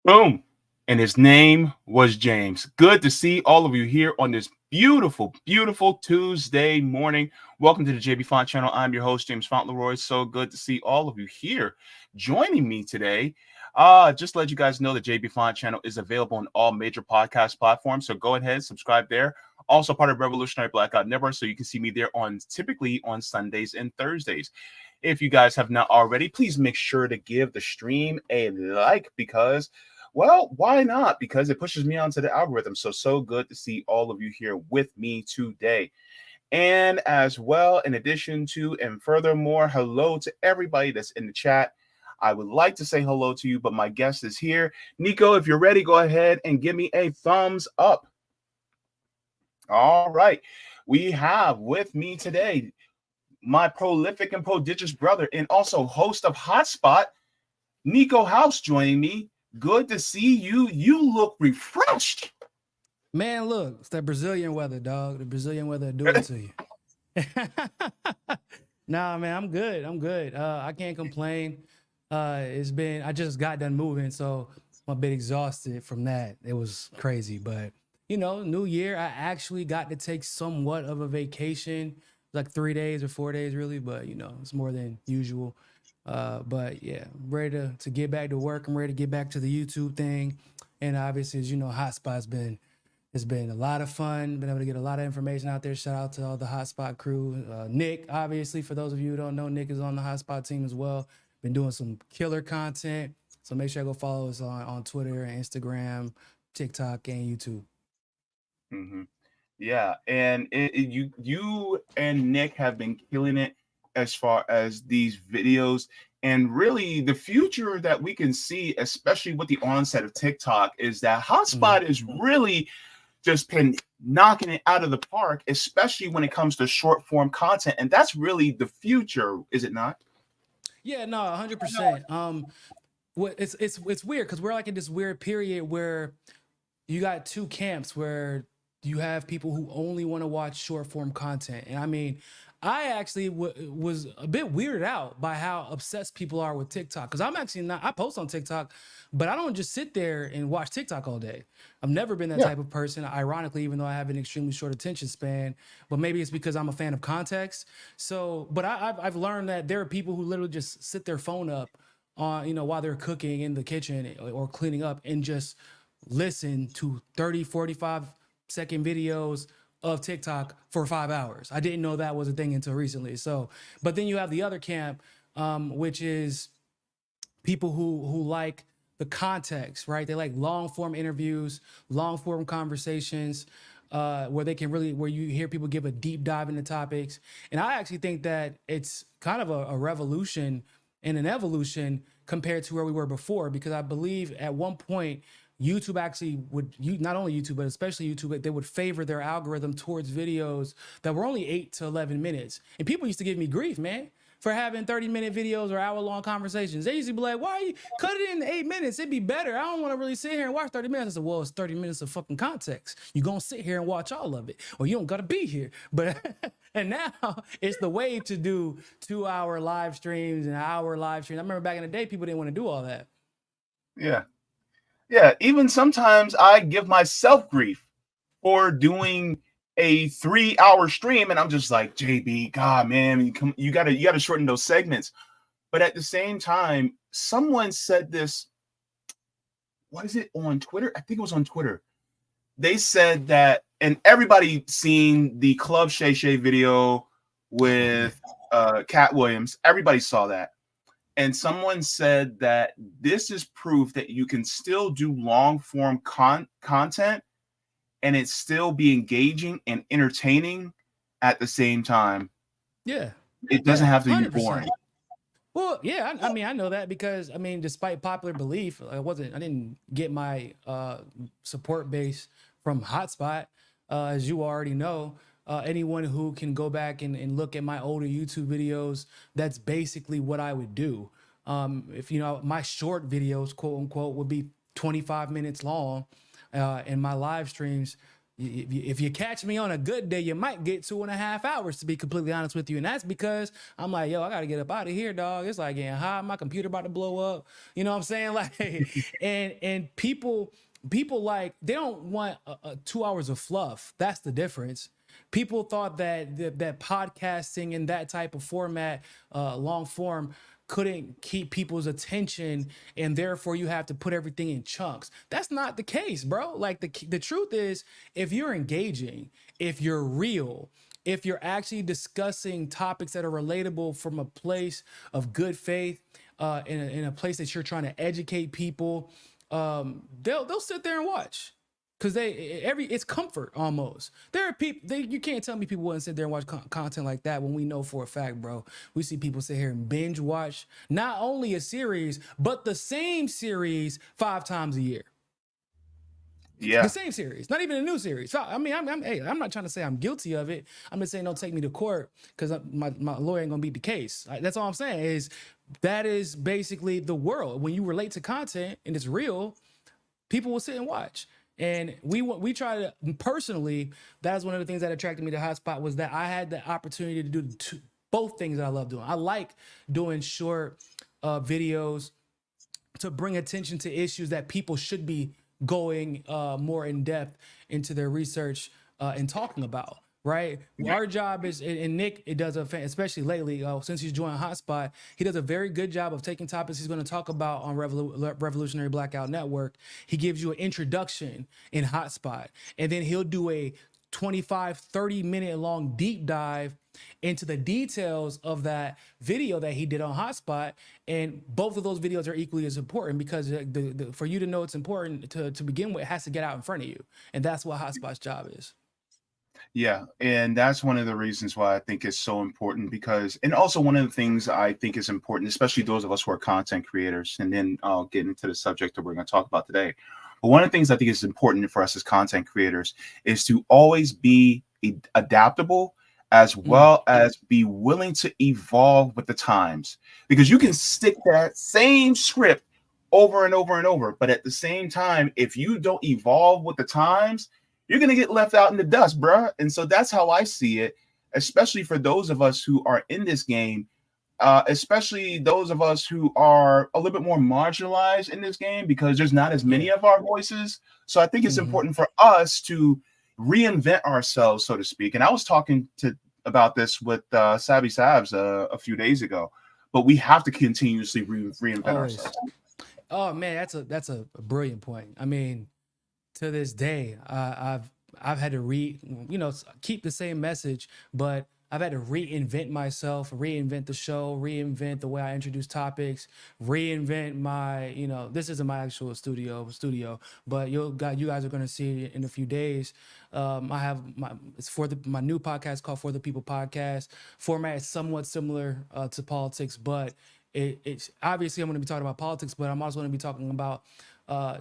Boom. And his name was James. Good to see all of you here on this beautiful, beautiful Tuesday morning. Welcome to the Jaybefaunt channel. I'm your host, James Fauntleroy. So good to see all of you here joining me today. Just to let you guys know the Jaybefaunt channel is available on all major podcast platforms. So go ahead, subscribe there. Also part of Revolutionary Blackout Network, so you can see me there on typically on Sundays and Thursdays. If you guys have not already, please make sure to give the stream a like because, well, why not? Because it pushes me onto the algorithm. So good to see all of you here with me today. And as well, in addition to, and furthermore, hello to everybody that's in the chat. I would like to say hello to you, but my guest is here. Nico, if you're ready, go ahead and give me a thumbs up. All right. We have with me today my prolific and prodigious brother and also host of Hotspot, Nico House, joining me. Good to see you. You look refreshed. Man, look, it's that Brazilian weather, dog. The Brazilian weather do it to you. Nah, man, I'm good. I'm good. I can't complain. I just got done moving, so I'm a bit exhausted from that. It was crazy, but new year, I actually got to take somewhat of a vacation, like 3 days or 4 days, really, but it's more than usual. But yeah, I'm ready to get back to work. I'm ready to get back to the YouTube thing, and obviously, as you know, Hotspot's been. It's been a lot of fun, been able to get a lot of information out there. Shout out to all the Hotspot crew. Nick, obviously, for those of you who don't know, Nick is on the Hotspot team as well. Been doing some killer content. So make sure you go follow us on Twitter and Instagram, TikTok, and YouTube. Mm-hmm. Yeah, and you and Nick have been killing it as far as these videos. And really, the future that we can see, especially with the onset of TikTok, is that Hotspot is really just been knocking it out of the park, especially when it comes to short form content. And that's really the future, is it not? Yeah, no, 100%. It's weird because we're like in this weird period where you got two camps where you have people who only want to watch short form content. And I mean, I actually was a bit weirded out by how obsessed people are with TikTok. Cause I'm actually not, I post on TikTok, but I don't just sit there and watch TikTok all day. I've never been that type of person, ironically, even though I have an extremely short attention span, but maybe it's because I'm a fan of context. So, but I've learned that there are people who literally just sit their phone up on, while they're cooking in the kitchen or cleaning up and just listen to 30, 45-second videos of TikTok for 5 hours. I didn't know that was a thing until recently. So, but then you have the other camp, which is people who like the context, right? They like long form interviews, long form conversations, where you hear people give a deep dive into topics. And I actually think that it's kind of a revolution and an evolution compared to where we were before, because I believe at one point YouTube actually not only YouTube, but especially YouTube, they would favor their algorithm towards videos that were only 8 to 11 minutes. And people used to give me grief, man, for having 30-minute videos or hour-long conversations. They used to be like, why you cut it in 8 minutes? It'd be better. I don't want to really sit here and watch 30 minutes. I said, well, it's 30 minutes of fucking context. You're going to sit here and watch all of it, or you don't got to be here. But, and now it's the wave to do 2-hour live streams and hour live streams. I remember back in the day, people didn't want to do all that. Yeah. Yeah, even sometimes I give myself grief for doing a 3-hour stream, and I'm just like, JB, God, man, you gotta shorten those segments. But at the same time, someone said this. What is it on Twitter? I think it was on Twitter. They said that, and everybody seen the Club Shay Shay video with Cat Williams. Everybody saw that. And someone said that this is proof that you can still do long form content and it still be engaging and entertaining at the same time. Yeah. It doesn't have to 100%. Be boring. Well, yeah, I mean, I know that because, I mean, despite popular belief, I didn't get my support base from Hotspot, as you already know. Anyone who can go back and look at my older YouTube videos, that's basically what I would do. If my short videos, quote unquote, would be 25 minutes long, and my live streams If you catch me on a good day, you might get 2.5 hours, to be completely honest with you. And that's because I'm like, yo, I got to get up out of here, dog. It's like getting hot. My computer about to blow up. You know what I'm saying? Like, and people like, they don't want 2 hours of fluff. That's the difference. People thought that podcasting in that type of format, long form, couldn't keep people's attention, and therefore you have to put everything in chunks. That's not the case, bro. Like, the truth is, if you're engaging, if you're real, if you're actually discussing topics that are relatable from a place of good faith, in a place that you're trying to educate people, they'll sit there and watch. Cause it's comfort almost. There are people, you can't tell me people wouldn't sit there and watch content like that when we know for a fact, bro. We see people sit here and binge watch not only a series, but the same series 5 times a year. Yeah. The same series, not even a new series. So, I mean, I'm not trying to say I'm guilty of it. I'm just saying don't take me to court, because my lawyer ain't gonna beat the case. That's all I'm saying. That is basically the world. When you relate to content and it's real, people will sit and watch. And we try to, personally, that's one of the things that attracted me to Hotspot, was that I had the opportunity to do both things that I love doing. I like doing short videos to bring attention to issues that people should be going more in depth into their research and talking about. Right. Our job is, and Nick, it does especially lately, since he's joined Hotspot, he does a very good job of taking topics he's going to talk about on Revolutionary Blackout Network. He gives you an introduction in Hotspot, and then he'll do a 25-30 minute long deep dive into the details of that video that he did on Hotspot. And both of those videos are equally as important, because for you to know it's important to begin with, it has to get out in front of you. And that's what Hotspot's job is. Yeah, and that's one of the reasons why I think it's so important, because, and also one of the things I think is important, especially those of us who are content creators, and then I'll get into the subject that we're going to talk about today. But one of the things I think is important for us as content creators is to always be adaptable, as well as be willing to evolve with the times, because you can stick that same script over and over and over, but at the same time, if you don't evolve with the times, you're going to get left out in the dust, bruh. And so that's how I see it, especially for those of us who are in this game, especially those of us who are a little bit more marginalized in this game, because there's not as many of our voices. So I think it's important for us to reinvent ourselves, so to speak. And I was talking about this with Savvy Savs a few days ago, but we have to continuously reinvent ourselves. Oh man, that's a brilliant point. I mean, to this day, I've had to keep the same message, but I've had to reinvent myself, reinvent the show, reinvent the way I introduce topics, reinvent my, this isn't my actual studio, but you guys are going to see it in a few days. I have it's for my new podcast called For the People Podcast. Format is somewhat similar to politics, but it's obviously I'm going to be talking about politics, but I'm also going to be talking about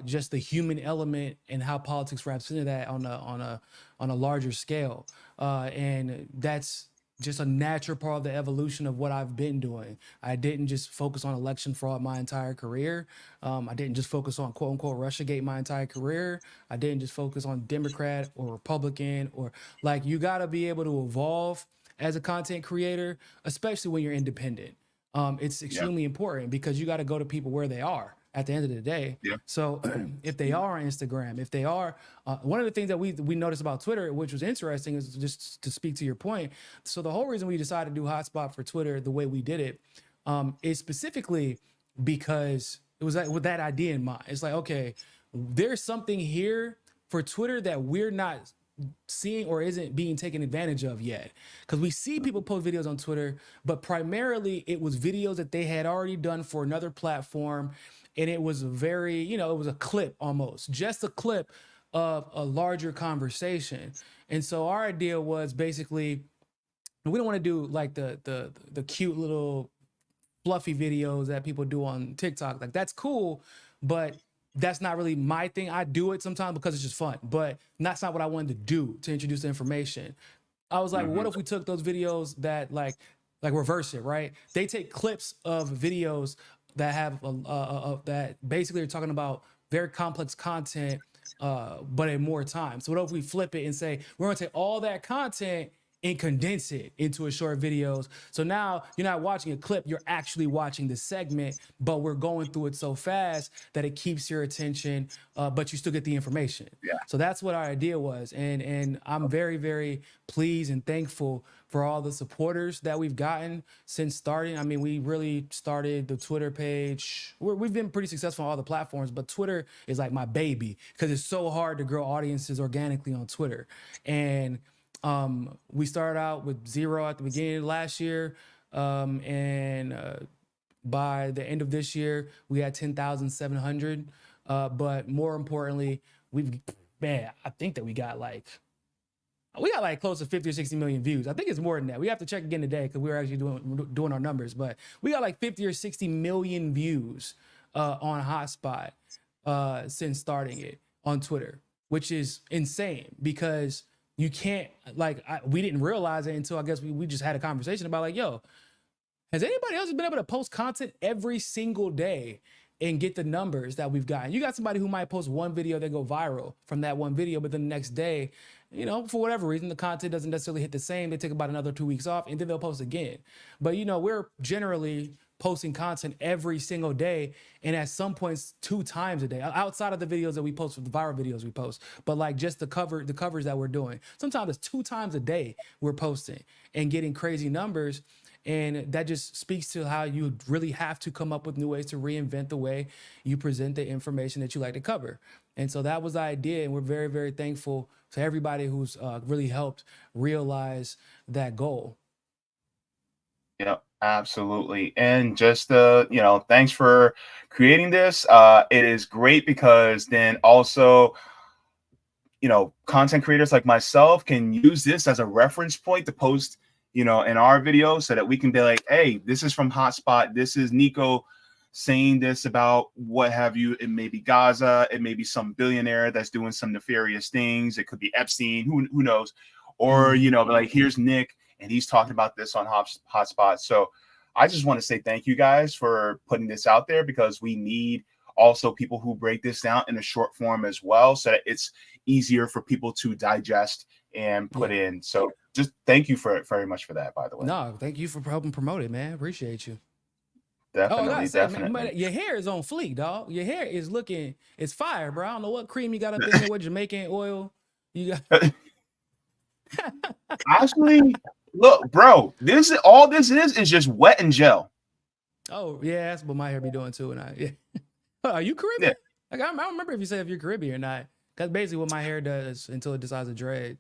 just the human element and how politics wraps into that on a larger scale. And that's just a natural part of the evolution of what I've been doing. I didn't just focus on election fraud my entire career. I didn't just focus on quote unquote Russiagate my entire career. I didn't just focus on Democrat or Republican, or like, you got to be able to evolve as a content creator, especially when you're independent. It's extremely important, because you got to go to people where they are at the end of the day. Yeah. So if they are on Instagram, if they are, one of the things that we noticed about Twitter, which was interesting, is just to speak to your point. So the whole reason we decided to do Hotspot for Twitter the way we did it is specifically because it was with that idea in mind. It's like, okay, there's something here for Twitter that we're not seeing or isn't being taken advantage of yet, because we see people post videos on Twitter, but primarily it was videos that they had already done for another platform, and it was very, it was a clip, almost just a clip of a larger conversation. And so our idea was basically, we don't want to do like the cute little fluffy videos that people do on TikTok. Like, that's cool, but that's not really my thing. I do it sometimes because it's just fun, but that's not what I wanted to do to introduce the information. I was like, what if we took those videos that like reverse it, right? They take clips of videos that have that basically are talking about very complex content but in more time. So what if we flip it and say, we're going to take all that content and condense it into a short videos. So now you're not watching a clip, you're actually watching the segment, but we're going through it so fast that it keeps your attention, but you still get the information. Yeah. So that's what our idea was. And I'm very, very pleased and thankful for all the supporters that we've gotten since starting. I mean, we really started the Twitter page. We've been pretty successful on all the platforms, but Twitter is like my baby because it's so hard to grow audiences organically on Twitter. And we started out with 0 at the beginning of last year. And by the end of this year, we had 10,700. But more importantly, I think that we got like close to 50 or 60 million views. I think it's more than that. We have to check again today because we were actually doing our numbers, but we got like 50 or 60 million views on Hotspot since starting it on Twitter, which is insane because you can't we didn't realize it until I guess we just had a conversation about like, yo, has anybody else been able to post content every single day and get the numbers that we've gotten? You got somebody who might post one video that go viral from that one video, but then the next day, you know, for whatever reason, the content doesn't necessarily hit the same. They take about another 2 weeks off and then they'll post again. But, you know, we're generally posting content every single day, and at some points 2 times a day, outside of the videos that we post, the viral videos we post, but like just the covers that we're doing. Sometimes it's 2 times a day we're posting and getting crazy numbers. And that just speaks to how you really have to come up with new ways to reinvent the way you present the information that you like to cover. And so that was the idea. And we're very, very thankful to everybody who's really helped realize that goal. Yep, absolutely. And just thanks for creating this. It is great because then also, content creators like myself can use this as a reference point to post, in our videos so that we can be like, hey, this is from Hotspot. This is Nico saying this about what have you. It may be Gaza. It may be some billionaire that's doing some nefarious things. It could be Epstein. Who knows? Or, like, here's Nick, and he's talking about this on Hotspot. So I just want to say thank you guys for putting this out there because we need also people who break this down in a short form as well so that it's easier for people to digest and put in. So just thank you very much for that, by the way. No, thank you for helping promote it, man. Appreciate you. Definitely, I gotta say, definitely. Man, your hair is on fleek, dog. Your hair is it's fire, bro. I don't know what cream you got up in there, what Jamaican oil you got. Actually, look, bro, this is just wet and gel. Oh, yeah, that's what my hair be doing too. And are you Caribbean? Like, I don't remember if you said if you're Caribbean or not. That's basically what my hair does until it decides to dread.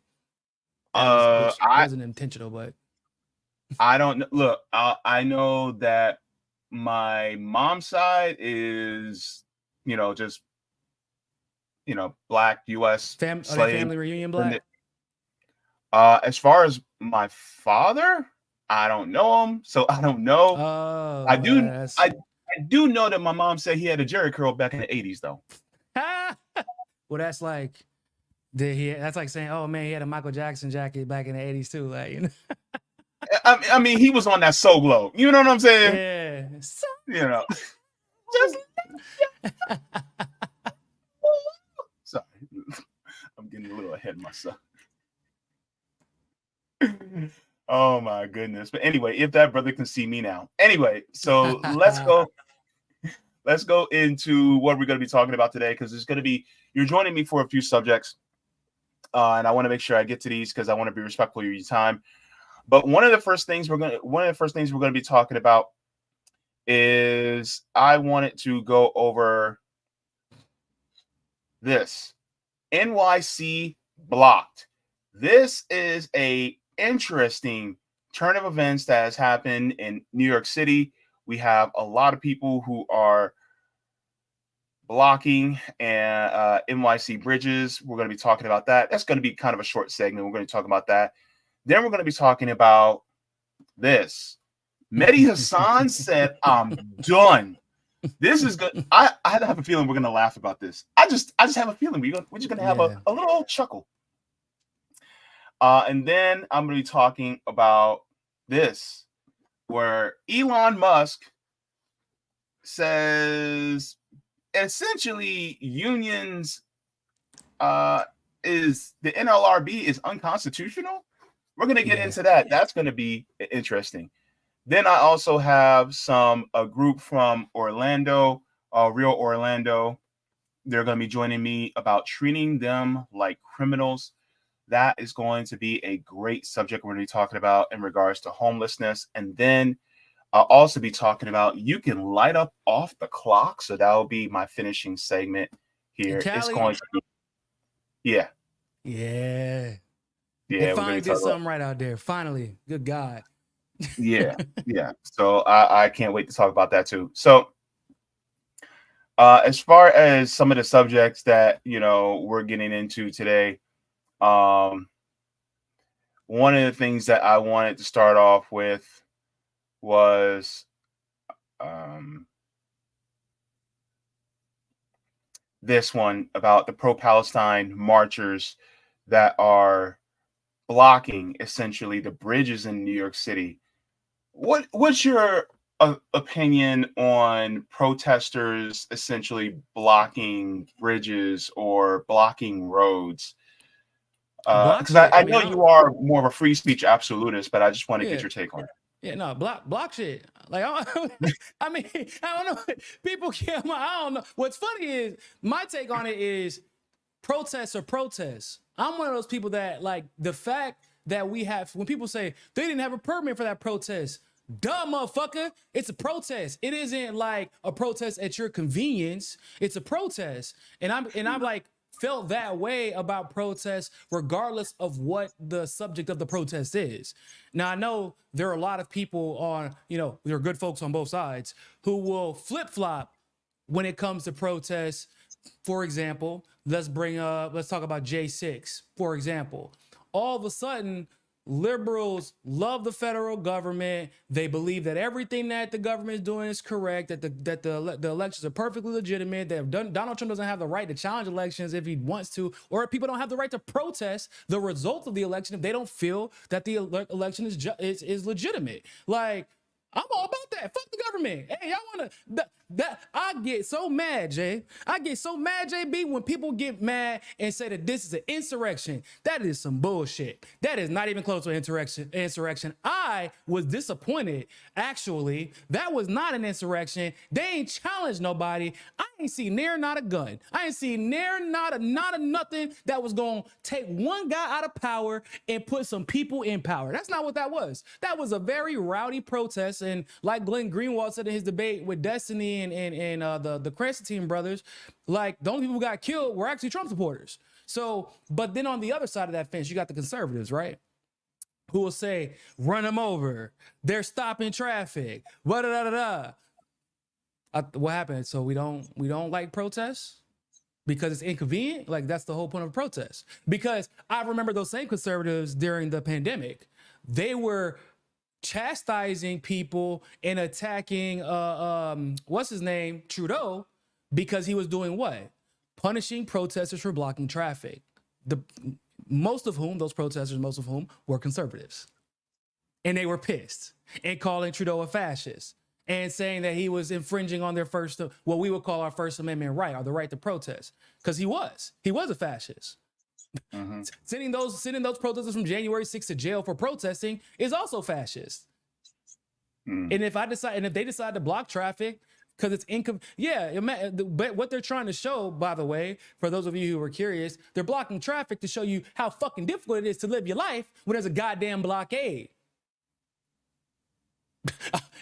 Which wasn't intentional, but I don't know. Look, I know that my mom's side is, just, black U.S. slave. Family reunion black. As far as my father, I don't know him, so I don't know. Oh, I do know that my mom said he had a Jerry curl back in the 80s, though. Well, that's like that's like saying, oh man, he had a Michael Jackson jacket back in the 80s too. Like, I mean, he was on that Soul Glow. You know what I'm saying? Yeah. Just sorry, I'm getting a little ahead of myself. Oh my goodness. But anyway, if that brother can see me now. Anyway, so let's go into what we're going to be talking about today, because it's going to be, you're joining me for a few subjects, and I want to make sure I get to these because I want to be respectful of your time. But one of the first things we're going to be talking about is I wanted to go over this. NYC blocked. This is a interesting turn of events that has happened in New York City. We have a lot of people who are blocking and NYC bridges. We're going to be talking about that. That's going to be kind of a short segment. We're going to talk about that. Then we're going to be talking about this. Mehdi Hasan said, I'm done. This is good. I have a feeling we're going to laugh about this. I just have a feeling we're just going to have a little old chuckle. And then I'm going to be talking about this, where Elon Musk says essentially unions is the NLRB is unconstitutional. We're going to get Yeah. into that. That's going to be interesting. Then I also have a group from Orlando, Real Orlando. They're going to be joining me about treating them like criminals. That is going to be a great subject we're going to be talking about in regards to homelessness. And then I'll also be talking about you can light up off the clock. So that will be my finishing segment here. It's going to be, yeah. Yeah. Yeah. They We're finally going to did talk about, something right out there. Finally. Good God. yeah. Yeah. So I can't wait to talk about that too. So as far as some of the subjects that, we're getting into today, one of the things that I wanted to start off with was this one about the pro-Palestine marchers that are blocking essentially the bridges in New York City. What's your opinion on protesters essentially blocking bridges or blocking roads? Block Because shit. I I mean, know I don't, you are more of a free speech absolutist, but I just want to get yeah. your take on it. Yeah, no, block shit. Like, I mean, I don't know. People can't, I don't know. What's funny is my take on it is protests are protests. I'm one of those people that like the fact that we have, when people say they didn't have a permit for that protest, duh, motherfucker, it's a protest. It isn't like a protest at your convenience. It's a protest. And I'm like, felt that way about protests regardless of what the subject of the protest is. Now I know there are a lot of people on, there are good folks on both sides who will flip-flop when it comes to protests. For example, let's talk about J6. For example, all of a sudden liberals love the federal government. They believe that everything that the government is doing is correct, that the elections are perfectly legitimate, that Donald Trump doesn't have the right to challenge elections if he wants to, or people don't have the right to protest the result of the election if they don't feel that the election is legitimate. Like, I'm all about that. Fuck the government. Hey, y'all wanna that I get so mad, Jay. I get so mad, JB, when people get mad and say that this is an insurrection. That is some bullshit. That is not even close to insurrection. I was disappointed. Actually, that was not an insurrection. They ain't challenged nobody. I ain't seen near not a gun. I ain't seen near not a nothing that was gonna take one guy out of power and put some people in power. That's not what that was. That was a very rowdy protest. And like Glenn Greenwald said in his debate with Destiny and the Cranston brothers, like the only people who got killed were actually Trump supporters. So, but then on the other side of that fence, you got the conservatives, right? Who will say, run them over. They're stopping traffic. What happened? So we don't like protests? Because it's inconvenient? Like, that's the whole point of a protest. Because I remember those same conservatives during the pandemic. They were chastising people and attacking what's his name, Trudeau, because he was doing what? Punishing protesters for blocking traffic. Most of whom were conservatives. And they were pissed and calling Trudeau a fascist and saying that he was infringing on their what we would call our First Amendment right, or the right to protest. Because he was a fascist. Mm-hmm. Sending those protesters from January 6th to jail for protesting is also fascist. Mm. And if they decide to block traffic because it's but what they're trying to show, by the way, for those of you who are curious, they're blocking traffic to show you how fucking difficult it is to live your life when there's a goddamn blockade.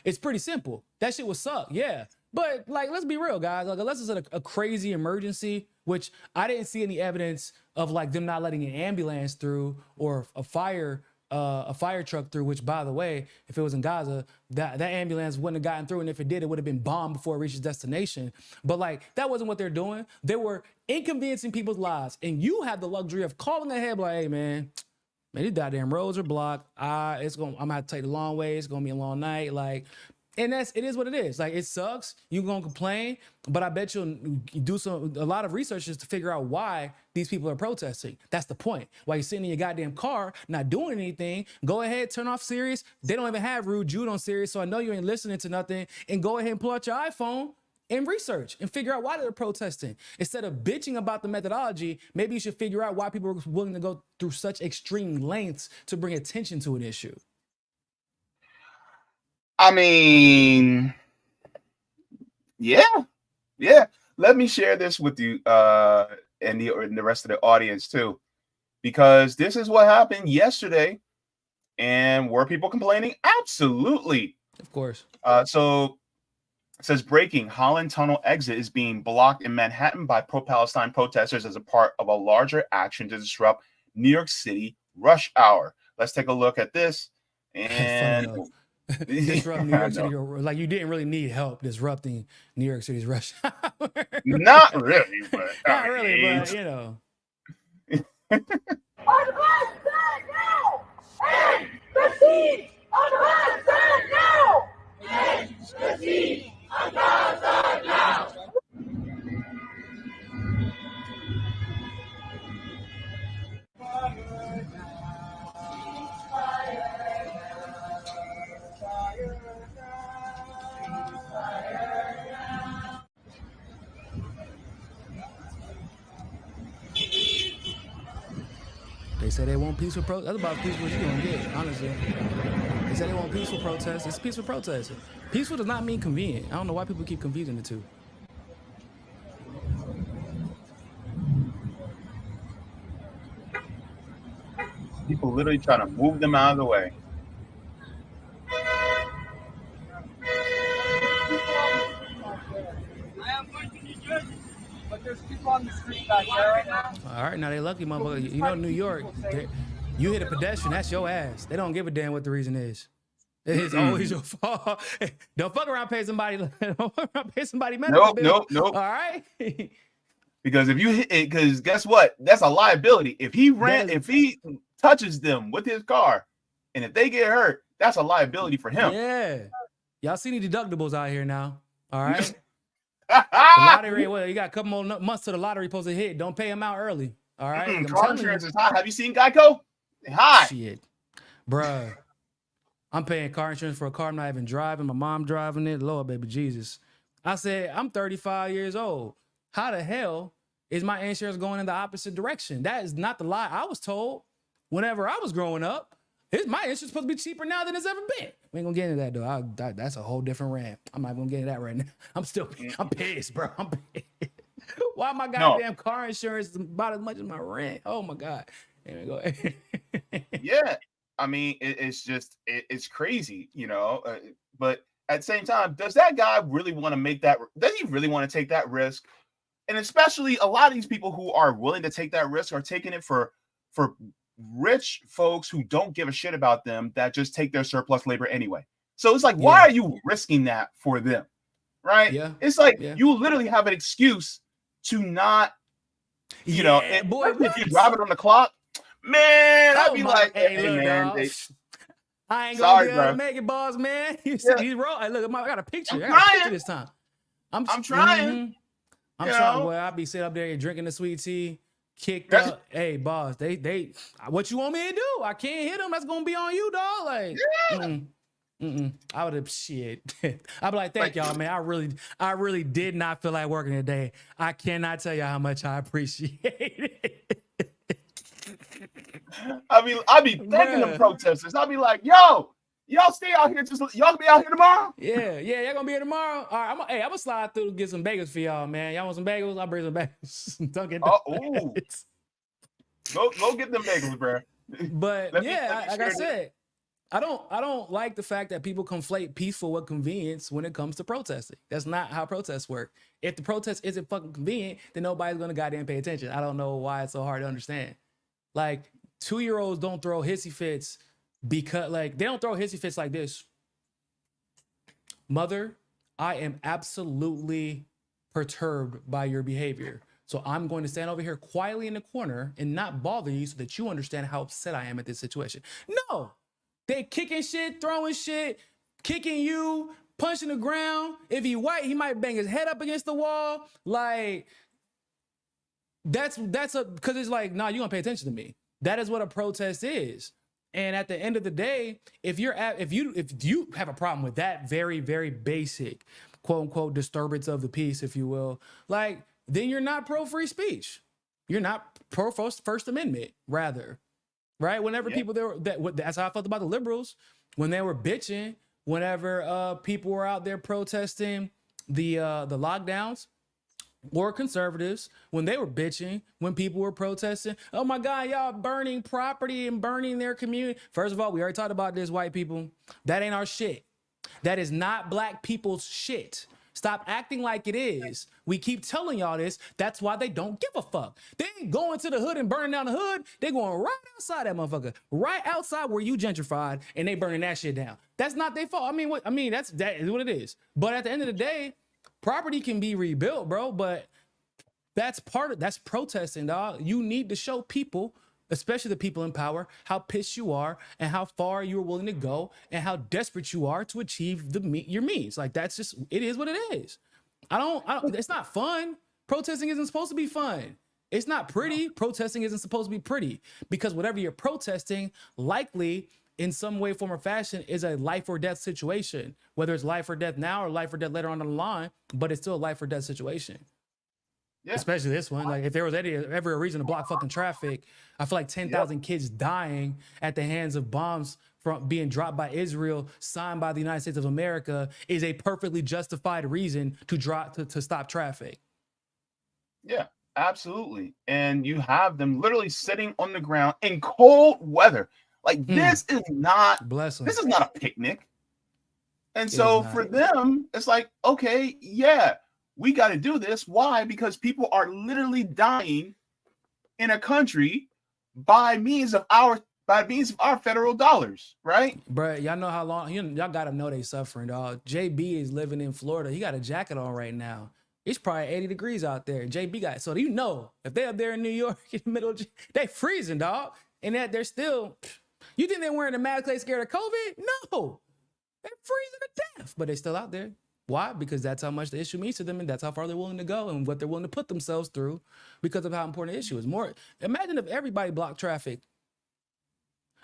It's pretty simple. That shit would suck, yeah. But like, let's be real, guys. Like, unless it's a crazy emergency, which I didn't see any evidence of, like them not letting an ambulance through or a fire truck through. Which, by the way, if it was in Gaza, that ambulance wouldn't have gotten through, and if it did, it would have been bombed before it reached its destination. But like, that wasn't what they're doing. They were inconveniencing people's lives, and you have the luxury of calling ahead, like, hey, man, these goddamn roads are blocked. I'm gonna have to take the long way. It's gonna be a long night. Like. And it is what it is. Like, it sucks. You're gonna complain, but I bet you'll do a lot of research to figure out why these people are protesting. That's the point. While you're sitting in your goddamn car, not doing anything, go ahead, turn off Sirius. They don't even have Rude Jude on Sirius, so I know you ain't listening to nothing. And go ahead and pull out your iPhone and research and figure out why they're protesting. Instead of bitching about the methodology, maybe you should figure out why people are willing to go through such extreme lengths to bring attention to an issue. I mean, yeah. Let me share this with you and the rest of the audience too, because this is what happened yesterday. And were people complaining? Absolutely. Of course. So it says breaking: Holland Tunnel exit is being blocked in Manhattan by pro-Palestine protesters as a part of a larger action to disrupt New York City rush hour. Let's take a look at this. And disrupt New York City, like you didn't really need help disrupting New York City's rush hour. Not really, but not really, but you know. Unhoused now! End the siege! Unhoused now! End the siege! Unhoused now! They say they want peaceful protest. That's about as peaceful as you're going to get, honestly. They say they want peaceful protest. It's peaceful protest. Peaceful does not mean convenient. I don't know why people keep confusing the two. People literally trying to move them out of the way. But there's people on the street back there right now. All right, now they lucky, motherfucker. You know, New York, you hit a pedestrian, that's your ass. They don't give a damn what the reason is. It's always your fault. Don't fuck around, pay somebody. Don't fuck around, pay somebody medical bill. Nope. All right. Because if you hit it, because guess what? That's a liability. If he touches them with his car, and if they get hurt, that's a liability for him. Yeah. Y'all see any deductibles out here now? All right. The lottery, well, you got a couple more months to the lottery supposed to hit. Don't pay them out early. All right. Car insurance is high. Have you seen Geico? High. Shit. Bruh. I'm paying car insurance for a car I'm not even driving. My mom driving it. Lord, baby Jesus. I said, I'm 35 years old. How the hell is my insurance going in the opposite direction? That is not the lie I was told whenever I was growing up. My insurance is supposed to be cheaper now than it's ever been. We ain't gonna get into that though. That's a whole different rant. I'm not gonna get into that right now. I'm pissed, bro. I'm pissed. Why my goddamn car insurance is about as much as my rent? Oh my God. Anyway, go ahead. Yeah. I mean, it's crazy, you know, but at the same time, does that guy really want to make that? Does he really want to take that risk? And especially a lot of these people who are willing to take that risk are taking it for rich folks who don't give a shit about them, that just take their surplus labor anyway. So it's like, why are you risking that for them? Right? Yeah. It's like you literally have an excuse to not, you know, and boy, if you drive it on the clock, man, I'd be like, hey man, I ain't gonna be able to make it, boss, man. He's wrong. Hey, look, I got a picture. I got a picture this time. I'm trying. I'm trying. Boy, I'll be sitting up there drinking the sweet tea, kicked up. Hey, boss, they what you want me to do? I can't hit them. That's gonna be on you, dog. Like, I would have shit. I'd be like, thank y'all, man. I really did not feel like working today. I cannot tell you how much I appreciate it. I be thanking the protesters. I'll be like, yo, y'all stay out here. Y'all be out here tomorrow. Yeah, y'all gonna be here tomorrow. All right, I'm gonna slide through to get some bagels for y'all, man. Y'all want some bagels? I'll bring some bagels. Dunkin' Donuts. Go get them bagels, bro. But like I said, I don't like the fact that people conflate peaceful with convenience when it comes to protesting. That's not how protests work. If the protest isn't fucking convenient, then nobody's gonna goddamn pay attention. I don't know why it's so hard to understand. Like, 2-year-olds don't throw hissy fits because, like, they don't throw hissy fits like this. Mother, I am absolutely perturbed by your behavior. So I'm going to stand over here quietly in the corner and not bother you so that you understand how upset I am at this situation. No, they kicking shit, throwing shit, kicking you, punching the ground. If he white, he might bang his head up against the wall. Like, that's because it's like, nah, you're gonna pay attention to me. That is what a protest is. And at the end of the day, if you have a problem with that very, very basic quote unquote disturbance of the peace, if you will, like, then you're not pro free speech. You're not pro First Amendment, rather, right? Whenever people there, that's how I felt about the liberals when they were bitching. Whenever people were out there protesting the lockdowns, or conservatives when they were bitching, when people were protesting, oh my God, y'all burning property and burning their community. First of all, we already talked about this, white people. That ain't our shit. That is not black people's shit. Stop acting like it is. We keep telling y'all this. That's why they don't give a fuck. They ain't going to the hood and burning down the hood. They going right outside that motherfucker, right outside where you gentrified, and they burning that shit down. That's not their fault. That is what it is. But at the end of the day, property can be rebuilt, bro. But that's protesting, dog. You need to show people, especially the people in power, how pissed you are and how far you're willing to go and how desperate you are to achieve your means. Like, that's just, it is what it is. It's not fun. Protesting isn't supposed to be fun. It's not pretty. Protesting isn't supposed to be pretty, because whatever you're protesting, likely in some way, form, or fashion, is a life or death situation, whether it's life or death now or life or death later on down the line, but it's still a life or death situation. Yeah. Especially this one. Like, if there was ever a reason to block fucking traffic, I feel like 10,000 kids dying at the hands of bombs from being dropped by Israel, signed by the United States of America, is a perfectly justified reason to stop traffic. Yeah, absolutely. And you have them literally sitting on the ground in cold weather. Like, this is not a picnic. And so for them, it's like, okay, yeah, we got to do this. Why? Because people are literally dying in a country by means of our federal dollars, right? Bro, y'all know how long, y'all got to know they suffering, dog. JB is living in Florida. He got a jacket on right now. It's probably 80 degrees out there. JB got, so you know, if they're up there in New York in the middle of, they freezing, dog. And that they're still, you think they're wearing a mask, they scared of COVID? No, they're freezing to death, but they're still out there. Why? Because that's how much the issue means to them, and that's how far they're willing to go and what they're willing to put themselves through because of how important the issue is. More, imagine if everybody blocked traffic.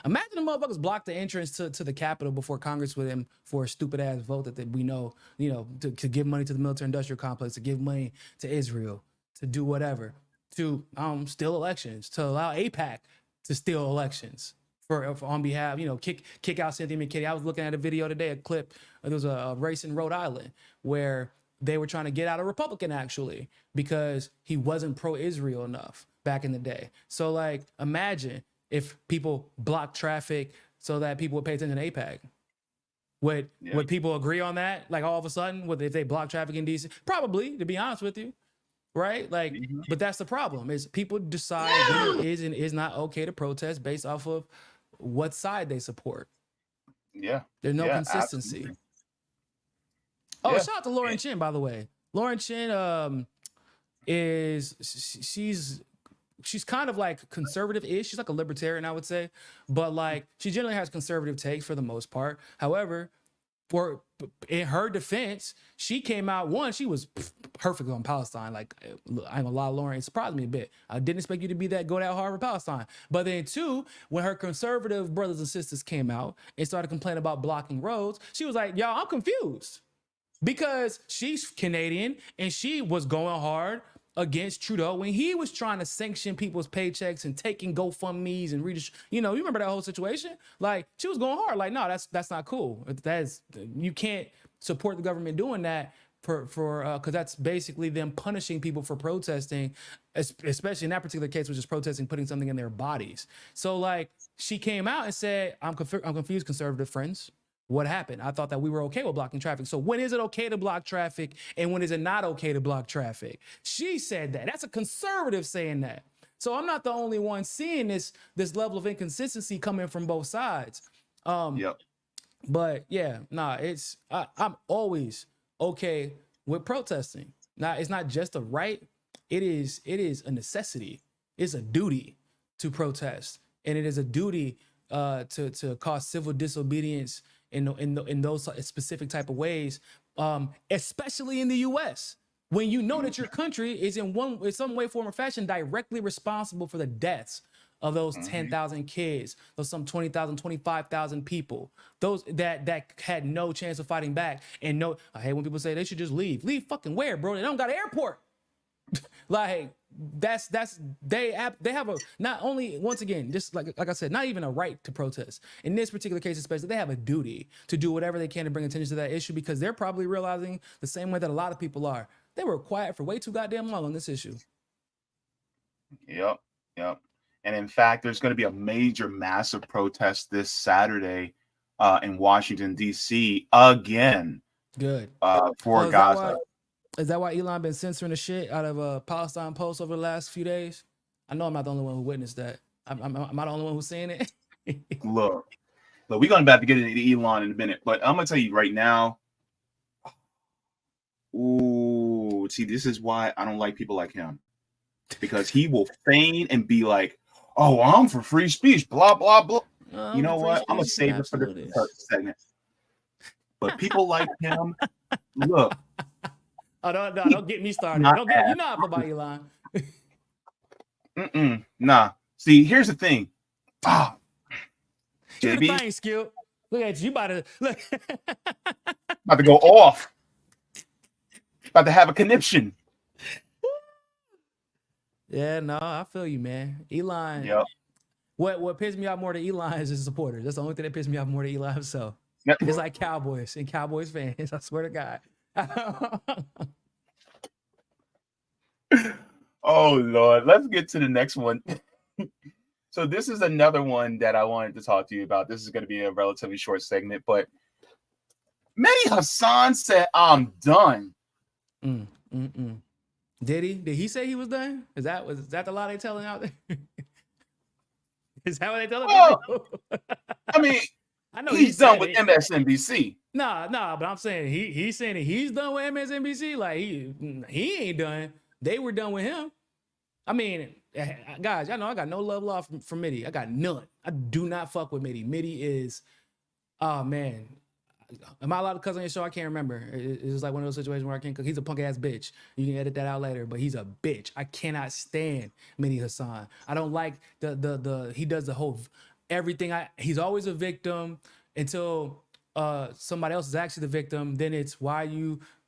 Imagine the motherfuckers blocked the entrance to the Capitol before Congress with them for a stupid ass vote that we know, to give money to the military industrial complex, to give money to Israel, to do whatever, to steal elections, to allow AIPAC to steal elections. For on behalf, kick out Cynthia McKinney. I was looking at a video today, a clip. There was a race in Rhode Island where they were trying to get out a Republican, actually, because he wasn't pro-Israel enough back in the day. So, like, imagine if people block traffic so that people would pay attention to AIPAC. Would people agree on that? Like, all of a sudden, if they block traffic in DC? Probably, to be honest with you. Right? Like, but that's the problem, is people decide when it is and is not okay to protest based off of what side they support. Yeah. There's no consistency. Absolutely. Oh, shout out to Lauren Chin, by the way. Lauren Chin she's kind of like conservative-ish. She's like a libertarian, I would say. But like, she generally has conservative takes for the most part. However, in her defense, she came out, she was perfect on Palestine. Like, I'm a lot of Lauren. It surprised me a bit. I didn't expect you to go that hard with Palestine. But then two, when her conservative brothers and sisters came out and started complaining about blocking roads, she was like, y'all, I'm confused. Because she's Canadian and she was going hard against Trudeau when he was trying to sanction people's paychecks and taking GoFundMe's and you remember that whole situation? Like, she was going hard. Like, no, that's not cool. You can't support the government doing that because that's basically them punishing people for protesting, especially in that particular case, which is protesting putting something in their bodies. So like, she came out and said, I'm confused, conservative friends. What happened? I thought that we were okay with blocking traffic. So when is it okay to block traffic and when is it not okay to block traffic? She said that. That's a conservative saying that. So I'm not the only one seeing this level of inconsistency coming from both sides. But yeah, I'm always okay with protesting. Now, it's not just a right. It is a necessity. It's a duty to protest. And it is a duty to cause civil disobedience in those specific type of ways, especially in the U.S. When you know that your country is in some way, form, or fashion directly responsible for the deaths of those 10,000 kids, those some 20,000, 25,000 people, those that had no chance of fighting back. And no, I hate when people say they should just leave. Leave fucking where, bro? They don't got an airport. Like they have a, not only, once again, just like I said, not even a right to protest. In this particular case especially, they have a duty to do whatever they can to bring attention to that issue, because they're probably realizing the same way that a lot of people are. They were quiet for way too goddamn long on this issue. Yep. And in fact, there's going to be a major, massive protest this Saturday in Washington, D.C. again. Good. For Gaza. Is that why Elon been censoring the shit out of Palestine posts over the last few days? I know I'm not the only one who witnessed that. Am I the only one who's seeing it? Look, we're going to have to get into Elon in a minute, but I'm going to tell you right now. Ooh, see, this is why I don't like people like him, because he will feign and be like, "Oh, I'm for free speech," blah blah blah. You know what? I'm gonna save it for the segment. But people like him, look. Oh, don't get me started. You're not about Elon. Nah. See, here's the thing. Here's the thing, Skill. Look at you, about to look. About to go off. About to have a conniption. Yeah, no, I feel you, man. Elon. Yep. What pisses me off more than Elon is his supporters. That's the only thing that pisses me off more than Elon himself. Yep. It's like Cowboys and Cowboys fans. I swear to God. Oh Lord, let's get to the next one. So this is another one that I wanted to talk to you about. This is going to be a relatively short segment, but Mehdi Hasan said, "I'm done." Did he? Did he say he was done? Was that the lie they telling out there? Is that what they telling people? I mean, I know he's done with MSNBC. Nah, but I'm saying he's saying that he's done with MSNBC. Like he ain't done. They were done with him. I mean, guys, y'all know I got no love for Mehdi. I got none. I do not fuck with Mehdi. Mehdi is, oh man. Am I allowed to cuss on your show? I can't remember. It's like one of those situations where I can't, because he's a punk ass bitch. You can edit that out later, but he's a bitch. I cannot stand Mehdi Hasan. I don't like he does the whole everything. He's always a victim until somebody else is actually the victim. Then it's why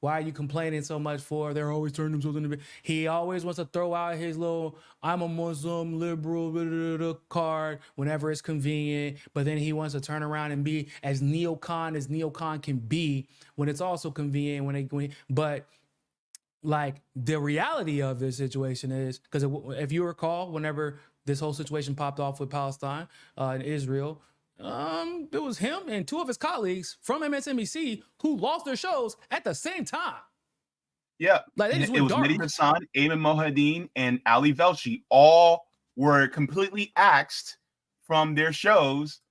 are you complaining so much for? They're always turning themselves into. He always wants to throw out his little "I'm a Muslim liberal" card whenever it's convenient, but then he wants to turn around and be as neocon can be when it's also convenient. But like the reality of this situation is, because if you recall, whenever this whole situation popped off with Palestine and Israel. It was him and two of his colleagues from MSNBC who lost their shows at the same time. Yeah, like it was Mehdi Hasan, Ayman Mohadeen, and Ali Velshi. All were completely axed from their shows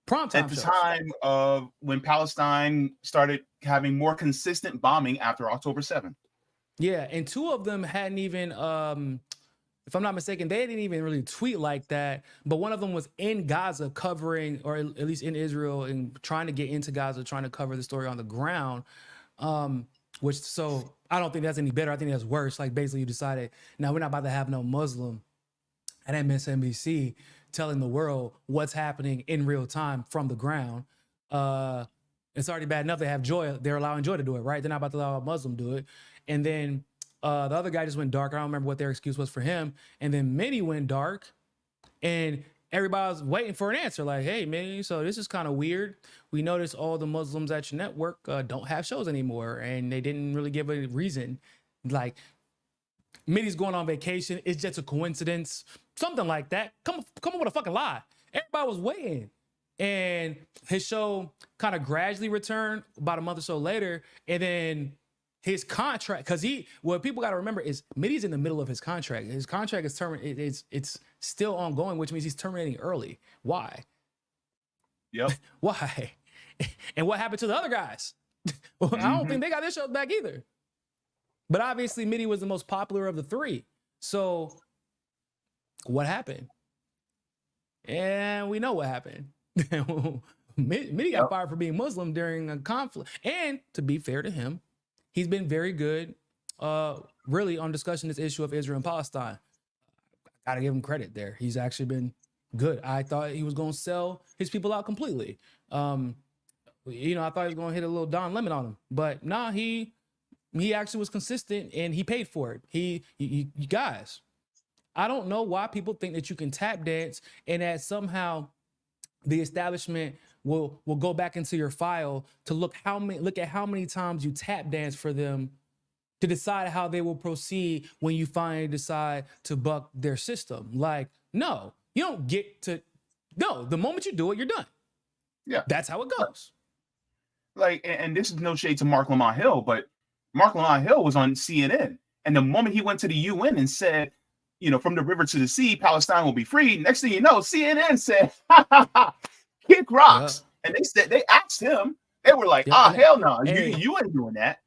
at the time of when Palestine started having more consistent bombing after October 7th. Yeah, and two of them hadn't even if I'm not mistaken, they didn't even really tweet like that. But one of them was in Gaza covering, or at least in Israel, and trying to get into Gaza, trying to cover the story on the ground. So I don't think that's any better. I think that's worse. Like basically you decided, now we're not about to have no Muslim at MSNBC telling the world what's happening in real time from the ground. It's already bad enough they have Joy. They're allowing Joy to do it, right? They're not about to allow a Muslim do it. And then the other guy just went dark. I don't remember what their excuse was for him. And then Mehdi went dark, and everybody was waiting for an answer. Like, hey, Mehdi, so this is kind of weird. We noticed all the Muslims at your network don't have shows anymore, and they didn't really give a reason. Like, Mehdi's going on vacation. It's just a coincidence. Something like that. Come up with a fucking lie. Everybody was waiting. And his show kind of gradually returned about a month or so later, and then his contract, because what people got to remember is Mehdi's in the middle of his contract. His contract is it's still ongoing, which means he's terminating early. Why? Yep. Why? And what happened to the other guys? Well, I don't think they got their shows back either. But obviously, Mehdi was the most popular of the three. So what happened? And we know what happened. Mehdi got fired for being Muslim during a conflict. And to be fair to him, he's been very good, really, on discussing this issue of Israel and Palestine. Gotta give him credit there. He's actually been Good. I thought he was going to sell his people out completely. You know, I thought he was going to hit a little Don Lemon on him, but nah, he actually was consistent and he paid for it. You guys, I don't know why people think that you can tap dance and that somehow the establishment will go back into your file to look at how many times you tap dance for them to decide how they will proceed when you finally decide to buck their system. Like, no, you don't get to. No, the moment you do it, you're done. Yeah, that's how it goes. Like, and this is no shade to Mark Lamont Hill, but Mark Lamont Hill was on CNN, and the moment he went to the UN and said, you know, from the river to the sea, Palestine will be free. Next thing you know, CNN said, ha, ha, ha, kick rocks. Yeah. And they asked him, they were like, hell no, you ain't doing that.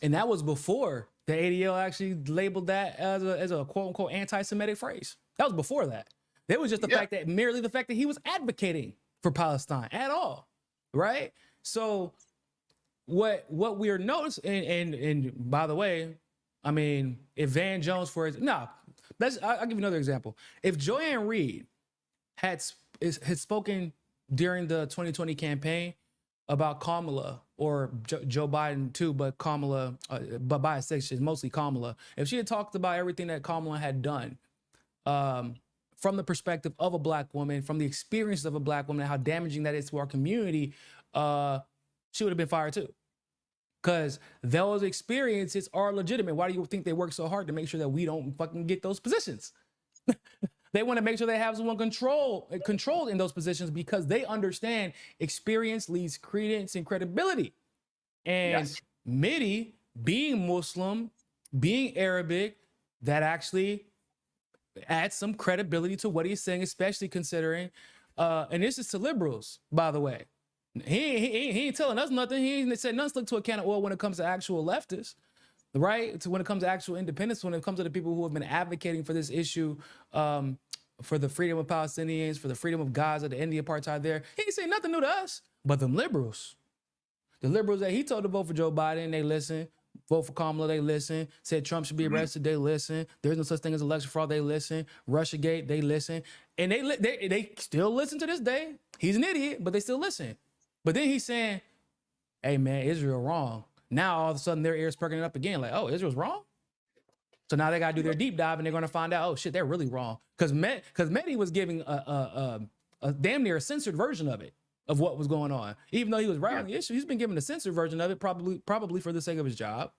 And that was before the ADL actually labeled that as a quote unquote anti-Semitic phrase. That was before that. It was just merely the fact that he was advocating for Palestine at all. Right. So what we're noticing, and by the way, I mean, if Van Jones I'll give you another example. If Joanne Reed had spoken during the 2020 campaign about Kamala or Joe Biden too, but Kamala, but by section, mostly Kamala. If she had talked about everything that Kamala had done, from the perspective of a black woman, from the experience of a black woman, and how damaging that is to our community, she would have been fired too. Because those experiences are legitimate. Why do you think they work so hard to make sure that we don't fucking get those positions? They want to make sure they have someone controlled in those positions because they understand experience leads credence and credibility. And Mehdi, being Muslim, being Arabic, that actually adds some credibility to what he's saying, especially considering, and this is to liberals, by the way. He ain't telling us nothing. He ain't said nothing to a can of oil when it comes to actual leftists, right? When it comes to actual independence, when it comes to the people who have been advocating for this issue, for the freedom of Palestinians, for the freedom of Gaza, the end of the apartheid there. He ain't saying nothing new to us. But them liberals, the liberals that he told to vote for Joe Biden, they listen. Vote for Kamala, they listen. Said Trump should be arrested, they listen. There's no such thing as election fraud, they listen. Russiagate, they listen. And they still listen to this day. He's an idiot, but they still listen. But then he's saying, hey, man, Israel wrong. Now, all of a sudden, their ears perking up again. Like, oh, Israel's wrong? So now they got to do their deep dive, and they're going to find out, oh, shit, they're really wrong. Because Mehdi was giving a damn near a censored version of it, of what was going on. Even though he was right on the issue, he's been given a censored version of it, probably for the sake of his job.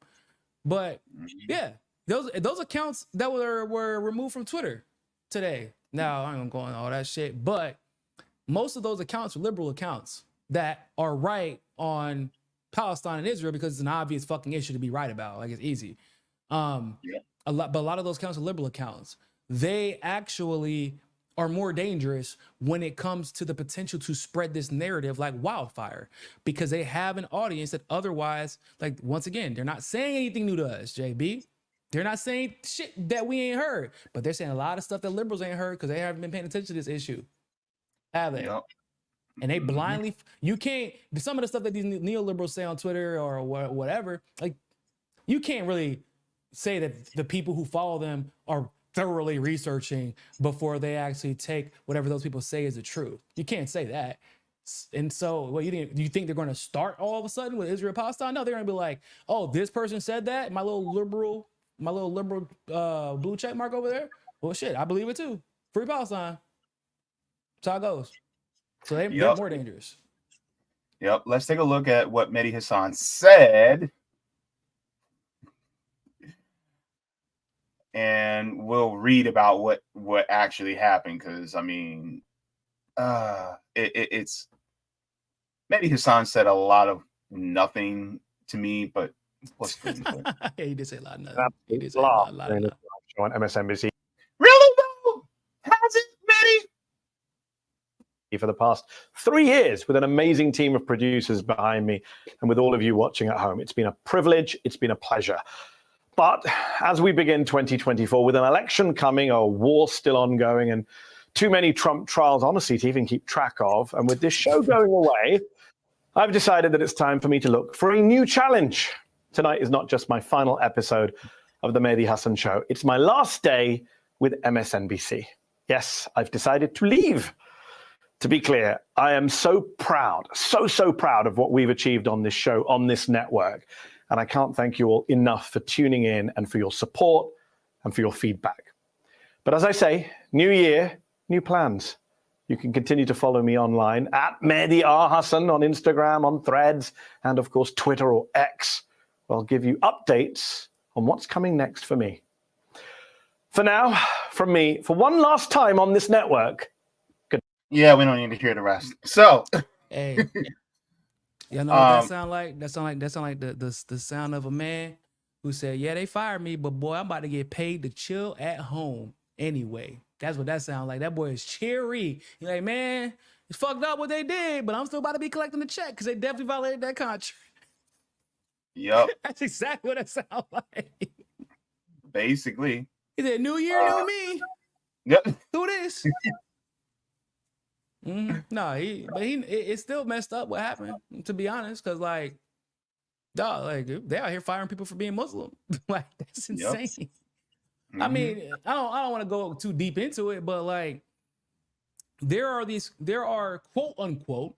But, yeah, those accounts that were removed from Twitter today. Now, I ain't going to go on all that shit, but most of those accounts are liberal accounts that are right on Palestine and Israel because it's an obvious fucking issue to be right about. Like, it's easy. But a lot of those accounts are liberal accounts. They actually are more dangerous when it comes to the potential to spread this narrative like wildfire because they have an audience that otherwise, like, once again, they're not saying anything new to us, JB. They're not saying shit that we ain't heard, but they're saying a lot of stuff that liberals ain't heard because they haven't been paying attention to this issue. Have they? Yep. And they blindly, you can't, some of the stuff that these neoliberals say on Twitter or whatever, like, you can't really say that the people who follow them are thoroughly researching before they actually take whatever those people say is the truth. You can't say that. And so, well, you think they're going to start all of a sudden with Israel Palestine? No, they're going to be like, oh, this person said that. My little liberal blue check mark over there. Well, shit, I believe it too. Free Palestine. That's how it goes. So they're more dangerous. Yep. Let's take a look at what Mehdi Hasan said. And we'll read about what actually happened. Because, I mean, it's Mehdi Hasan said a lot of nothing to me, but let's go. He did say a lot of nothing. He did say a lot of nothing. On MSNBC. Really, though? Has it, Mehdi? For the past 3 years with an amazing team of producers behind me and with all of you watching at home. It's been a privilege. It's been a pleasure. But as we begin 2024 with an election coming, a war still ongoing, and too many Trump trials, honestly, to even keep track of, and with this show going away, I've decided that it's time for me to look for a new challenge. Tonight is not just my final episode of the Mehdi Hasan Show. It's my last day with MSNBC. Yes, I've decided to leave. To be clear, I am so proud, so proud of what we've achieved on this show, on this network. And I can't thank you all enough for tuning in and for your support and for your feedback. But as I say, new year, new plans. You can continue to follow me online at Mehdi Hasan on Instagram, on Threads, and of course, Twitter or X. I'll give you updates on what's coming next for me. For now, from me, for one last time on this network. Yeah, we don't need to hear the rest. So, hey, you know what that sound like? That sound like the sound of a man who said, "Yeah, they fired me, but boy, I'm about to get paid to chill at home anyway." That's what that sounds like. That boy is cheery. He's like, man, it's fucked up what they did, but I'm still about to be collecting the check because they definitely violated that contract. Yep. That's exactly what that sounds like. Basically. He said, "New year, new me." Yep. Do this. No, it's still messed up what happened, to be honest, because like, dog, like they out here firing people for being Muslim. Like, that's insane. Yep. I mean, I don't want to go too deep into it, but like, there are quote unquote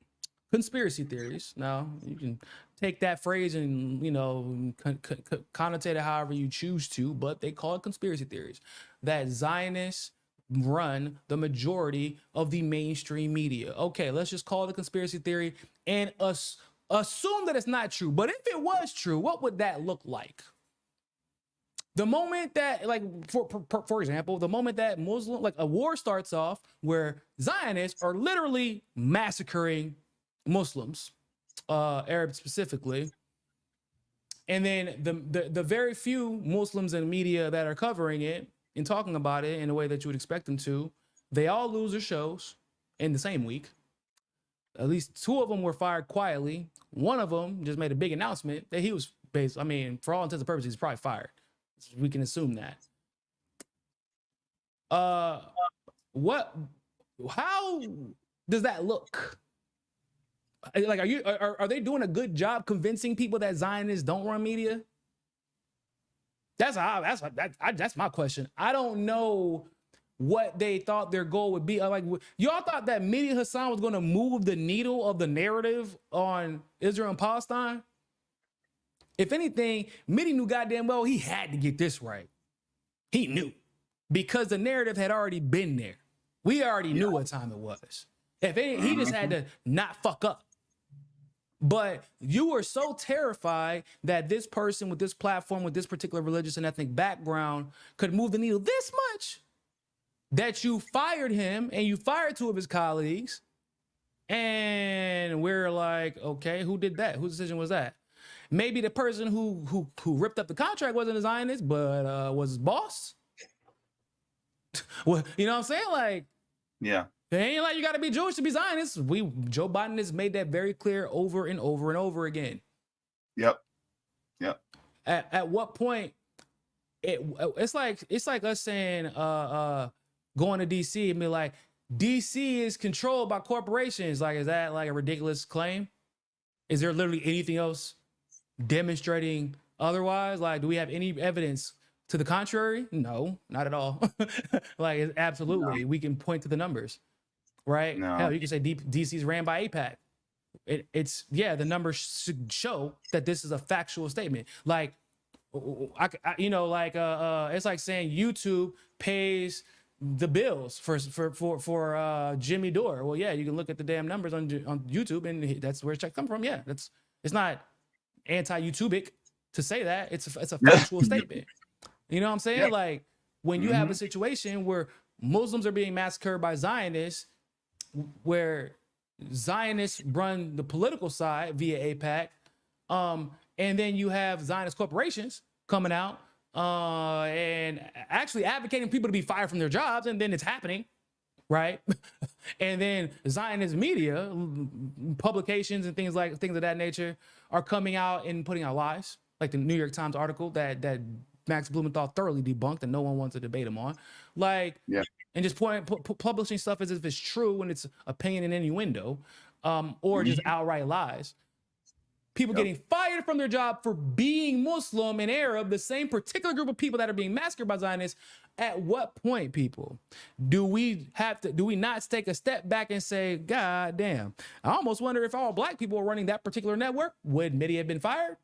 conspiracy theories. Now you can take that phrase and, you know, connotate it however you choose to, but they call it conspiracy theories that Zionists run the majority of the mainstream media. Okay, let's just call it a conspiracy theory and assume that it's not true. But if it was true, what would that look like? The moment that, like, for example, the moment that like a war starts off where Zionists are literally massacring Muslims, Arabs specifically, and then the very few Muslims in media that are covering it and talking about it in a way that you would expect them to, they all lose their shows in the same week. At least two of them were fired quietly. One of them just made a big announcement that he was I mean, for all intents and purposes, he's probably fired. We can assume that. How does that look? Like, are they doing a good job convincing people that Zionists don't run media? That's my question. I don't know what they thought their goal would be. Like, y'all thought that Mehdi Hasan was going to move the needle of the narrative on Israel and Palestine? If anything, Mehdi knew goddamn well he had to get this right. He knew, because the narrative had already been there. We already knew what time it was. He just had to not fuck up. But you were so terrified that this person with this platform, with this particular religious and ethnic background could move the needle this much that you fired him and you fired two of his colleagues. And we're like, okay, who did that? Whose decision was that? Maybe the person who ripped up the contract wasn't a Zionist, but was his boss. Well, you know what I'm saying? Like, yeah. It ain't like you got to be Jewish to be Zionist. Joe Biden has made that very clear over and over and over again. Yep. At what point it's like us saying going to DC and be like, DC is controlled by corporations. Like, is that like a ridiculous claim? Is there literally anything else demonstrating otherwise? Like, do we have any evidence to the contrary? No, not at all. Like, absolutely, we can point to the numbers. Right? No. Hell, you can say DC's ran by AIPAC. It's the numbers should show that this is a factual statement. Like, it's like saying YouTube pays the bills for Jimmy Dore. Well, yeah, you can look at the damn numbers on YouTube, and that's where check come from. Yeah, it's not anti-YouTubic to say that. It's a factual statement. You know what I'm saying? Yeah. Like, when you have a situation where Muslims are being massacred by Zionists, where Zionists run the political side via AIPAC, and then you have Zionist corporations coming out and actually advocating people to be fired from their jobs, and then it's happening, right? And then Zionist media, publications and things of that nature are coming out and putting out lies, like the New York Times article that Max Blumenthal thoroughly debunked and no one wants to debate him on. Like, yeah. And just publishing stuff as if it's true when it's opinion and innuendo, or just outright lies. People getting fired from their job for being Muslim and Arab, the same particular group of people that are being massacred by Zionists. At what point, people, do we not take a step back and say, God damn, I almost wonder if all black people were running that particular network, would Mehdi have been fired?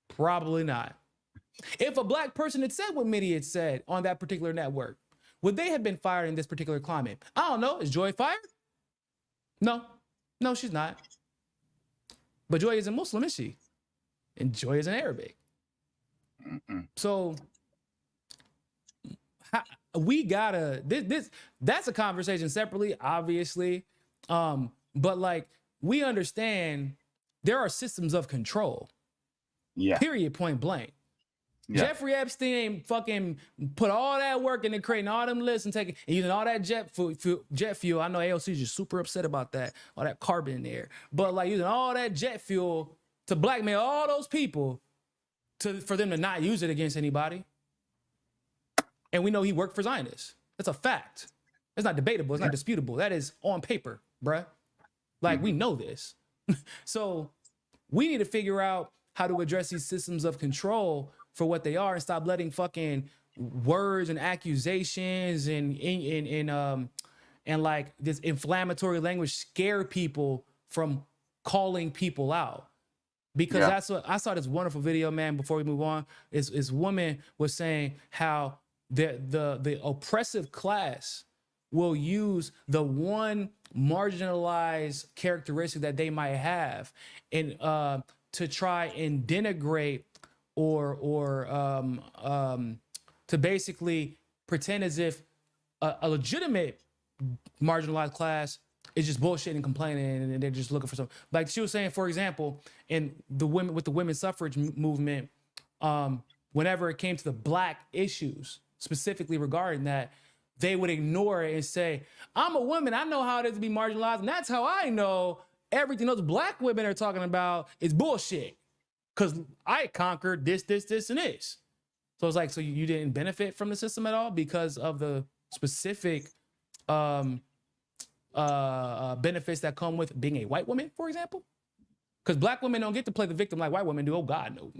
Probably not. If a black person had said what Mehdi had said on that particular network, would they have been fired in this particular climate? I don't know. Is Joy fired? No, she's not. But Joy isn't Muslim, is she? And Joy isn't Arabic. So we gotta, that's a conversation separately, obviously. But like, we understand there are systems of control. Yeah. Period, point blank. Yeah. Jeffrey Epstein fucking put all that work into creating all them lists and using all that jet fuel. I know AOC is just super upset about that, all that carbon in there. But like using all that jet fuel to blackmail all those people for them to not use it against anybody. And we know he worked for Zionists. That's a fact. It's not debatable. It's not disputable. That is on paper, bruh. Like, we know this. So we need to figure out how to address these systems of control for what they are and stop letting fucking words and accusations and like this inflammatory language scare people from calling people out. Because that's what I saw this wonderful video, man, before we move on. This woman was saying how the oppressive class will use the one marginalized characteristic that they might have and to try and denigrate or to basically pretend as if a legitimate marginalized class is just bullshitting and complaining and they're just looking for something. Like she was saying, for example, in the women's suffrage movement, whenever it came to the black issues, specifically regarding that, they would ignore it and say, I'm a woman, I know how it is to be marginalized, and that's how I know everything those black women are talking about is bullshit. Because I conquered this, and this. So it's like, so you didn't benefit from the system at all because of the specific benefits that come with being a white woman, for example? Because black women don't get to play the victim like white women do. Oh God, no.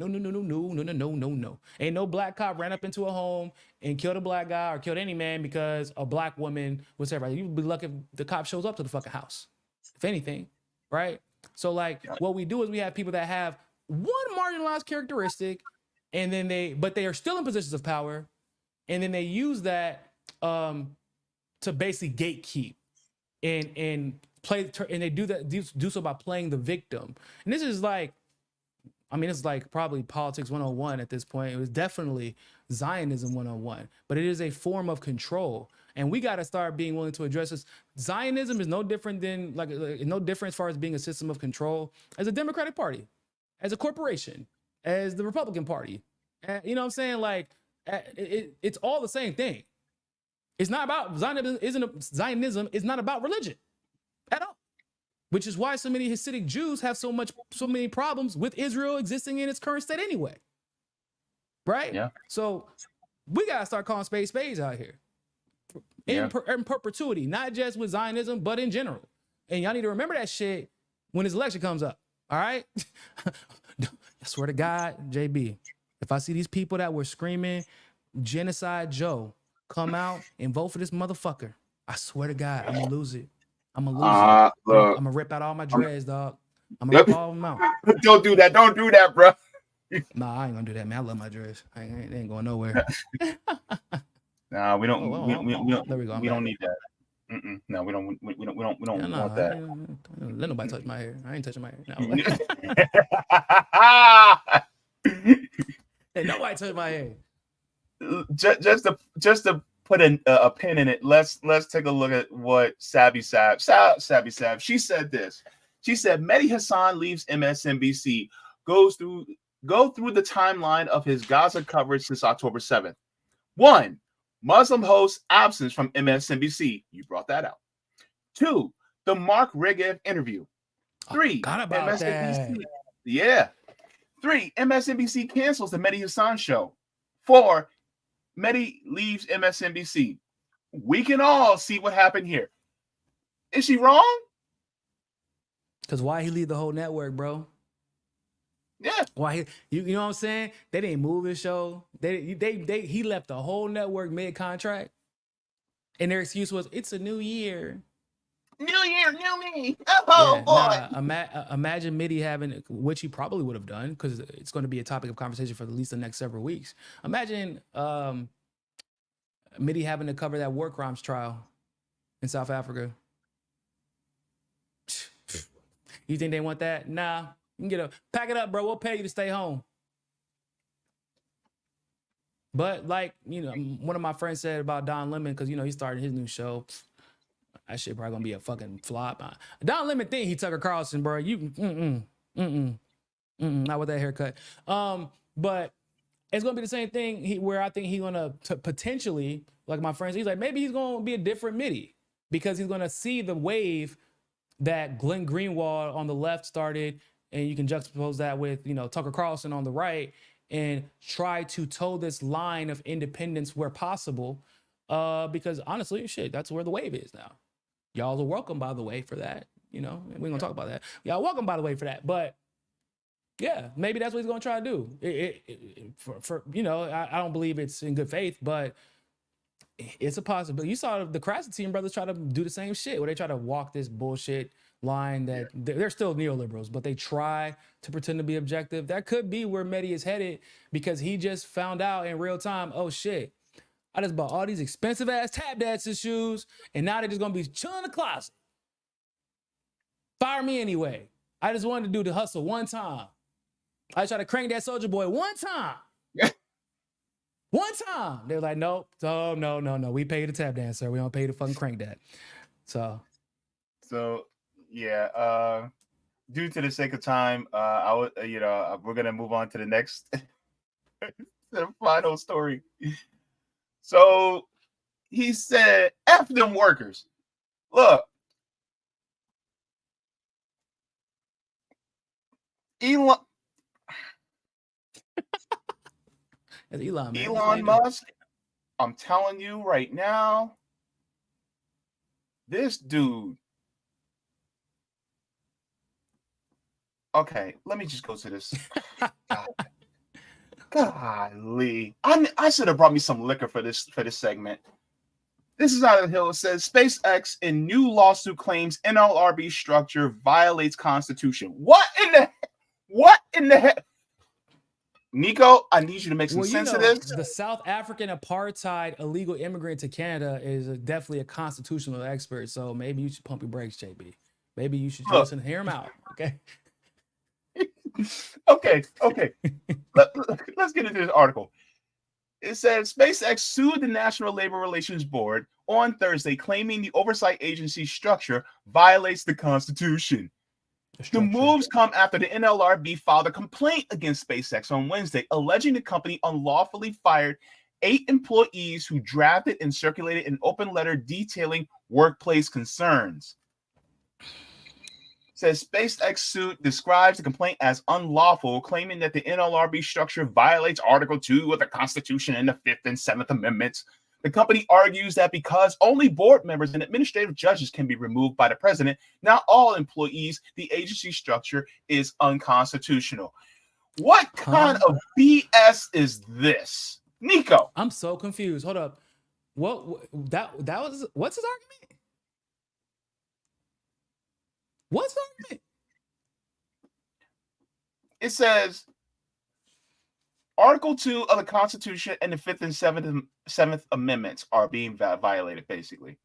Ain't no black cop ran up into a home and killed a black guy or killed any man because a black woman was there. You'd be lucky if the cop shows up to the fucking house, if anything, right? So like, what we do is we have people that have one marginalized characteristic, and then they are still in positions of power, and then they use that to basically gatekeep and play, and they do so by playing the victim. And this is like, I mean, it's like probably politics 101 at this point. It was definitely Zionism 101, but it is a form of control. And we got to start being willing to address this. Zionism is no different than no different as far as being a system of control as a Democratic Party, as a corporation, as the Republican Party. You know what I'm saying? Like, it's all the same thing. It's not about Zionism is not about religion at all, which is why so many Hasidic Jews have so many problems with Israel existing in its current state anyway. Right? Yeah. So we got to start calling spades out here in perpetuity, not just with Zionism, but in general. And y'all need to remember that shit when this election comes up. All right? I swear to God, JB, if I see these people that were screaming Genocide Joe come out and vote for this motherfucker, I swear to God, I'm gonna lose it. I'm gonna lose it. I'm gonna rip out all my dreads, dog. I'm gonna rip all them out. Don't do that, bro. Nah, I ain't gonna do that, man. I love my dreads. They ain't going nowhere. Nah, we don't. We don't need that. No, we don't want that. Let nobody touch my hair. I ain't touching my hair. No. Hey, nobody touch my hair. Just to put a pin in it, let's take a look at what Sabby Sab. She said this. She said Mehdi Hasan leaves MSNBC, go through the timeline of his Gaza coverage since October 7th. 1. Muslim host absence from MSNBC. You brought that out. 2. The Mark Regev interview. 3. MSNBC. That. Yeah. 3. MSNBC cancels the Mehdi Hasan show. 4. Mehdi leaves MSNBC. We can all see what happened here. Is she wrong? Because why he leave the whole network, bro? Yeah. Why you know what I'm saying? They didn't move his show. He left the whole network mid contract, and their excuse was it's a new year. New year, new me. Oh Yeah, boy. imagine Mehdi having, which he probably would have done because it's going to be a topic of conversation for at least the next several weeks. Imagine Mehdi having to cover that war crimes trial in South Africa. You think they want that? Nah, you can pack it up, bro. We'll pay you to stay home. But like, you know, one of my friends said about Don Lemon, because, you know, he started his new show. That shit probably gonna be a fucking flop. Don Lemon think he Tucker Carlson, bro. You not with that haircut. But it's gonna be the same thing where I think he's gonna potentially, like my friends, he's like, maybe he's gonna be a different Mehdi because he's gonna see the wave that Glenn Greenwald on the left started, and you can juxtapose that with, you know, Tucker Carlson on the right, and try to toe this line of independence where possible. Because honestly, shit, that's where the wave is now. Y'all are welcome, by the way, for that. You know, we're gonna talk about that. Y'all welcome, by the way, for that. But yeah, maybe that's what he's gonna try to do. For you know, I don't believe it's in good faith, but it's a possibility. You saw the Krassenstein brothers try to do the same shit, where they try to walk this bullshit line that they're still neoliberals, but they try to pretend to be objective. That could be where Mehdi is headed, because he just found out in real time, oh shit, I just bought all these expensive ass tap dancer shoes, and now they're just gonna be chilling in the closet. Fire me anyway. I just wanted to do the hustle one time. I tried to crank that Soldier Boy one time. One time. They're like, nope. Oh, no. We pay the tap dancer. We don't pay to fucking crank that. So yeah. Due to the sake of time, I would, we're gonna move on to the next, the final story. So he said, "F them workers." Look, Elon Musk, I'm telling you right now, this dude. Okay, let me just go to this. Golly, I should have brought me some liquor for this segment. This is out of the Hill. It says SpaceX in new lawsuit claims NLRB structure violates Constitution. What in the heck? Nico, I need you to make some sense of this. The South African apartheid illegal immigrant to Canada is definitely a constitutional expert. So maybe you should pump your brakes, JB. Maybe you should listen and hear him out. Okay. Okay. Let's get into this article. It says SpaceX sued the National Labor Relations Board on Thursday, claiming the oversight agency structure violates the Constitution. The moves come after the NLRB filed a complaint against SpaceX on Wednesday, alleging the company unlawfully fired 8 employees who drafted and circulated an open letter detailing workplace concerns. Says SpaceX suit describes the complaint as unlawful, claiming that the NLRB structure violates Article 2 of the Constitution and the 5th and 7th Amendments. The company argues that because only board members and administrative judges can be removed by the president, not all employees, the agency structure is unconstitutional. What kind of BS is this? Nico. I'm so confused. Hold up. What's his argument? What's the argument? It says Article 2 of the Constitution and the 5th and 7th Amendments are being violated, basically.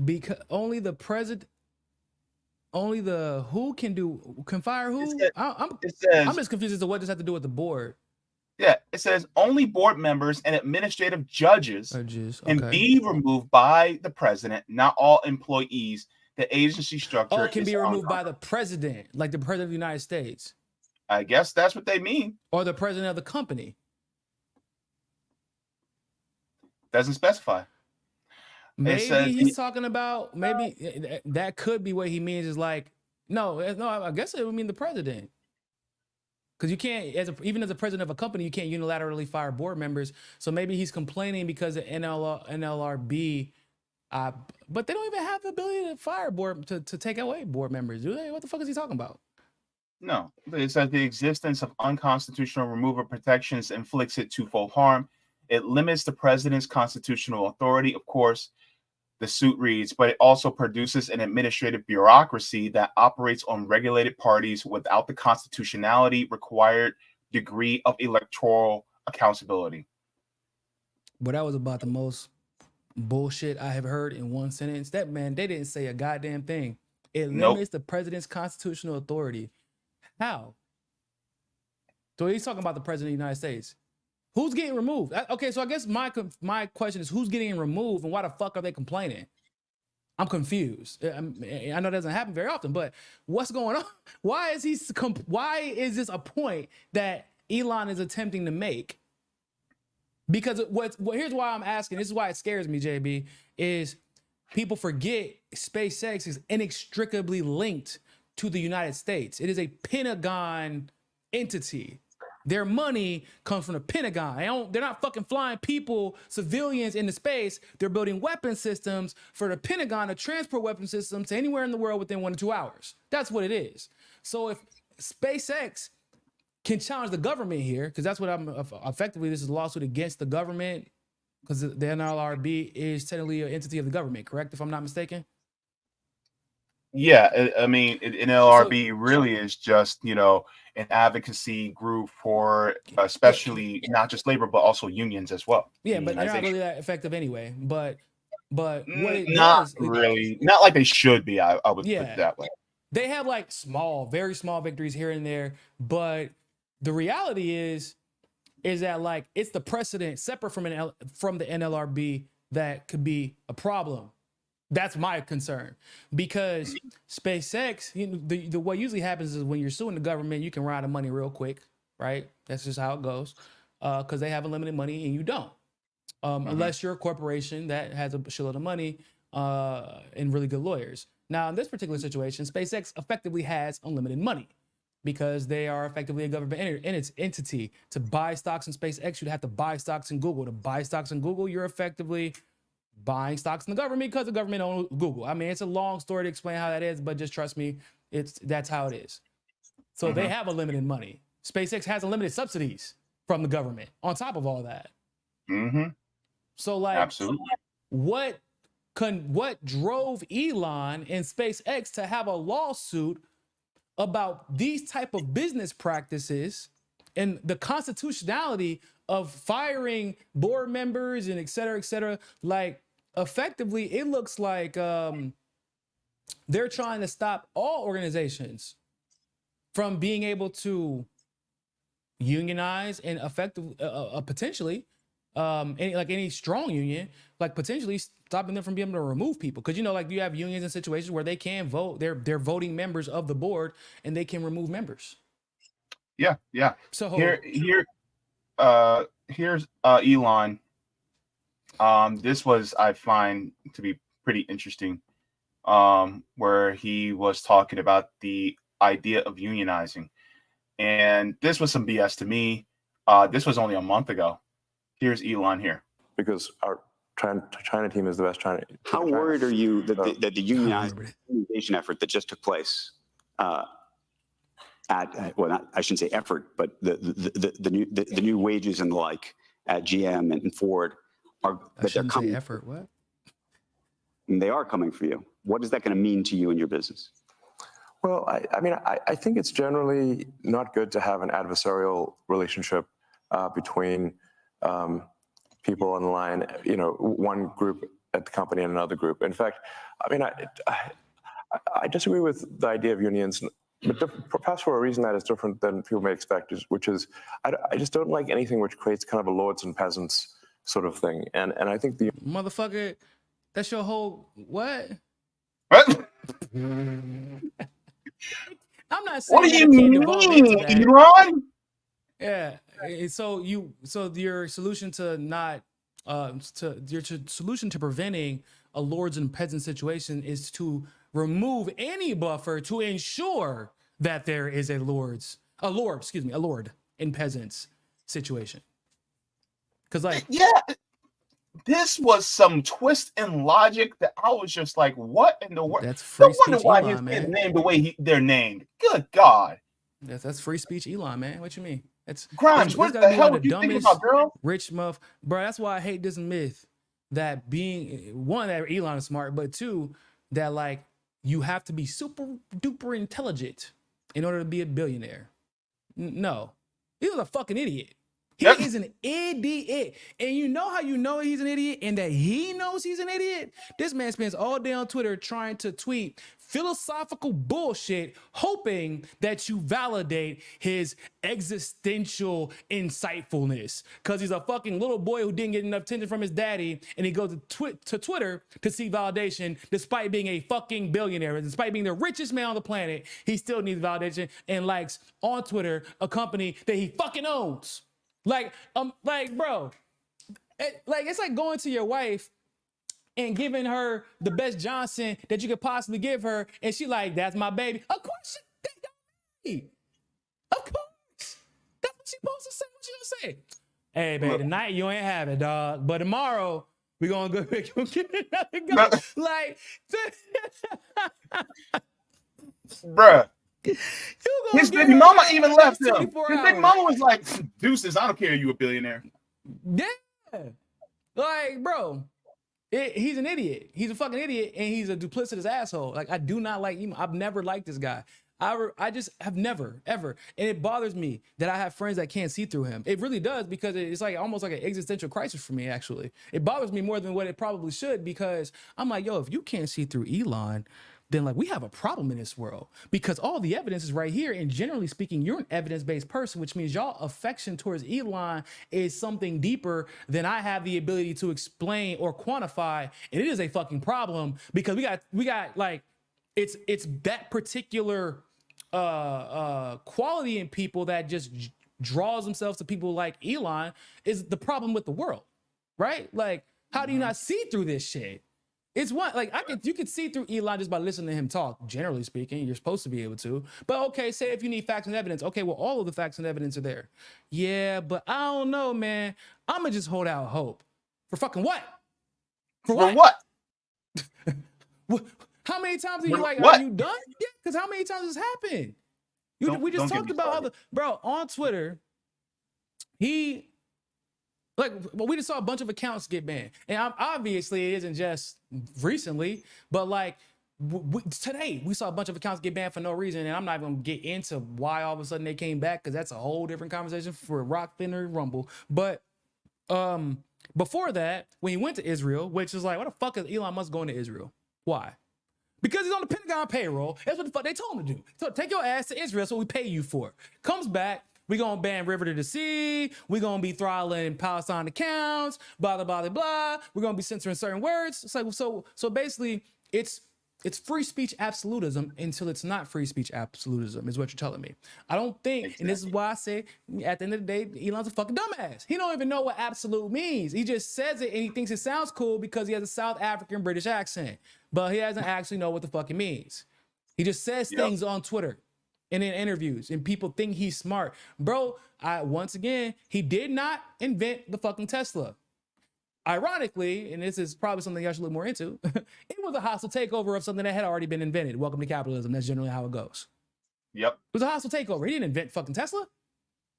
Because only the president, only the who can fire who? I'm just confused as to what does have to do with the board. Yeah, it says only board members and administrative judges can be removed by the president, not all employees. The agency structure can be removed by the president, like the president of the United States. I guess that's what they mean. Or the president of the company. Doesn't specify. Maybe he's talking about, maybe that could be what he means is like, no, I guess it would mean the president. Because you can't, even as a president of a company, you can't unilaterally fire board members. So maybe he's complaining because of NLRB, but they don't even have the ability to fire to take away board members, do they? What the fuck is he talking about? No, it says the existence of unconstitutional removal protections inflicts it twofold harm. It limits the president's constitutional authority, of course, the suit reads, but it also produces an administrative bureaucracy that operates on regulated parties without the constitutionality required degree of electoral accountability. But that was about the most bullshit I have heard in one sentence. That man, they didn't say a goddamn thing. It limits the president's constitutional authority. How? So he's talking about the president of the United States. Who's getting removed? Okay, so I guess my question is, who's getting removed and why the fuck are they complaining? I'm confused. I know it doesn't happen very often, but what's going on? Why is this a point that Elon is attempting to make? Because here's why I'm asking. This is why it scares me, JB, is people forget SpaceX is inextricably linked to the United States. It is a Pentagon entity. Their money comes from the Pentagon. They're not fucking flying people, civilians into space. They're building weapon systems for the Pentagon to transport weapon systems to anywhere in the world within 1 to 2 hours. That's what it is. So if SpaceX can challenge the government here, because that's what effectively, this is a lawsuit against the government, because the NLRB is technically an entity of the government, correct? If I'm not mistaken? Yeah, I mean, NLRB really is just, an advocacy group for especially not just labor, but also unions as well. Yeah, but they're not really that effective anyway. But what it not does, really, not like they should be. I would put it that way. They have like very small victories here and there, but the reality is that like it's the precedent separate from the NLRB that could be a problem. That's my concern, because SpaceX, the what usually happens is when you're suing the government, you can run out of money real quick, right? That's just how it goes, because they have unlimited money and you don't, unless you're a corporation that has a shitload of money and really good lawyers. Now, in this particular situation, SpaceX effectively has unlimited money because they are effectively a government entity. To buy stocks in SpaceX, you'd have to buy stocks in Google. To buy stocks in Google, you're effectively buying stocks in the government because the government owns Google. I mean, it's a long story to explain how that is, but just trust me, that's how it is. So they have unlimited money. SpaceX has unlimited subsidies from the government on top of all that. So like, absolutely, what drove Elon and SpaceX to have a lawsuit about these type of business practices and the constitutionality of firing board members and et cetera, like effectively, it looks like they're trying to stop all organizations from being able to unionize and effectively, potentially, any strong union, like potentially stopping them from being able to remove people. Because like you have unions in situations where they can vote, they're voting members of the board, and they can remove members. Yeah. So here's Elon. This was, I find to be pretty interesting, where he was talking about the idea of unionizing, and this was some BS to me. This was only a month ago. Here's Elon here. Because our China team is the best China. How worried are you that the unionization effort that just took place I shouldn't say effort, but the new wages and the like at GM and Ford they're coming. Effort, what? And they are coming for you. What is that going to mean to you and your business? Well, I think it's generally not good to have an adversarial relationship between people on the line, one group at the company and another group. In fact, I disagree with the idea of unions, but perhaps for a reason that is different than people may expect, which is I just don't like anything which creates kind of a lords and peasants sort of thing. And I think the motherfucker, that's your whole what? What? I'm not saying. What do you mean, Elon? Yeah. So your solution to solution to preventing a lords and peasants situation is to remove any buffer to ensure that there is a lord and peasants situation. Because this was some twist in logic that I was just like, what in the world? That's free no wonder speech, why Elon, he's man. named the way they're named. Good God. That's free speech, Elon, man. What you mean? It's Grimes, it's what gotta the be hell one of do the you think dumbest about girls? rich muff, bro. That's why I hate this myth that being one, that Elon is smart, but two, that like you have to be super duper intelligent in order to be a billionaire. No, he's a fucking idiot. He Yep. is an idiot. And you know how you know he's an idiot and that he knows he's an idiot? This man spends all day on Twitter trying to tweet philosophical bullshit, hoping that you validate his existential insightfulness. Because he's a fucking little boy who didn't get enough attention from his daddy, and he goes to Twitter to seek validation, despite being a fucking billionaire. Despite being the richest man on the planet, he still needs validation and likes on Twitter a company that he fucking owns. Like, bro, it's like going to your wife and giving her the best Johnson that you could possibly give her, and she like, that's my baby. Of course, of course, that's what she supposed to say. What she gonna say? Hey, baby, tonight you ain't have it, dog, but tomorrow we gonna go get another guy. Like, Bruh. His baby mama even left him. His baby mama was like, deuces, I don't care, you a billionaire. Yeah. Like, bro, he's an idiot. He's a fucking idiot, and he's a duplicitous asshole. Like, I do not like him. I've never liked this guy. I just have never, ever. And it bothers me that I have friends that can't see through him. It really does, because it's like almost like an existential crisis for me, actually. It bothers me more than what it probably should, because I'm like, yo, if you can't see through Elon, then like we have a problem in this world, because all the evidence is right here. And generally speaking, you're an evidence-based person, which means y'all affection towards Elon is something deeper than I have the ability to explain or quantify. And it is a fucking problem, because we got like, it's that particular quality in people that just draws themselves to people like Elon is the problem with the world, right? Like, how do you not see through this shit? It's one, like, you could see through Elon just by listening to him talk. Generally speaking, you're supposed to be able to. But okay, say if you need facts and evidence. Okay, well, all of the facts and evidence are there. Yeah, but I don't know, man. I'm gonna just hold out hope. For fucking what? For what? How many times are you like, what? are you done? Yeah, because how many times has happened? We just talked about how bro, on Twitter, we just saw a bunch of accounts get banned. And obviously it isn't just recently, but like today we saw a bunch of accounts get banned for no reason. And I'm not going to get into why all of a sudden they came back, because that's a whole different conversation for Rock, Thinner, Rumble. But before that, when he went to Israel, which is like, what the fuck is Elon Musk going to Israel? Why? Because he's on the Pentagon payroll. That's what the fuck they told him to do. So take your ass to Israel, so we pay you for it. Comes back. We're going to ban River to the Sea. We're going to be throttling Palestine accounts, blah, blah, blah, blah. We're going to be censoring certain words. It's like, so basically it's free speech absolutism until it's not free speech absolutism, is what you're telling me. I don't think, exactly. And this is why I say at the end of the day, Elon's a fucking dumbass. He don't even know what absolute means. He just says it and he thinks it sounds cool because he has a South African British accent, but he doesn't actually know what the fuck it means. He just says things on Twitter and in interviews, and people think he's smart. Bro, once again, he did not invent the fucking Tesla. Ironically, and this is probably something y'all should look more into, it was a hostile takeover of something that had already been invented. Welcome to capitalism. That's generally how it goes. Yep. It was a hostile takeover. He didn't invent fucking Tesla.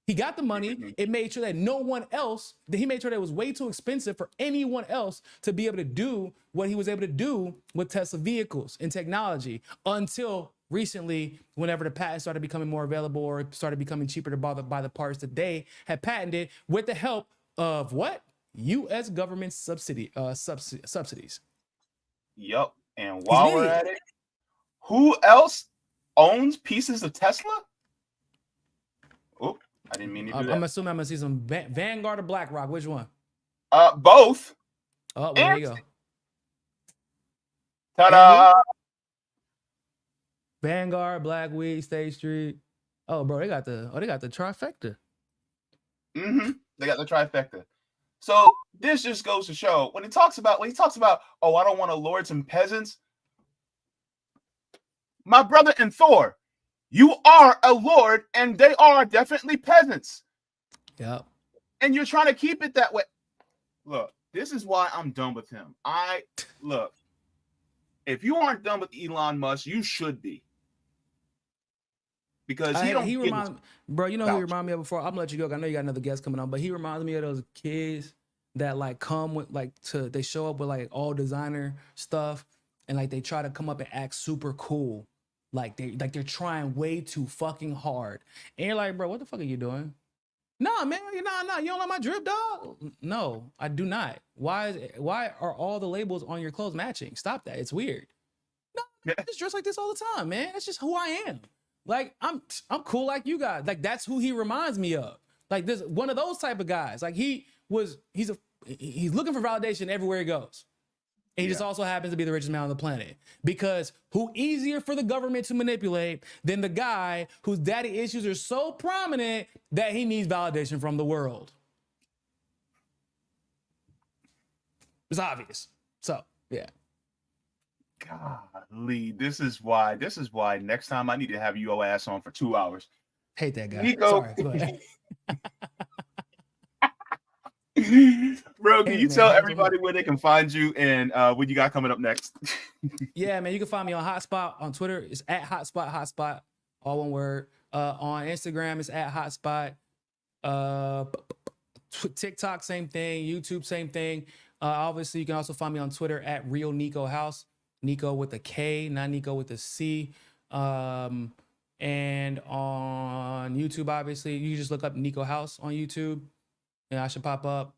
He got the money. It made sure that no one else, he made sure that it was way too expensive for anyone else to be able to do what he was able to do with Tesla vehicles and technology, until recently, whenever the patents started becoming more available or started becoming cheaper to buy the parts that they had patented with the help of what? U.S. government subsidies. Yep. And while we're at it, who else owns pieces of Tesla? Oh, I didn't mean to do that. I'm assuming I'm gonna see some Vanguard or BlackRock. Which one? Both. Oh, well, there you go. Ta-da! Vanguard, Blackweed, State Street. Oh, bro, they got the trifecta. Mm-hmm. They got the trifecta. So this just goes to show when he talks about, oh, I don't want to lord some peasants. My brother in Thor, you are a lord and they are definitely peasants. Yep. And you're trying to keep it that way. Look, this is why I'm done with him. Look, if you aren't done with Elon Musk, you should be. because he don't. He give reminds, bro. You know who he vouch. remind me of before? I'm gonna let you go. I know you got another guest coming on, but he reminds me of those kids that like come with they show up with like all designer stuff and like they try to come up and act super cool, like they're trying way too fucking hard, and you're like, bro, what the fuck are you doing? No, man, you don't like my drip, dog. No, I do not. Why are all the labels on your clothes matching? Stop that. It's weird. No, man, I just dress like this all the time, man. That's just who I am. Like I'm cool like you guys. Like that's who he reminds me of. Like this one of those type of guys. Like he's looking for validation everywhere he goes. And he just also happens to be the richest man on the planet. Because who easier for the government to manipulate than the guy whose daddy issues are so prominent that he needs validation from the world? It's obvious. So, yeah. Golly, this is why next time I need to have your ass on for 2 hours. Hate that guy. Nico. Sorry. Go ahead. Bro, can you tell everybody where they can find you and what you got coming up next? Yeah, man, you can find me on Hotspot on Twitter. It's at Hotspot, all one word. On Instagram, it's at Hotspot. TikTok, same thing. YouTube, same thing. Obviously, you can also find me on Twitter at Real Nico House. Nico with a K, not Nico with a C. And on YouTube, obviously, you just look up Nico House on YouTube. And I should pop up.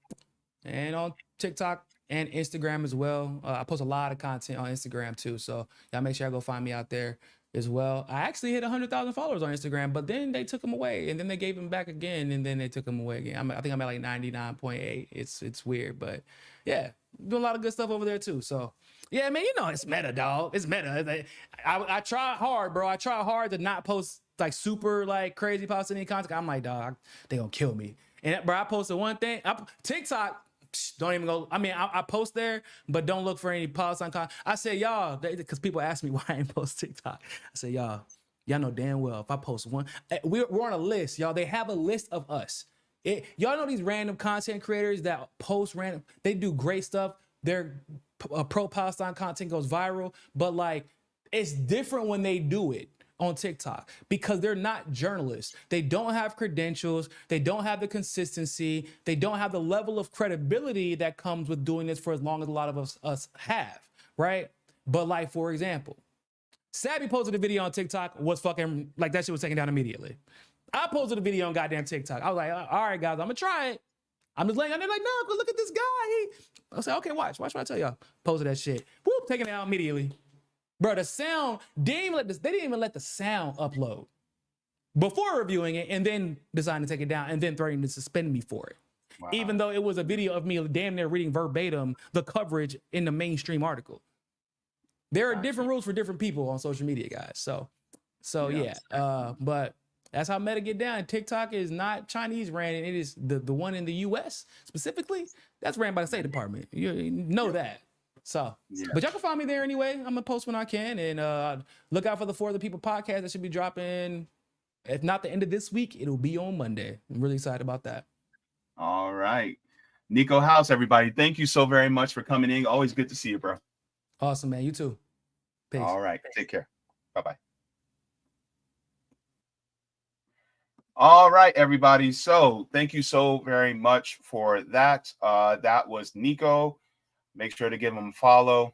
And on TikTok and Instagram as well. I post a lot of content on Instagram too. So y'all make sure y'all go find me out there as well. I actually hit 100,000 followers on Instagram, but then they took them away and then they gave them back again and then they took them away again. I think I'm at like 99.8. It's weird, but yeah, doing a lot of good stuff over there too. So yeah, man, you know, it's meta, dog. It's meta. I try hard, bro. I try hard to not post like super like crazy Palestinian content. I'm like, dog, they gonna kill me. And bro, I posted one thing. TikTok, don't even go. I mean, I post there, but don't look for any Palestine content. I said, y'all, because people ask me why I ain't post TikTok. I said, y'all know damn well if I post one, we're on a list, y'all. They have a list of us. Y'all know these random content creators that post random. They do great stuff. Their pro-Palestine content goes viral, but like it's different when they do it on TikTok because they're not journalists. They don't have credentials. They don't have the consistency. They don't have the level of credibility that comes with doing this for as long as a lot of us have, right? But like, for example, Sabby posted a video on TikTok, was fucking, like that shit was taken down immediately. I posted a video on goddamn TikTok. I was like, all right, guys, I'm gonna try it. I'm just laying on there like, no, go look at this guy. I said, okay, watch what I tell y'all. Posted that shit. Whoop, taking it out immediately. Bro, the sound, they didn't even let the sound upload before reviewing it and then deciding to take it down and then threatening to suspend me for it. Wow. Even though it was a video of me damn near reading verbatim the coverage in the mainstream article. There are different rules for different people on social media, guys. So yeah. But that's how meta get down. TikTok is not Chinese ran, and it is the one in the US specifically. That's ran by the State Department. You know that. So, but y'all can find me there anyway. I'm gonna post when I can, and look out for the For the People podcast that should be dropping. If not the end of this week, it'll be on Monday. I'm really excited about that. All right, Nico House, everybody. Thank you so very much for coming in. Always good to see you, bro. Awesome, man. You too. Peace. All right, take care. Bye-bye. All right, everybody. So thank you so very much for that. That was Nico. Make sure to give him a follow.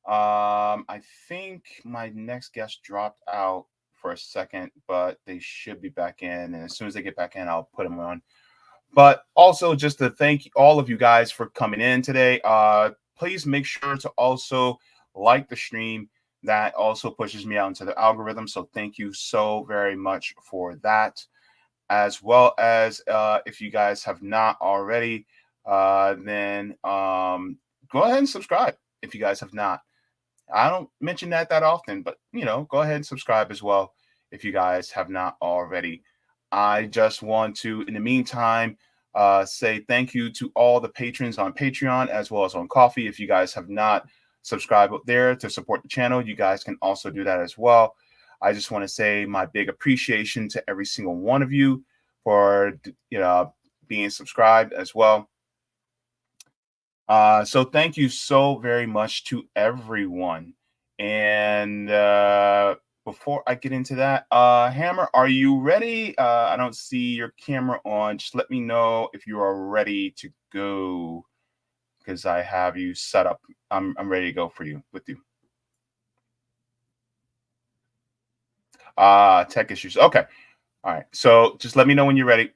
I think my next guest dropped out for a second, but they should be back in. And as soon as they get back in, I'll put them on. But also just to thank all of you guys for coming in today. Please make sure to also like the stream. That also pushes me out into the algorithm. So thank you so very much for that. As well as if you guys have not already, then go ahead and subscribe if you guys have not. I don't mention that often, but, you know, go ahead and subscribe as well if you guys have not already. I just want to, in the meantime, say thank you to all the patrons on Patreon as well as on Coffee. If you guys have not subscribed up there to support the channel, you guys can also do that as well. I just want to say my big appreciation to every single one of you for, you know, being subscribed as well. So thank you so very much to everyone. And before I get into that, Hammer, are you ready? I don't see your camera on. Just let me know if you are ready to go, because I have you set up. I'm ready to go for you with you. Tech issues. Okay. All right. So just let me know when you're ready.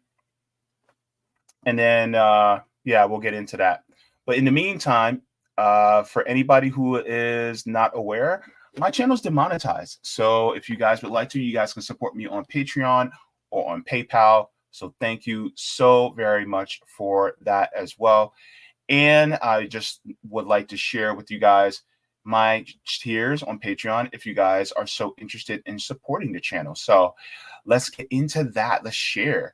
And then yeah, we'll get into that. But in the meantime, for anybody who is not aware, my channel is demonetized. So if you guys would like to, you guys can support me on Patreon or on PayPal. So thank you so very much for that as well. And I just would like to share with you guys my tiers on Patreon if you guys are so interested in supporting the channel. So let's get into that. Let's share.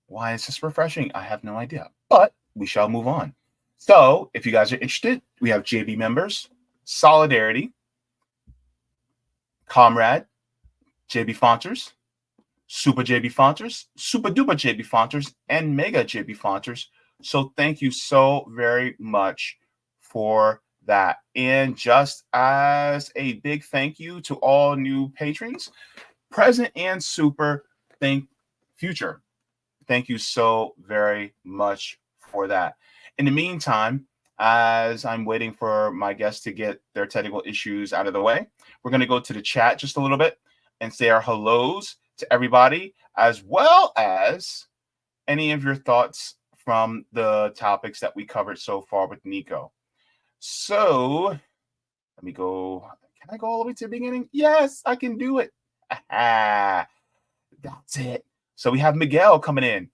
Why is this refreshing? I have no idea, but we shall move on. So if you guys are interested, we have JB members, Solidarity, Comrade, Jaybefaunters, Super Jaybefaunters, Super Duper Jaybefaunters, and Mega Jaybefaunters. So thank you so very much for that. And just as a big thank you to all new patrons, present and super, future. Thank you so very much for that. In the meantime, as I'm waiting for my guests to get their technical issues out of the way, we're going to go to the chat just a little bit and say our hellos to everybody, as well as any of your thoughts from the topics that we covered so far with Nico. So let me go. Can I go all the way to the beginning? Yes, I can do it. That's it. So we have Miguel coming in.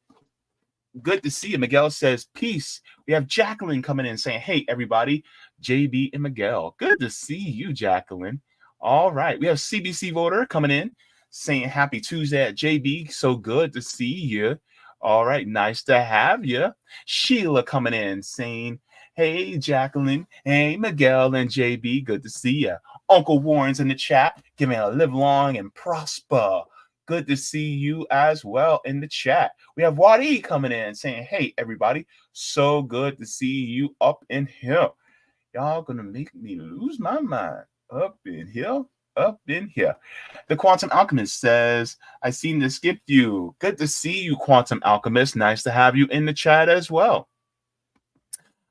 Good to see you. Miguel says, peace. We have Jacqueline coming in saying, hey, everybody, JB and Miguel. Good to see you, Jacqueline. All right. We have CBC Voter coming in saying, happy Tuesday at JB. So good to see you. All right. Nice to have you. Sheila coming in saying, hey, Jacqueline. Hey, Miguel and JB. Good to see you. Uncle Warren's in the chat, giving a live long and prosper. Good to see you as well in the chat. We have Wadi coming in saying, hey, everybody, so good to see you up in here. Y'all gonna make me lose my mind. Up in here, up in here. The Quantum Alchemist says, I seem to skip you. Good to see you, Quantum Alchemist. Nice to have you in the chat as well.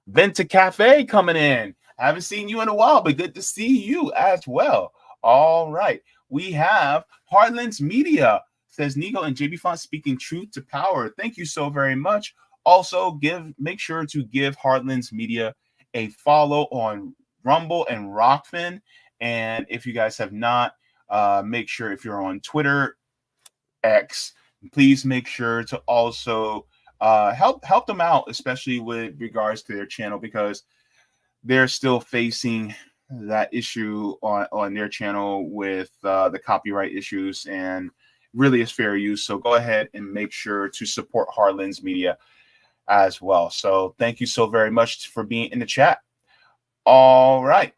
Venta Cafe coming in. I haven't seen you in a while, but good to see you as well. All right. We have Heartlands Media, says Nico and Jaybefaunt speaking truth to power. Thank you so very much. Also, make sure to give Heartlands Media a follow on Rumble and Rockfin. And if you guys have not, make sure if you're on Twitter, X, please make sure to also help them out, especially with regards to their channel, because they're still facing that issue on their channel with the copyright issues, and really is fair use. So go ahead and make sure to support Heartlands Media as well. So thank you so very much for being in the chat. All right.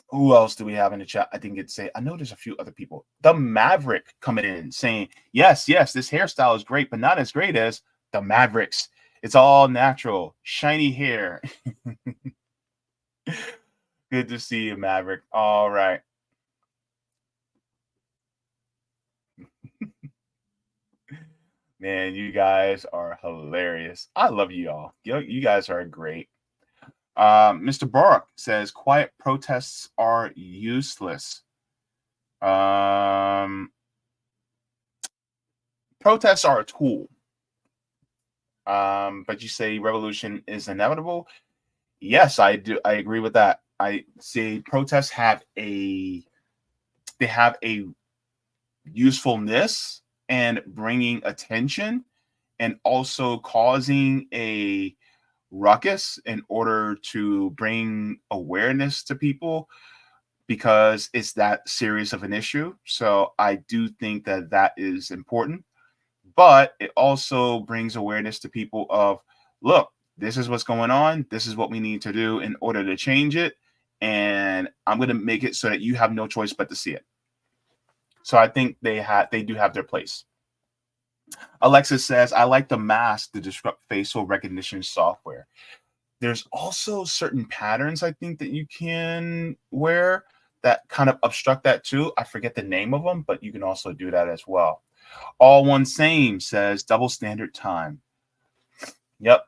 Who else do we have in the chat? I didn't get to say. I know there's a few other people. The Maverick coming in saying, yes, this hairstyle is great, but not as great as the Mavericks. It's all natural, shiny hair. Good to see you, Maverick. All right. Man, you guys are hilarious. I love you all. You guys are great. Mr. Barak says, quiet protests are useless. Protests are a tool. But you say revolution is inevitable. Yes, I do. I agree with that. I say protests have a usefulness and bringing attention, and also causing a ruckus in order to bring awareness to people, because it's that serious of an issue. So I do think that that is important, but it also brings awareness to people of, look, this is what's going on. This is what we need to do in order to change it. And I'm going to make it so that you have no choice but to see it. So I think they do have their place. Alexis says, I like the mask to disrupt facial recognition software. There's also certain patterns I think that you can wear that kind of obstruct that too. I forget the name of them, but you can also do that as well. All One Same says double standard time. Yep.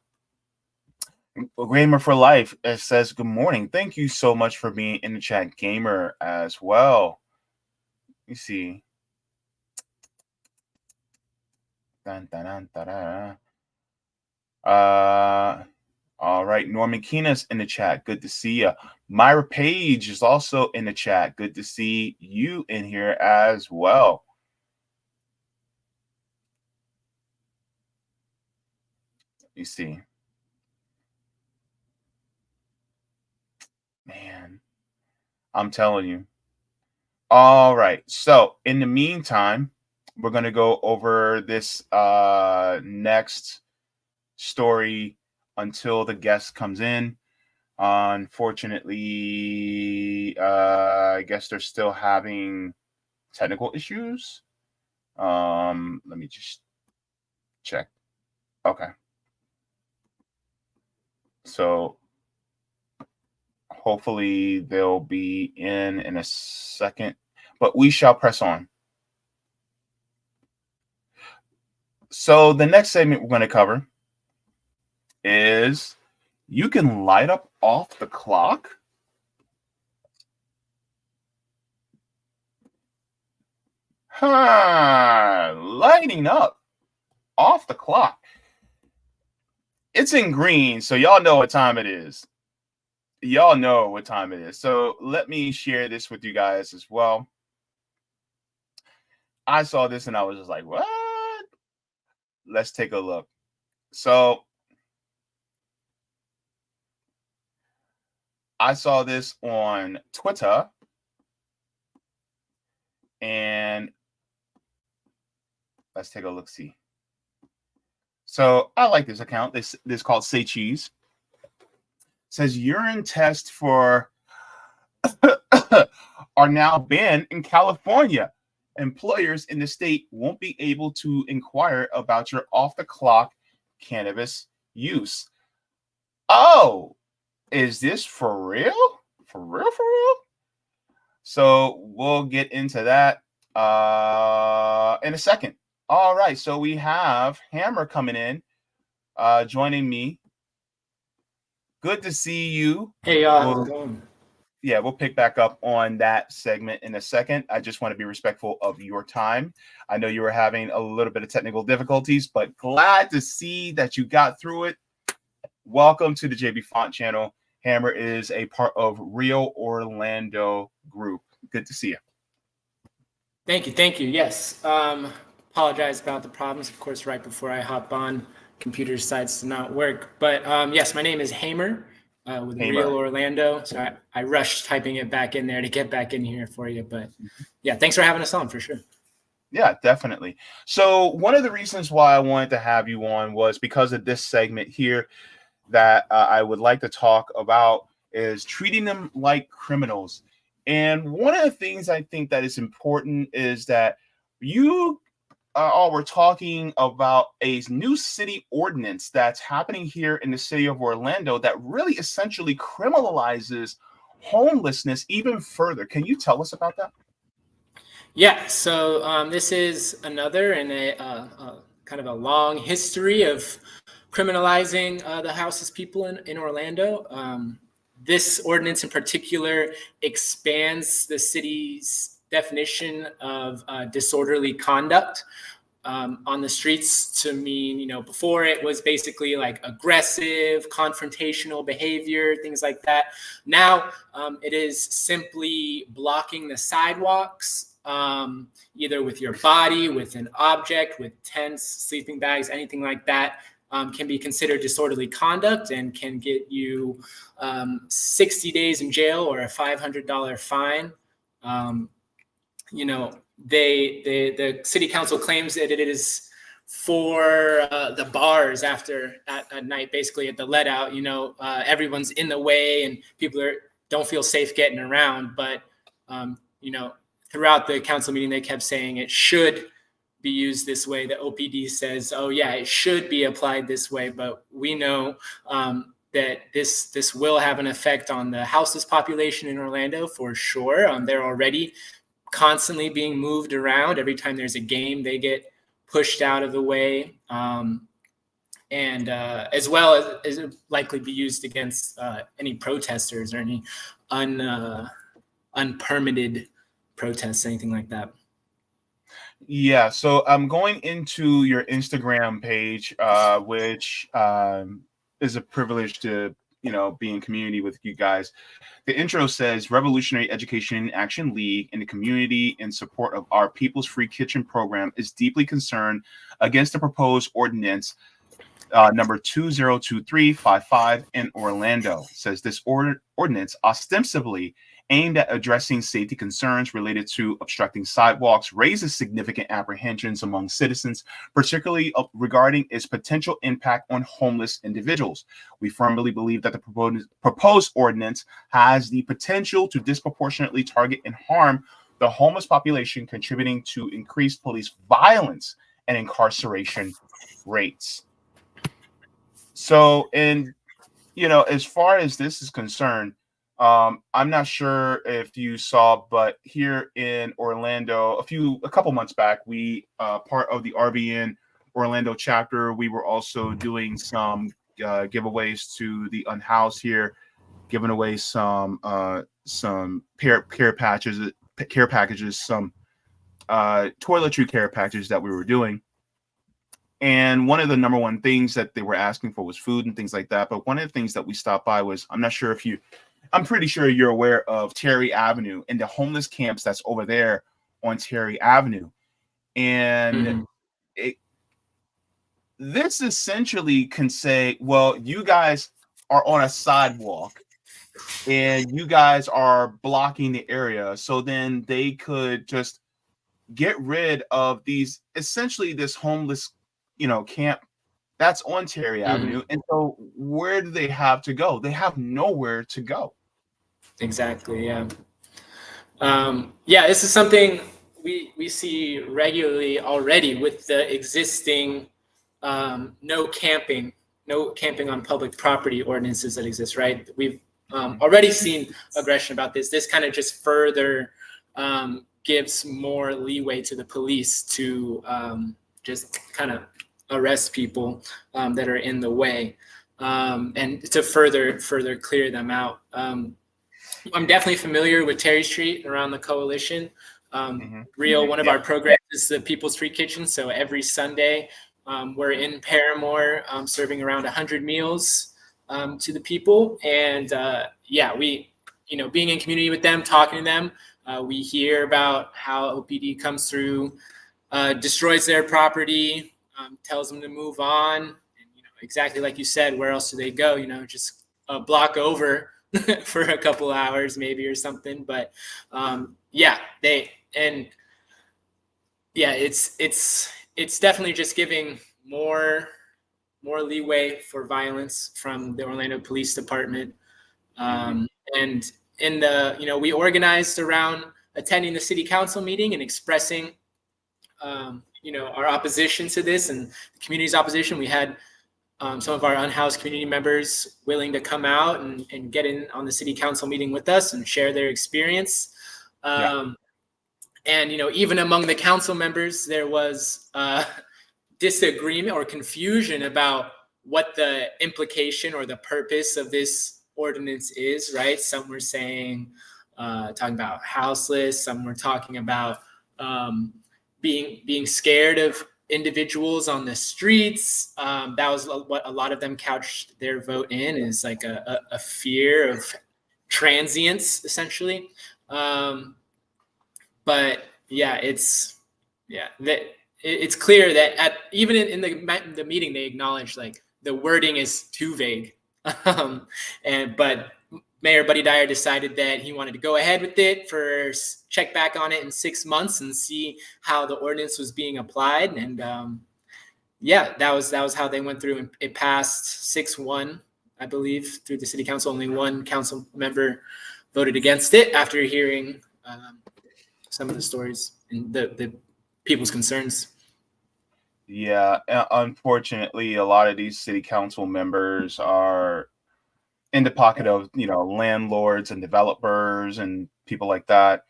Gamer for Life says good morning. Thank you so much for being in the chat, Gamer, as well. You see. Dun, dun, dun, dun, dun. All right, Norman Keena's in the chat. Good to see you. Myra Page is also in the chat. Good to see you in here as well. You see. Man, I'm telling you. All right. So in the meantime, we're going to go over this next story until the guest comes in. Unfortunately, I guess they're still having technical issues. Let me just check. Okay. So hopefully they'll be in a second, but we shall press on. So the next segment we're going to cover is you can light up off the clock. Lighting up off the clock. It's in green, so y'all know what time it is. Y'all know what time it is. So let me share this with you guys as well. I saw this and I was just like, what? Let's take a look. So I saw this on Twitter, and let's take a look. See. So I like this account. This is called Say Cheese. Says urine tests for are now banned in California. Employers in the state won't be able to inquire about your off-the-clock cannabis use. Oh, is this for real? For real? For real? So we'll get into that in a second. All right, so we have Hammer coming in, joining me. Good to see you. Hey, how's it going? Yeah, we'll pick back up on that segment in a second. I just want to be respectful of your time. I know you were having a little bit of technical difficulties, but glad to see that you got through it. Welcome to the Jaybefaunt channel. Hammer is a part of Real Orlando Group. Good to see you. Thank you. Thank you. Yes. Apologize about the problems. Of course, right before I hop on, computer decides to not work. But yes, my name is Hammer. With Hammer. Real Orlando. So I rushed typing it back in there to get back in here for you. But yeah, thanks for having us on for sure. Yeah, definitely. So one of the reasons why I wanted to have you on was because of this segment here that I would like to talk about is treating them like criminals. And one of the things I think that is important is that you we're talking about a new city ordinance that's happening here in the city of Orlando that really essentially criminalizes homelessness even further. Can you tell us about that? Yeah, so this is another in a kind of a long history of criminalizing the houseless people in Orlando. This ordinance in particular expands the city's definition of disorderly conduct on the streets to mean, you know, before it was basically like aggressive, confrontational behavior, things like that. Now it is simply blocking the sidewalks, either with your body, with an object, with tents, sleeping bags, anything like that. Can be considered disorderly conduct and can get you 60 days in jail or a $500 fine. You know, the city council claims that it is for the bars after at night, basically at the let out. You know, everyone's in the way and people don't feel safe getting around. But you know, throughout the council meeting, they kept saying it should be used this way. The OPD says, oh yeah, it should be applied this way. But we know that this will have an effect on the houseless population in Orlando for sure. They're already constantly being moved around. Every time there's a game, they get pushed out of the way. And as well as it likely be used against any protesters or any unpermitted protests, anything like that. Yeah, so I'm going into your Instagram page, which is a privilege to, be in community with you guys. The intro says Revolutionary Education Action League and the community in support of our People's Free Kitchen program is deeply concerned against the proposed ordinance number 202355 in Orlando. Says this ordinance ostensibly aimed at addressing safety concerns related to obstructing sidewalks raises significant apprehensions among citizens, particularly regarding its potential impact on homeless individuals. We firmly believe that the proposed ordinance has the potential to disproportionately target and harm the homeless population, contributing to increased police violence and incarceration rates. So, as far as this is concerned, I'm not sure if you saw, but here in Orlando, a couple months back, we part of the RBN Orlando chapter, we were also doing some giveaways to the Unhoused here, giving away some care packages, some toiletry care packages that we were doing. And one of the number one things that they were asking for was food and things like that. But one of the things that we stopped by was, I'm pretty sure you're aware of Terry Avenue and the homeless camps that's over there on Terry Avenue. And this essentially can say, well, you guys are on a sidewalk and you guys are blocking the area. So then they could just get rid of essentially this homeless, camp that's on Terry Avenue. And so where do they have to go? They have nowhere to go. Exactly. Yeah. This is something we see regularly already with the existing no camping on public property ordinances that exist, right? We've already seen aggression about this. This kind of just further gives more leeway to the police to just kind of arrest people that are in the way, and to further clear them out. I'm definitely familiar with Terry Street around the coalition. One of our programs is the People's Free Kitchen. So every Sunday, we're in Paramore serving around 100 meals to the people. And we, being in community with them, talking to them, we hear about how OPD comes through, destroys their property, tells them to move on. And, exactly like you said, where else do they go? Just a block over for a couple hours maybe or something. But it's definitely just giving more leeway for violence from the Orlando Police Department. And in the, we organized around attending the city council meeting and expressing our opposition to this and the community's opposition. We had some of our unhoused community members willing to come out and get in on the city council meeting with us and share their experience. And, even among the council members, there was disagreement or confusion about what the implication or the purpose of this ordinance is, right? Some were saying, talking about houseless. Some were talking about being scared of individuals on the streets. That was what a lot of them couched their vote in, is like a fear of transience, essentially. But it's clear that even in the meeting, they acknowledged like the wording is too vague. But Mayor Buddy Dyer decided that he wanted to go ahead with it check back on it in 6 months and see how the ordinance was being applied. And that was how they went through, and it passed 6-1, I believe, through the city council. Only one council member voted against it after hearing some of the stories and the people's concerns. Yeah, unfortunately, a lot of these city council members are in the pocket of, you know, landlords and developers and people like that.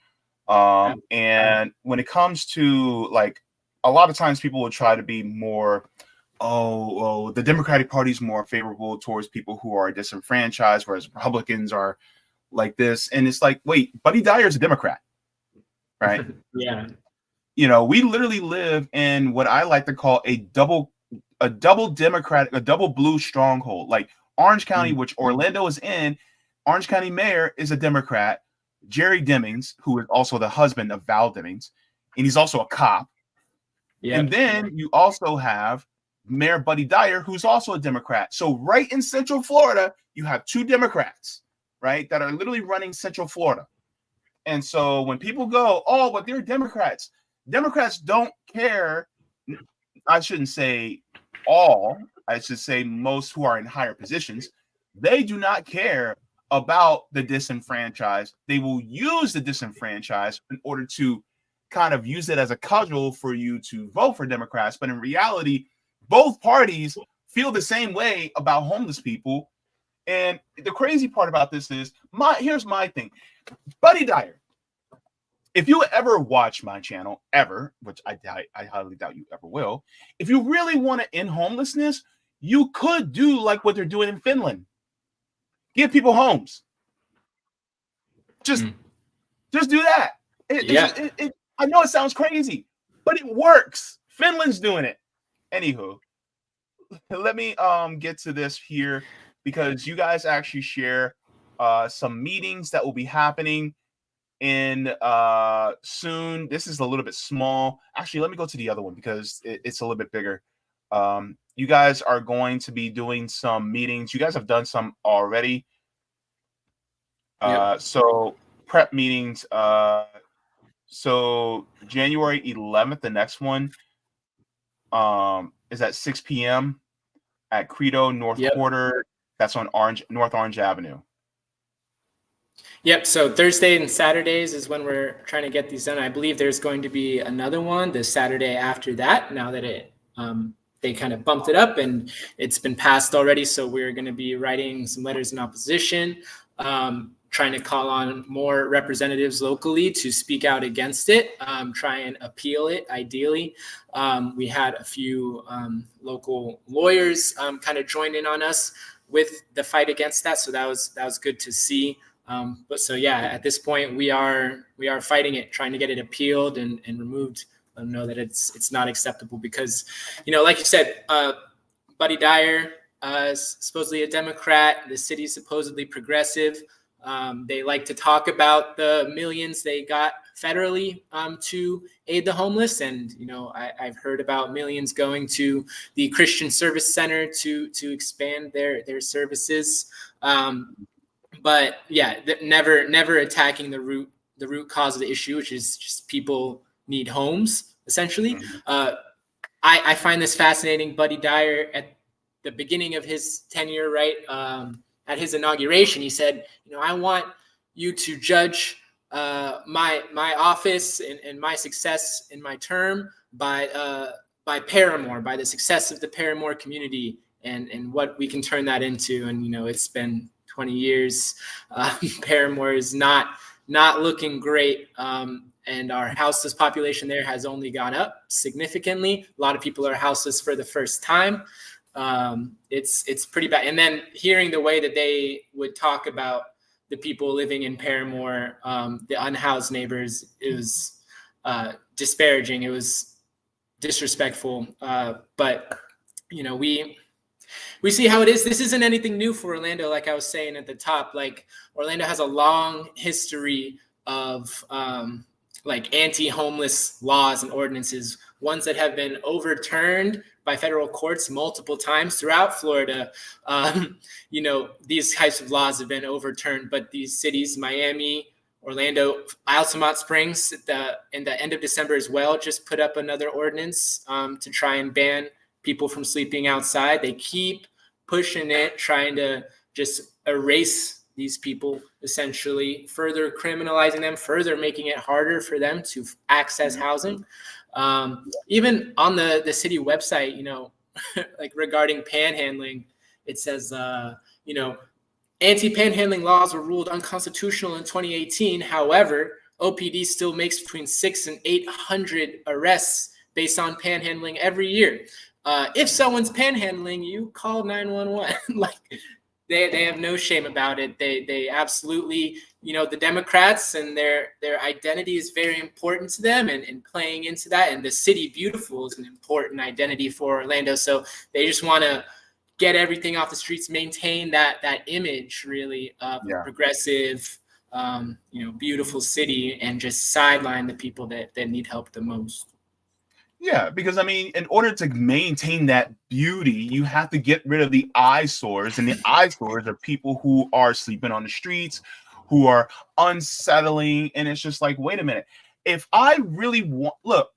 And when it comes to, like, a lot of times people will try to be more, the Democratic Party is more favorable towards people who are disenfranchised, whereas Republicans are like this. And it's like, wait, Buddy Dyer is a Democrat, right? Yeah. You know, we literally live in what I like to call a double Democratic, a double blue stronghold. Like Orange County, which Orlando is in, Orange County mayor is a Democrat, Jerry Demings, who is also the husband of Val Demings, and he's also a cop. Yep. And then you also have Mayor Buddy Dyer, who's also a Democrat. So right in Central Florida, you have two Democrats, right, that are literally running Central Florida. And so when people go, oh, but they're Democrats, Democrats don't care. I shouldn't say all, I should say most who are in higher positions. They do not care about the disenfranchised. They will use the disenfranchised in order to kind of use it as a cudgel for you to vote for Democrats. But in reality, both parties feel the same way about homeless people. And the crazy part about this is, here's my thing. Buddy Dyer, if you ever watch my channel, ever, which I highly doubt you ever will, if you really want to end homelessness, you could do like what they're doing in Finland. Give people homes. Just do that. I know it sounds crazy, but it works. Finland's doing it. Anywho, let me get to this here, because you guys actually share some meetings that will be happening in soon. This is a little bit small. Actually, let me go to the other one because it's a little bit bigger. You guys are going to be doing some meetings. You guys have done some already. So prep meetings. So January 11th, the next one is at 6 p.m. at Credo North Quarter. That's on North Orange Avenue. Yep. So Thursday and Saturdays is when we're trying to get these done. I believe there's going to be another one the Saturday after that. Now that they kind of bumped it up and it's been passed already, so we're going to be writing some letters in opposition, trying to call on more representatives locally to speak out against it, try and appeal it. Ideally, we had a few local lawyers kind of join in on us with the fight against that, so that was good to see. But so yeah, at this point we are fighting it, trying to get it appealed and removed. Let them know that it's not acceptable because, you know, like you said, Buddy Dyer is supposedly a Democrat. The city's supposedly progressive. They like to talk about the millions they got federally to aid the homeless, and you know I've heard about millions going to the Christian Service Center to expand their services. But yeah, never attacking the root cause of the issue, which is just people need homes, essentially. I find this fascinating. Buddy Dyer, at the beginning of his tenure, right, at his inauguration, he said, you know, I want you to judge my office and my success in my term by Paramore, by the success of the Paramore community and what we can turn that into. And, you know, it's been 20 years. Paramore is not looking great. And our houseless population there has only gone up significantly. A lot of people are houseless for the first time. It's pretty bad. And then hearing the way that they would talk about the people living in Paramore, the unhoused neighbors, it was disparaging. It was disrespectful. But, you know, we see how it is. This isn't anything new for Orlando. Like I was saying at the top, like Orlando has a long history of like anti-homeless laws and ordinances, ones that have been overturned by federal courts multiple times throughout Florida. You know, these types of laws have been overturned, but these cities, Miami, Orlando, Altamont Springs, in the end of December as well, just put up another ordinance to try and ban people from sleeping outside. They keep pushing it, trying to just erase these people, essentially further criminalizing them, further making it harder for them to access housing. Even on the city website, you know, like regarding panhandling, it says, you know, Anti-panhandling laws were ruled unconstitutional in 2018. However, OPD still makes between 600 and 800 arrests based on panhandling every year. If someone's panhandling, you call 911. Like they have no shame about it. They absolutely, the Democrats and their identity is very important to them, and playing into that. And the city beautiful is an important identity for Orlando. So they just want to get everything off the streets, maintain that image really of a progressive, beautiful city, and just sideline the people that need help the most. Yeah, because I mean, in order to maintain that beauty, you have to get rid of the eyesores, and the eyesores are people who are sleeping on the streets, who are unsettling, and it's just like, wait a minute. If I really want, look,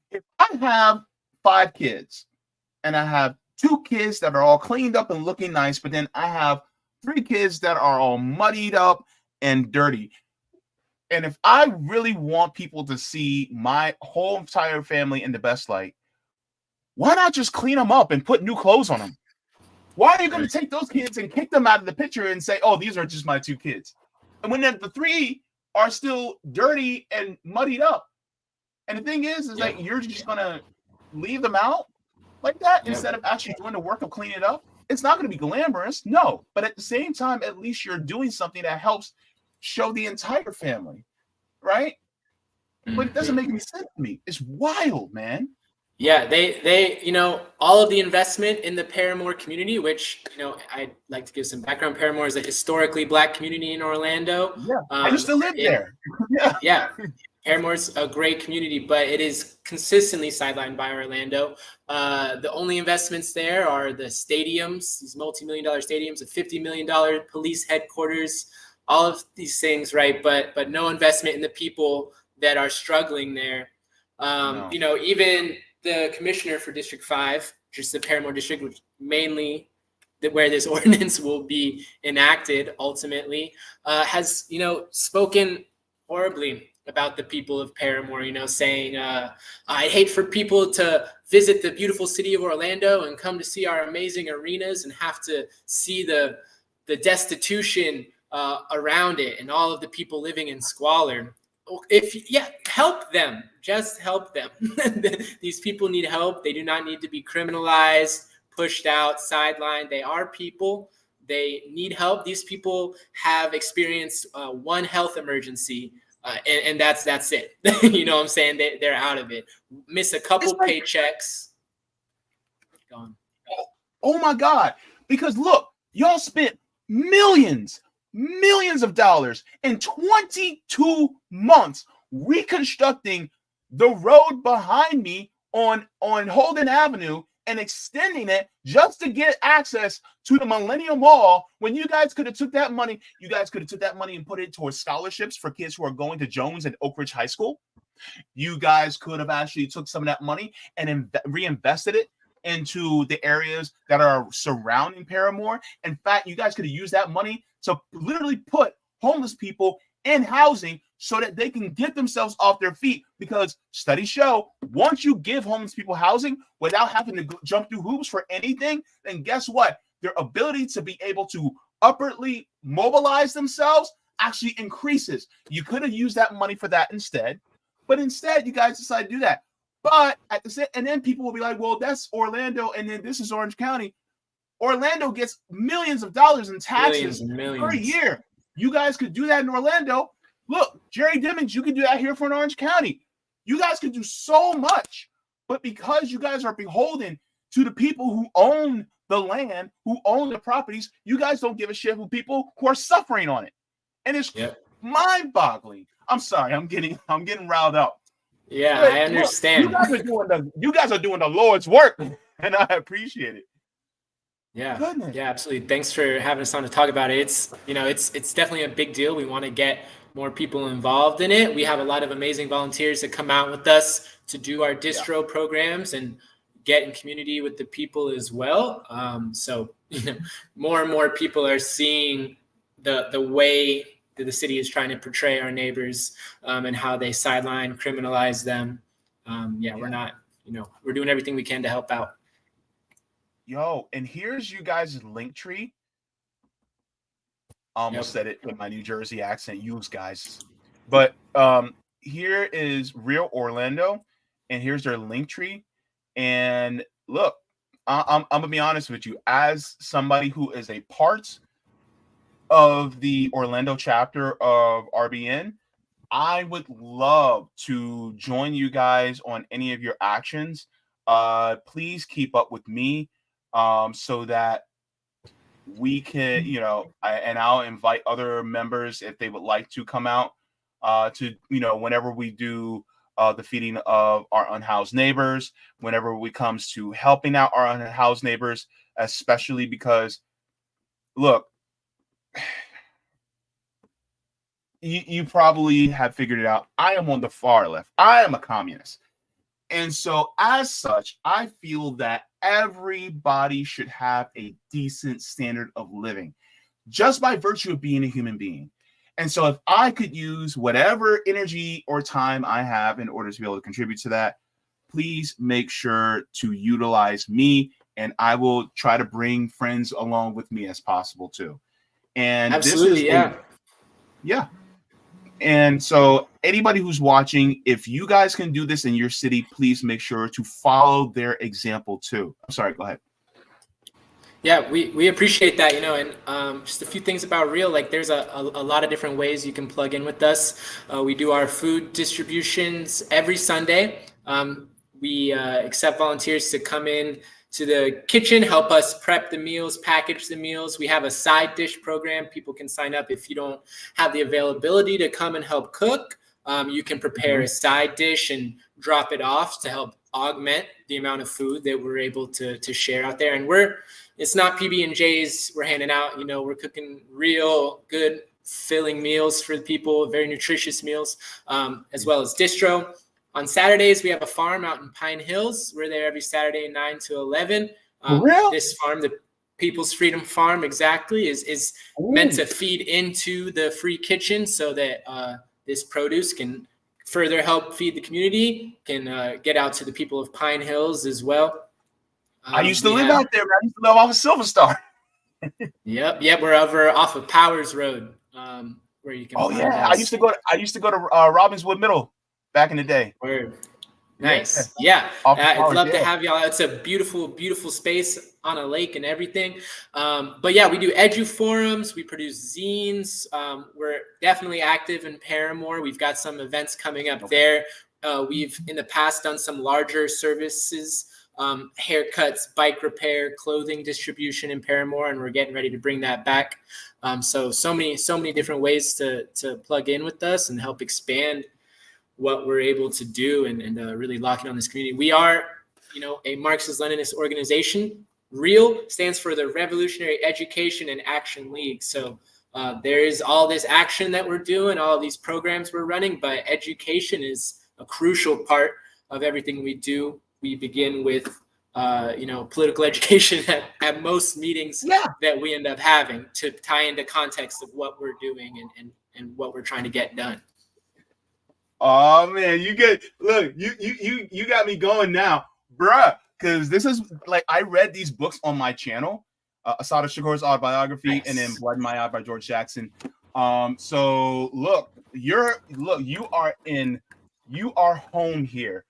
if I have 5 kids, and I have 2 kids that are all cleaned up and looking nice, but then I have 3 kids that are all muddied up and dirty. And if I really want people to see my whole entire family in the best light, why not just clean them up and put new clothes on them? Why are you going to take those kids and kick them out of the picture and say, oh, these are just my 2 kids? And when the 3 are still dirty and muddied up. And the thing is that you're just going to leave them out like that instead of actually doing the work of cleaning it up. It's not going to be glamorous, no. But at the same time, at least you're doing something that helps show the entire family, right? But it doesn't make any sense to me. It's wild, man. Yeah, they all of the investment in the Paramore community, which I'd like to give some background. Paramore is a historically Black community in Orlando. Yeah, I used to live there. Yeah, Paramore's a great community, but it is consistently sidelined by Orlando. The only investments there are the stadiums, these multi-million-dollar stadiums, a $50 million police headquarters, all of these things, right? But no investment in the people that are struggling there. No. Even the commissioner for District 5, just the Paramore district, which mainly where this ordinance will be enacted ultimately, has, spoken horribly about the people of Paramore, saying, I'd hate for people to visit the beautiful city of Orlando and come to see our amazing arenas and have to see the destitution around it and all of the people living in squalor. Help them. Just help them. These people need help. They do not need to be criminalized, pushed out, sidelined. They are people. They need help. These people have experienced one health emergency, and that's it. You know what I'm saying? They're out of it. Miss a couple paychecks. Gone. Oh my God. Because look, y'all spent millions of dollars in 22 months reconstructing the road behind me on Holden Avenue and extending it just to get access to the Millennium Mall, when you guys could have took that money. You guys could have took that money and put it towards scholarships for kids who are going to Jones and Oak Ridge High School. You guys could have actually took some of that money and reinvested it into the areas that are surrounding Paramore. In fact, you guys could have used that money to literally put homeless people in housing so that they can get themselves off their feet, because studies show once you give homeless people housing without having to jump through hoops for anything, then guess what? Their ability to be able to upwardly mobilize themselves actually increases. You could have used that money for that instead, but instead you guys decide to do that. But at the same, and then people will be like, well, that's Orlando, and then this is Orange County. Orlando gets millions of dollars in taxes per year. You guys could do that in Orlando. Look, Jerry Dimmings, you can do that here for an Orange County. You guys could do so much, but because you guys are beholden to the people who own the land, who own the properties, you guys don't give a shit who people who are suffering on it. And it's mind-boggling. I'm sorry, I'm getting riled up. Yeah, but I understand. Look, you guys are doing the Lord's work, and I appreciate it. Yeah, Goodness. Yeah, absolutely. Thanks for having us on to talk about it. It's definitely a big deal. We want to get more people involved in it. We have a lot of amazing volunteers that come out with us to do our distro programs and get in community with the people as well. So more and more people are seeing the way that the city is trying to portray our neighbors and how they sideline, criminalize them. We're not, we're doing everything we can to help out. Yo, and here's you guys' link tree I almost said it with my New Jersey accent, use guys. But here is Real Orlando, and here's their link tree. And look, I'm gonna be honest with you, as somebody who is a part of the Orlando chapter of RBN, I would love to join you guys on any of your actions. Please keep up with me so that we can, and I'll invite other members if they would like to come out to, whenever we do the feeding of our unhoused neighbors, whenever we comes to helping out our unhoused neighbors, especially because, look, you probably have figured it out. I am on the far left. I am a communist. And so as such, I feel that everybody should have a decent standard of living just by virtue of being a human being. And so if I could use whatever energy or time I have in order to be able to contribute to that, please make sure to utilize me, and I will try to bring friends along with me as possible too. And absolutely, yeah. And so anybody who's watching, if you guys can do this in your city, please make sure to follow their example too. I'm sorry, go ahead. Yeah, we appreciate that, and just a few things about Real. Like, there's a lot of different ways you can plug in with us. We do our food distributions every Sunday. We accept volunteers to come in to the kitchen, help us prep the meals, package the meals. We have a side dish program. People can sign up if you don't have the availability to come and help cook. You can prepare a side dish and drop it off to help augment the amount of food that we're able to share out there. And it's not PB&Js we're handing out. We're cooking real good filling meals for the people, very nutritious meals, as well as distro. On Saturdays, we have a farm out in Pine Hills. We're there every Saturday, 9 to 11. This farm, the People's Freedom Farm, exactly, is meant to feed into the free kitchen so that this produce can further help feed the community, can get out to the people of Pine Hills as well. I used to live out there, man. I used to live off of Silver Star. Yep. We're over off of Powers Road, where you can. Oh yeah, I used to go to Robbinswood Middle back in the day. Word. Nice. Yeah. I'd love to have y'all. It's a beautiful, beautiful space on a lake and everything. But yeah, we do edu forums. We produce zines. We're definitely active in Paramore. We've got some events coming up there. We've in the past done some larger services, haircuts, bike repair, clothing distribution in Paramore, and we're getting ready to bring that back. So many different ways to plug in with us and help expand what we're able to do and really locking on this community. We are, a Marxist-Leninist organization. REAL stands for the Revolutionary Education and Action League. So there is all this action that we're doing, all of these programs we're running, but education is a crucial part of everything we do. We begin with, political education at most meetings that we end up having to tie into context of what we're doing and what we're trying to get done. Oh man, you got me going now, bruh. Because this is like, I read these books on my channel, Assata Shakur's autobiography, and then Blood in My Eye by George Jackson. So look, you are home here.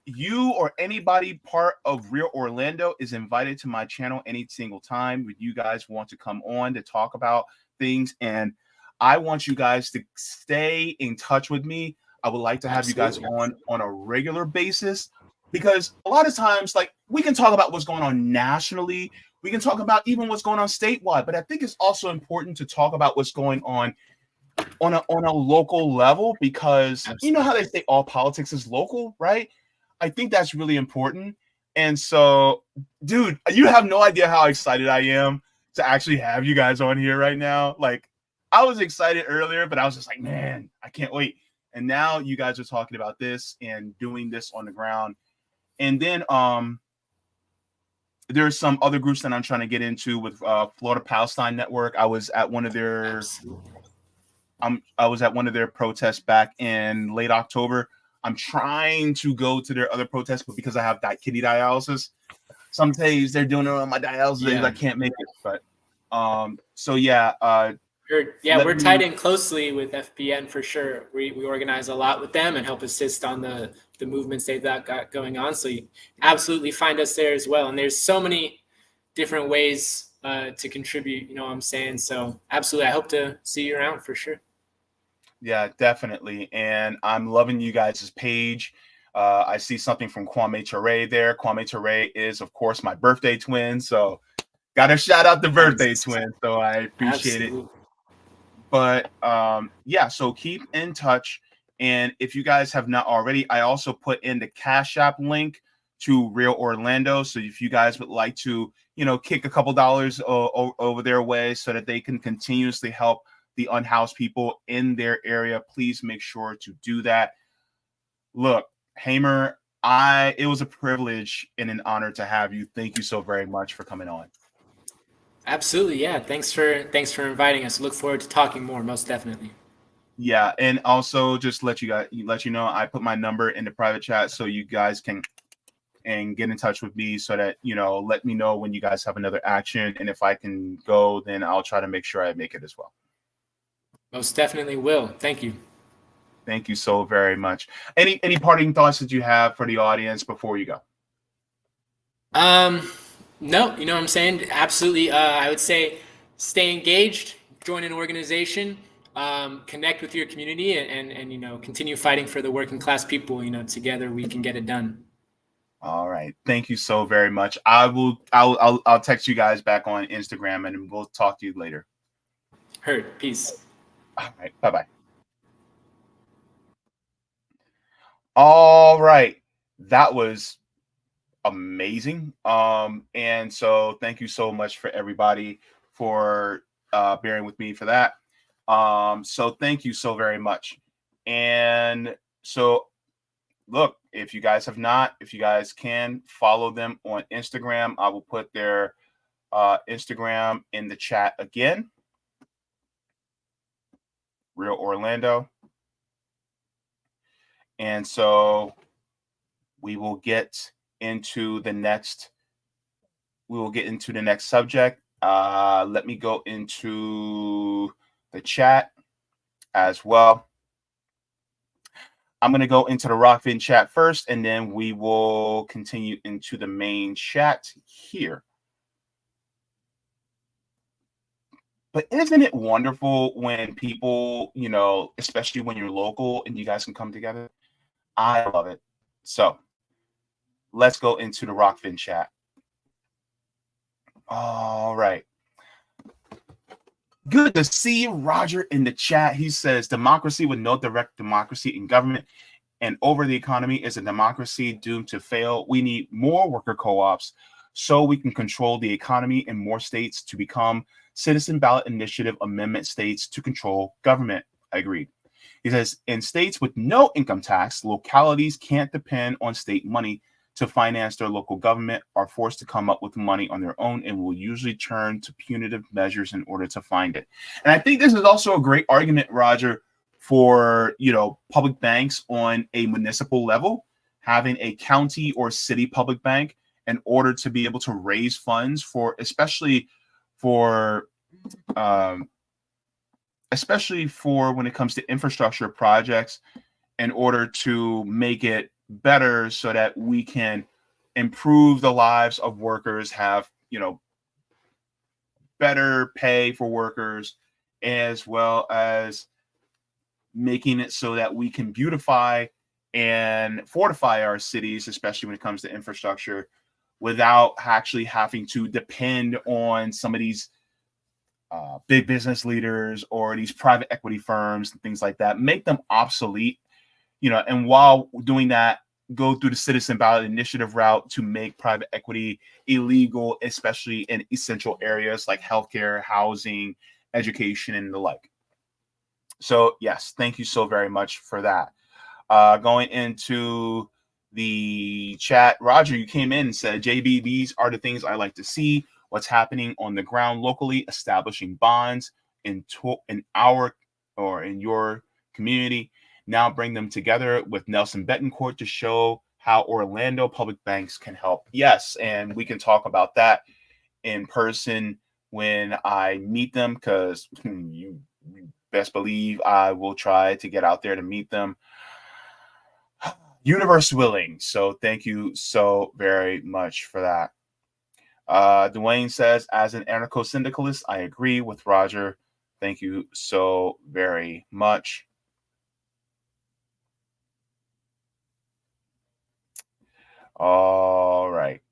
You or anybody part of Real Orlando is invited to my channel any single time when you guys want to come on to talk about things, and I want you guys to stay in touch with me. I would like to have you guys on a regular basis, because a lot of times, like, we can talk about what's going on nationally. We can talk about even what's going on statewide, but I think it's also important to talk about what's going on a local level, because you know how they say all politics is local, right? I think that's really important. And so, dude, you have no idea how excited I am to actually have you guys on here right now. Like, I was excited earlier, but I was just like, man, I can't wait. And now you guys are talking about this and doing this on the ground. And then there's some other groups that I'm trying to get into with Florida Palestine Network. I was at one of their protests back in late October. I'm trying to go to their other protests, but because I have kidney dialysis, some days they're doing it on my dialysis days, I can't make it. But So yeah, we're tied in closely with FBN for sure. We organize a lot with them and help assist on the movements they've got going on. So you absolutely find us there as well. And there's so many different ways to contribute, you know what I'm saying? So absolutely, I hope to see you around for sure. Yeah, definitely. And I'm loving you guys' page. I see something from Kwame Ture there. Kwame Ture is, of course, my birthday twin. So got to shout out the birthday twin. So I appreciate it. But yeah, so keep in touch. And if you guys have not already, I also put in the Cash App link to Real Orlando. So if you guys would like to, you know, kick a couple dollars over their way so that they can continuously help the unhoused people in their area, please make sure to do that. Look, Hamer, it was a privilege and an honor to have you. Thank you so very much for coming on. Absolutely, yeah. Thanks for inviting us. Look forward to talking more, most definitely. Yeah, and also just let you know, I put my number in the private chat so you guys can get in touch with me so that, you know, let me know when you guys have another action, and if I can go, then I'll try to make sure I make it as well. Most definitely will. Thank you. Thank you so very much. Any parting thoughts that you have for the audience before you go? No, you know what I'm saying? Absolutely. I would say stay engaged, join an organization, connect with your community, and you know, continue fighting for the working class people. You know, together we can get it done. All right. Thank you so very much. I'll text you guys back on Instagram, and we'll talk to you later. Heard. Peace. All right. Bye-bye. All right. That was amazing. And so thank you so much for everybody for bearing with me for that. So thank you so very much. And so look, if you guys can follow them on Instagram, I will put their Instagram in the chat again. Real Orlando. And so we will get into the next subject. Let me go into the chat as well. I'm going to go into the Rockfin chat first, and then we will continue into the main chat here. But isn't it wonderful when people, you know, especially when you're local and you guys can come together? I love it. So let's go into the Rockfin chat. All right. Good to see Roger in the chat. He says, democracy with no direct democracy in government and over the economy is a democracy doomed to fail. We need more worker co-ops so we can control the economy in more states to become citizen ballot initiative amendment states to control government. I agree. He says, in states with no income tax, localities can't depend on state money to finance their local government, are forced to come up with money on their own, and will usually turn to punitive measures in order to find it. And I think this is also a great argument, Roger, for, you know, public banks on a municipal level, having a county or city public bank in order to be able to raise funds for, especially for when it comes to infrastructure projects, in order to make it better so that we can improve the lives of workers, have, you know, better pay for workers, as well as making it so that we can beautify and fortify our cities, especially when it comes to infrastructure, without actually having to depend on some of these big business leaders or these private equity firms and things like that, make them obsolete. You know, and while doing that, go through the citizen ballot initiative route to make private equity illegal, especially in essential areas like healthcare, housing, education, and the like. So yes, thank you so very much for that. Going into the chat, Roger, you came in and said, JB, these are the things I like to see. What's happening on the ground locally, establishing bonds in your community. Now bring them together with Nelson Betancourt to show how Orlando public banks can help. Yes, and we can talk about that in person when I meet them, because you best believe I will try to get out there to meet them. Universe willing. So thank you so very much for that. Dwayne says, as an anarcho-syndicalist, I agree with Roger. Thank you so very much. All right.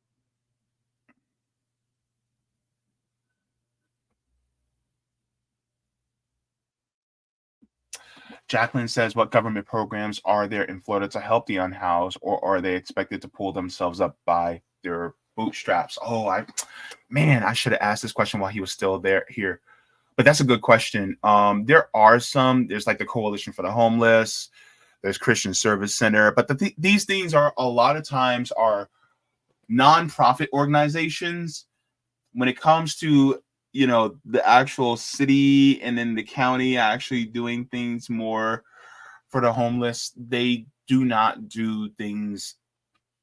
Jacqueline says, what government programs are there in Florida to help the unhoused, or are they expected to pull themselves up by their bootstraps? Oh, I should have asked this question while he was still here. But that's a good question. There are some. There's like the Coalition for the Homeless. There's Christian Service Center. But these things are a lot of times are nonprofit organizations. When it comes to, the actual city and then the county actually doing things more for the homeless, they do not do things.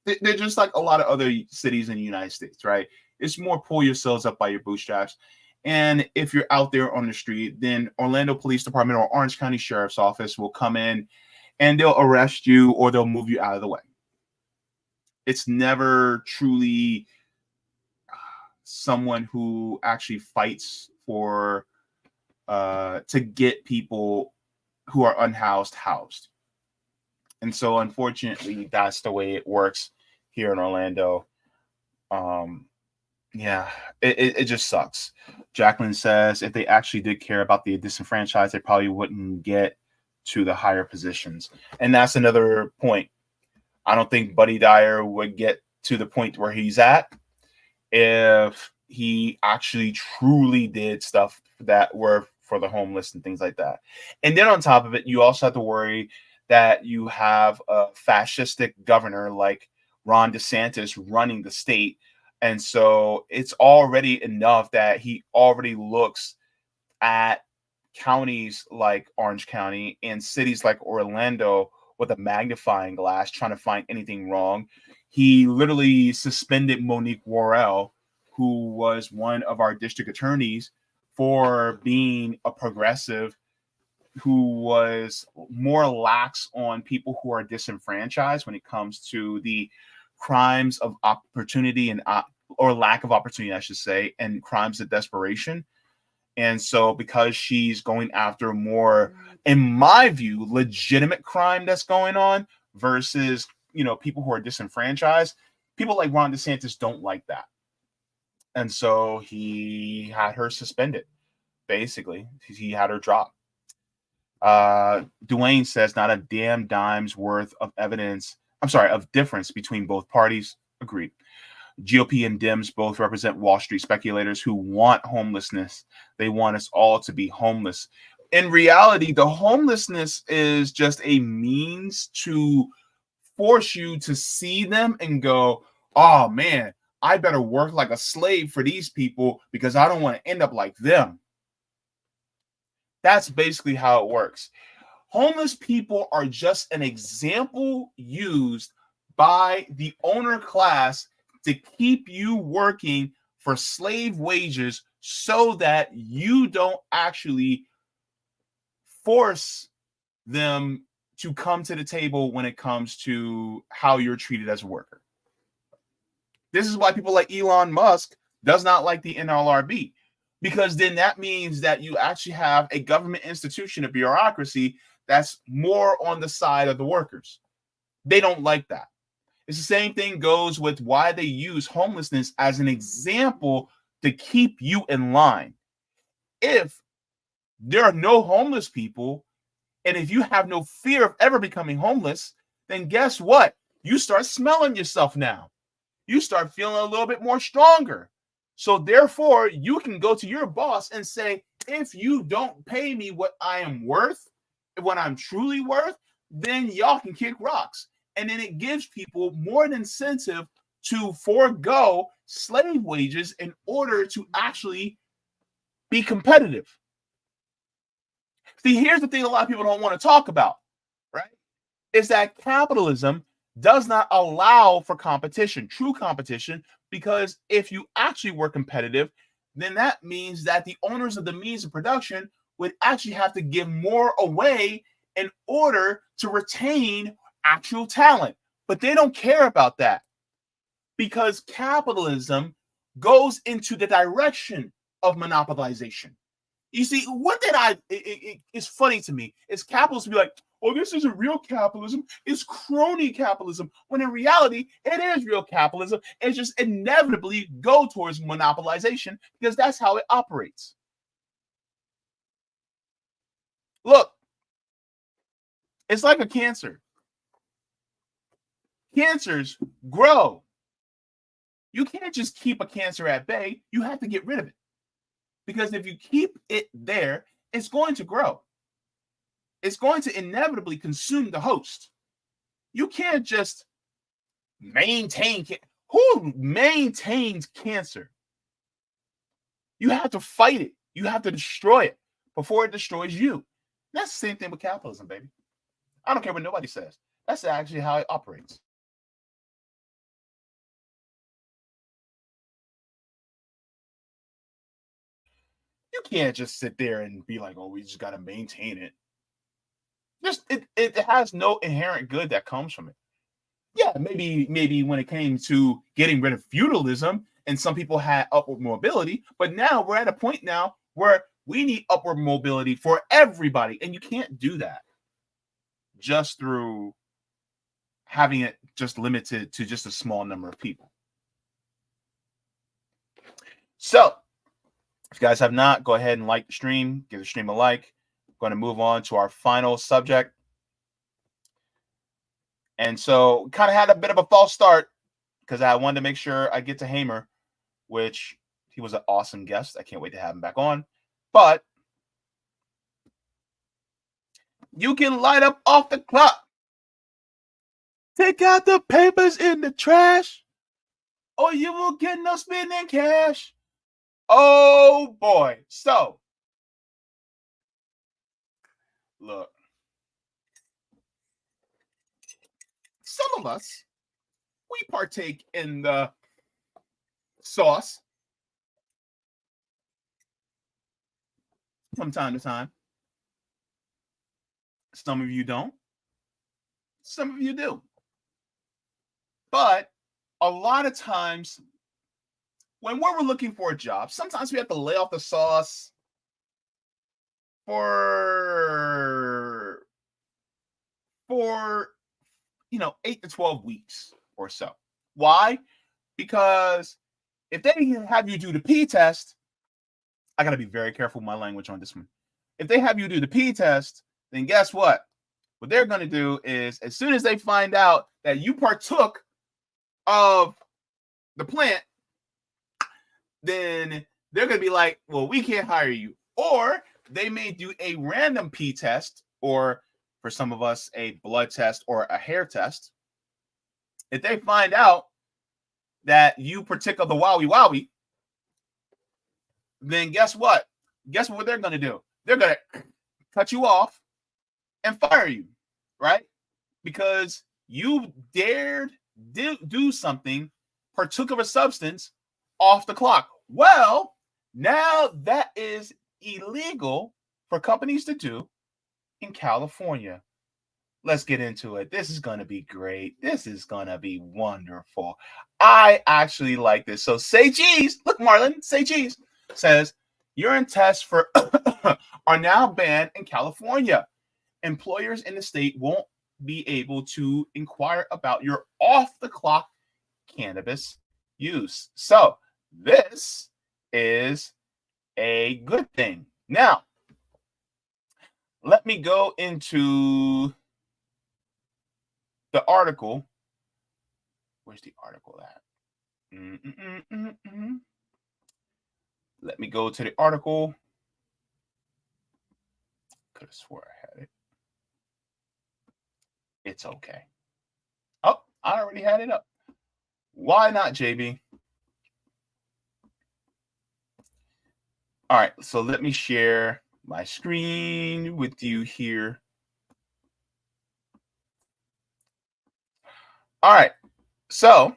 They're just like a lot of other cities in the United States, right? It's more pull yourselves up by your bootstraps. And if you're out there on the street, then Orlando Police Department or Orange County Sheriff's Office will come in and they'll arrest you or they'll move you out of the way. It's never truly someone who actually fights for to get people who are unhoused housed. And so unfortunately, that's the way it works here in Orlando. Yeah, it just sucks. Jacqueline says, if they actually did care about the disenfranchised, they probably wouldn't get to the higher positions. And that's another point. I don't think Buddy Dyer would get to the point where he's at if he actually truly did stuff that were for the homeless and things like that. And then on top of it, you also have to worry that you have a fascistic governor like Ron DeSantis running the state. And so it's already enough that he already looks at counties like Orange County and cities like Orlando with a magnifying glass, trying to find anything wrong. He literally suspended Monique Worrell, who was one of our district attorneys, for being a progressive who was more lax on people who are disenfranchised when it comes to the crimes of opportunity and or lack of opportunity, I should say, and crimes of desperation. And so because she's going after more, in my view, legitimate crime that's going on versus, people who are disenfranchised, people like Ron DeSantis don't like that. And so he had her suspended, basically. He had her dropped. Dwayne says, not a damn dime's worth of evidence. Of difference between both parties. Agreed. GOP and Dems both represent Wall Street speculators who want homelessness. They want us all to be homeless. In reality, the homelessness is just a means to force you to see them and go, oh man, I better work like a slave for these people because I don't want to end up like them. That's basically how it works. Homeless people are just an example used by the owner class to keep you working for slave wages so that you don't actually force them to come to the table when it comes to how you're treated as a worker. This is why people like Elon Musk does not like the NLRB, because then that means that you actually have a government institution, a bureaucracy that's more on the side of the workers. They don't like that. It's the same thing goes with why they use homelessness as an example to keep you in line. If there are no homeless people, and if you have no fear of ever becoming homeless, then guess what? You start smelling yourself now. You start feeling a little bit more stronger. So therefore, you can go to your boss and say, if you don't pay me what I am worth, what I'm truly worth, then y'all can kick rocks. And then it gives people more an incentive to forego slave wages in order to actually be competitive. See, here's the thing a lot of people don't want to talk about, right? Is that capitalism does not allow for competition, true competition, because if you actually were competitive, then that means that the owners of the means of production would actually have to give more away in order to retain actual talent. But they don't care about that because capitalism goes into the direction of monopolization. You see, it's funny to me is capitalists be like, oh, this isn't real capitalism, it's crony capitalism, when in reality, it is real capitalism. It's just inevitably go towards monopolization because that's how it operates. Look, it's like a cancer. Cancers grow. You can't just keep a cancer at bay. You have to get rid of it. Because if you keep it there, it's going to grow. It's going to inevitably consume the host. You can't just maintain. Who maintains cancer? You have to fight it. You have to destroy it before it destroys you. That's the same thing with capitalism, baby. I don't care what nobody says. That's actually how it operates. You can't just sit there and be like, oh, we just got to maintain it. It has no inherent good that comes from it. Yeah, maybe when it came to getting rid of feudalism and some people had upward mobility, but now we're at a point now where we need upward mobility for everybody, and you can't do that just through having it just limited to just a small number of people. So if you guys have not, go ahead and like the stream, give the stream a like. I'm going to move on to our final subject. And so kind of had a bit of a false start because I wanted to make sure I get to Hamer, which he was an awesome guest. I can't wait to have him back on. But you can light up off the clock. Take out the papers in the trash, or you will get no spending cash. Oh boy. So look, some of us, we partake in the sauce from time to time. Some of you don't. Some of you do. But a lot of times when we're looking for a job, sometimes we have to lay off the sauce for 8 to 12 weeks or so. Why? Because if they have you do the P test, I got to be very careful with my language on this one. If they have you do the P test, then guess what? What they're going to do is as soon as they find out that you partook of the plant, then they're going to be like, well, we can't hire you. Or they may do a random P test, or for some of us, a blood test or a hair test. If they find out that you partake of the wowie, then guess what? Guess what they're going to do? They're going to cut you off and fire you, right? Because you dared do something, partook of a substance off the clock. Well, now that is illegal for companies to do in California. Let's get into it. This is going to be great. This is going to be wonderful. I actually like this. So say cheese. Look, Marlon, say cheese says urine tests for are now banned in California. Employers in the state won't be able to inquire about your off-the-clock cannabis use. So this is a good thing. Now, let me go into the article. Where's the article at? Let me go to the article. Could have swore I had it. It's okay. Oh, I already had it up. Why not, JB? All right, so let me share my screen with you here. All right, so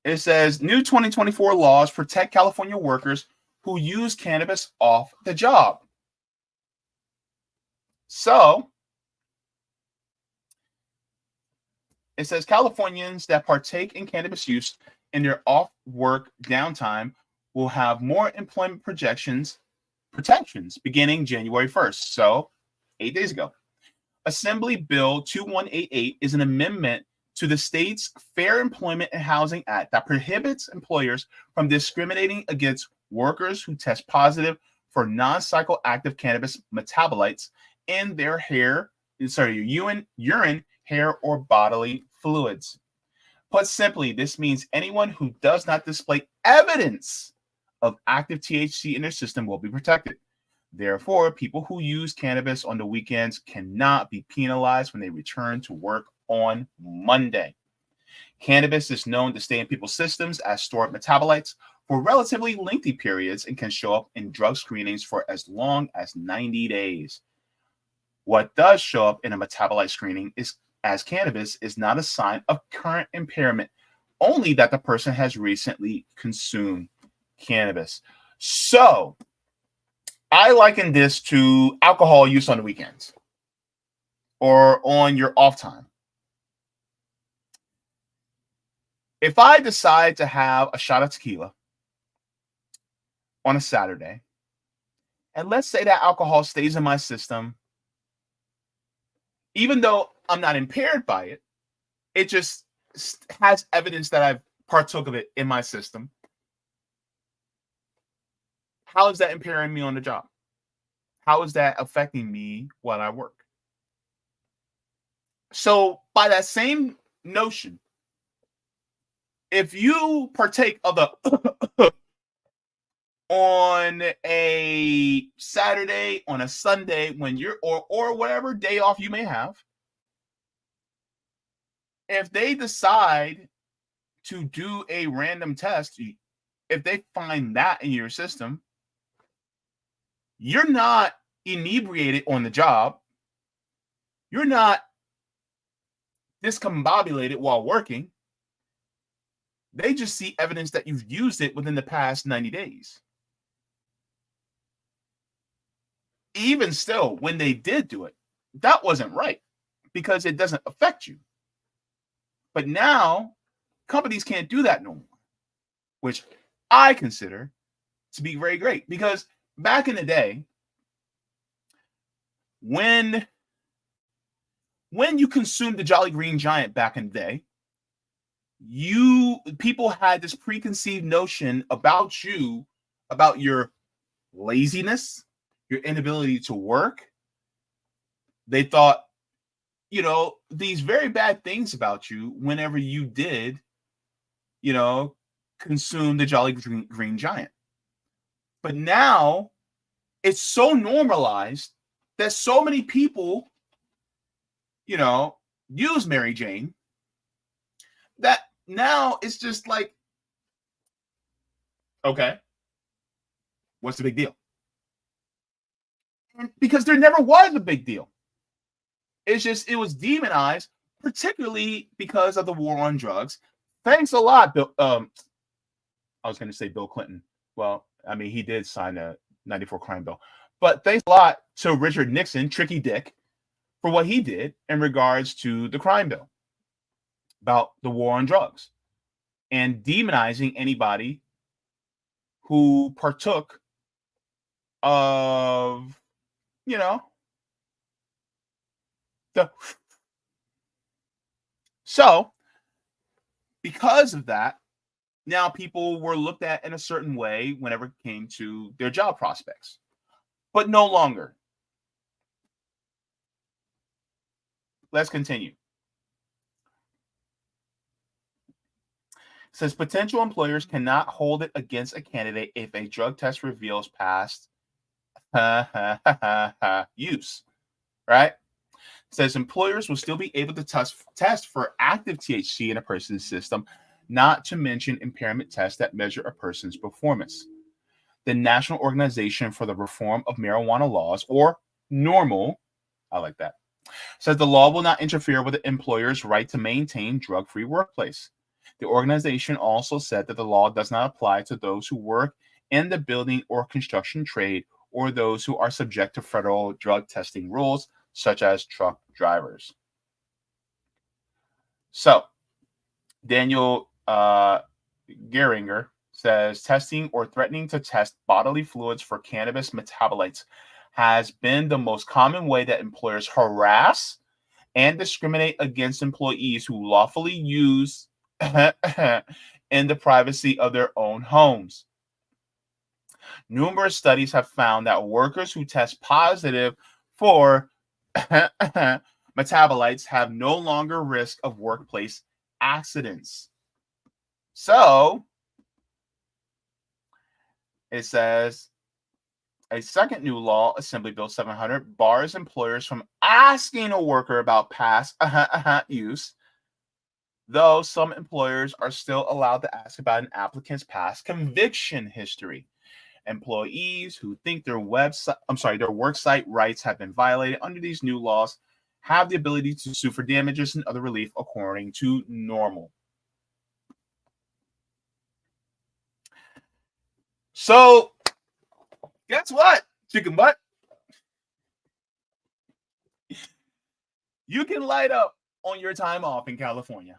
It says new 2024 laws protect California workers who use cannabis off the job. So it says Californians that partake in cannabis use in their off-work downtime will have more employment protections beginning January 1st. So 8 days ago. Assembly Bill 2188 is an amendment to the state's Fair Employment and Housing Act that prohibits employers from discriminating against workers who test positive for non-psychoactive cannabis metabolites in their urine, hair, or bodily fluids. Put simply, this means anyone who does not display evidence of active THC in their system will be protected. Therefore, people who use cannabis on the weekends cannot be penalized when they return to work on Monday. Cannabis is known to stay in people's systems as stored metabolites for relatively lengthy periods and can show up in drug screenings for as long as 90 days. What does show up in a metabolite screening as cannabis is not a sign of current impairment, only that the person has recently consumed cannabis. So I liken this to alcohol use on the weekends or on your off time. If I decide to have a shot of tequila on a Saturday, and let's say that alcohol stays in my system, even though I'm not impaired by it, it just has evidence that I've partook of it in my system. How is that impairing me on the job? How is that affecting me while I work? So by that same notion, if you partake of the on a Saturday, on a Sunday, when you're or whatever day off you may have, if they decide to do a random test, if they find that in your system, you're not inebriated on the job. You're not discombobulated while working. They just see evidence that you've used it within the past 90 days. Even still, when they did do it, that wasn't right because it doesn't affect you. But now, companies can't do that no more, which I consider to be very great because back in the day, when you consumed the Jolly Green Giant back in the day, people had this preconceived notion about you, about your laziness, your inability to work. They thought, these very bad things about you whenever you did, consume the Jolly Green Giant. But now it's so normalized that so many people, use Mary Jane that now it's just like, okay, what's the big deal? And because there never was a big deal. It's just, it was demonized, particularly because of the war on drugs. Thanks a lot, Bill. I was going to say Bill Clinton. Well, I mean, he did sign a 94 crime bill. But thanks a lot to Richard Nixon, Tricky Dick, for what he did in regards to the crime bill about the war on drugs and demonizing anybody who partook of, So because of that, now people were looked at in a certain way whenever it came to their job prospects, but no longer. Let's continue. It says potential employers cannot hold it against a candidate if a drug test reveals past use, right? It says employers will still be able to test for active THC in a person's system, not to mention impairment tests that measure a person's performance. The National Organization for the Reform of Marijuana Laws, or NORML, I like that, says the law will not interfere with the employer's right to maintain drug-free workplace. The organization also said that the law does not apply to those who work in the building or construction trade or those who are subject to federal drug testing rules, such as truck drivers. So, Daniel Geringer says testing or threatening to test bodily fluids for cannabis metabolites has been the most common way that employers harass and discriminate against employees who lawfully use in the privacy of their own homes. Numerous studies have found that workers who test positive for metabolites have no longer risk of workplace accidents. So it says a second new law, Assembly Bill 700, bars employers from asking a worker about past use, though some employers are still allowed to ask about an applicant's past conviction history. Employees who think their work site rights have been violated under these new laws have the ability to sue for damages and other relief according to normal. So, guess what, chicken butt? You can light up on your time off in California,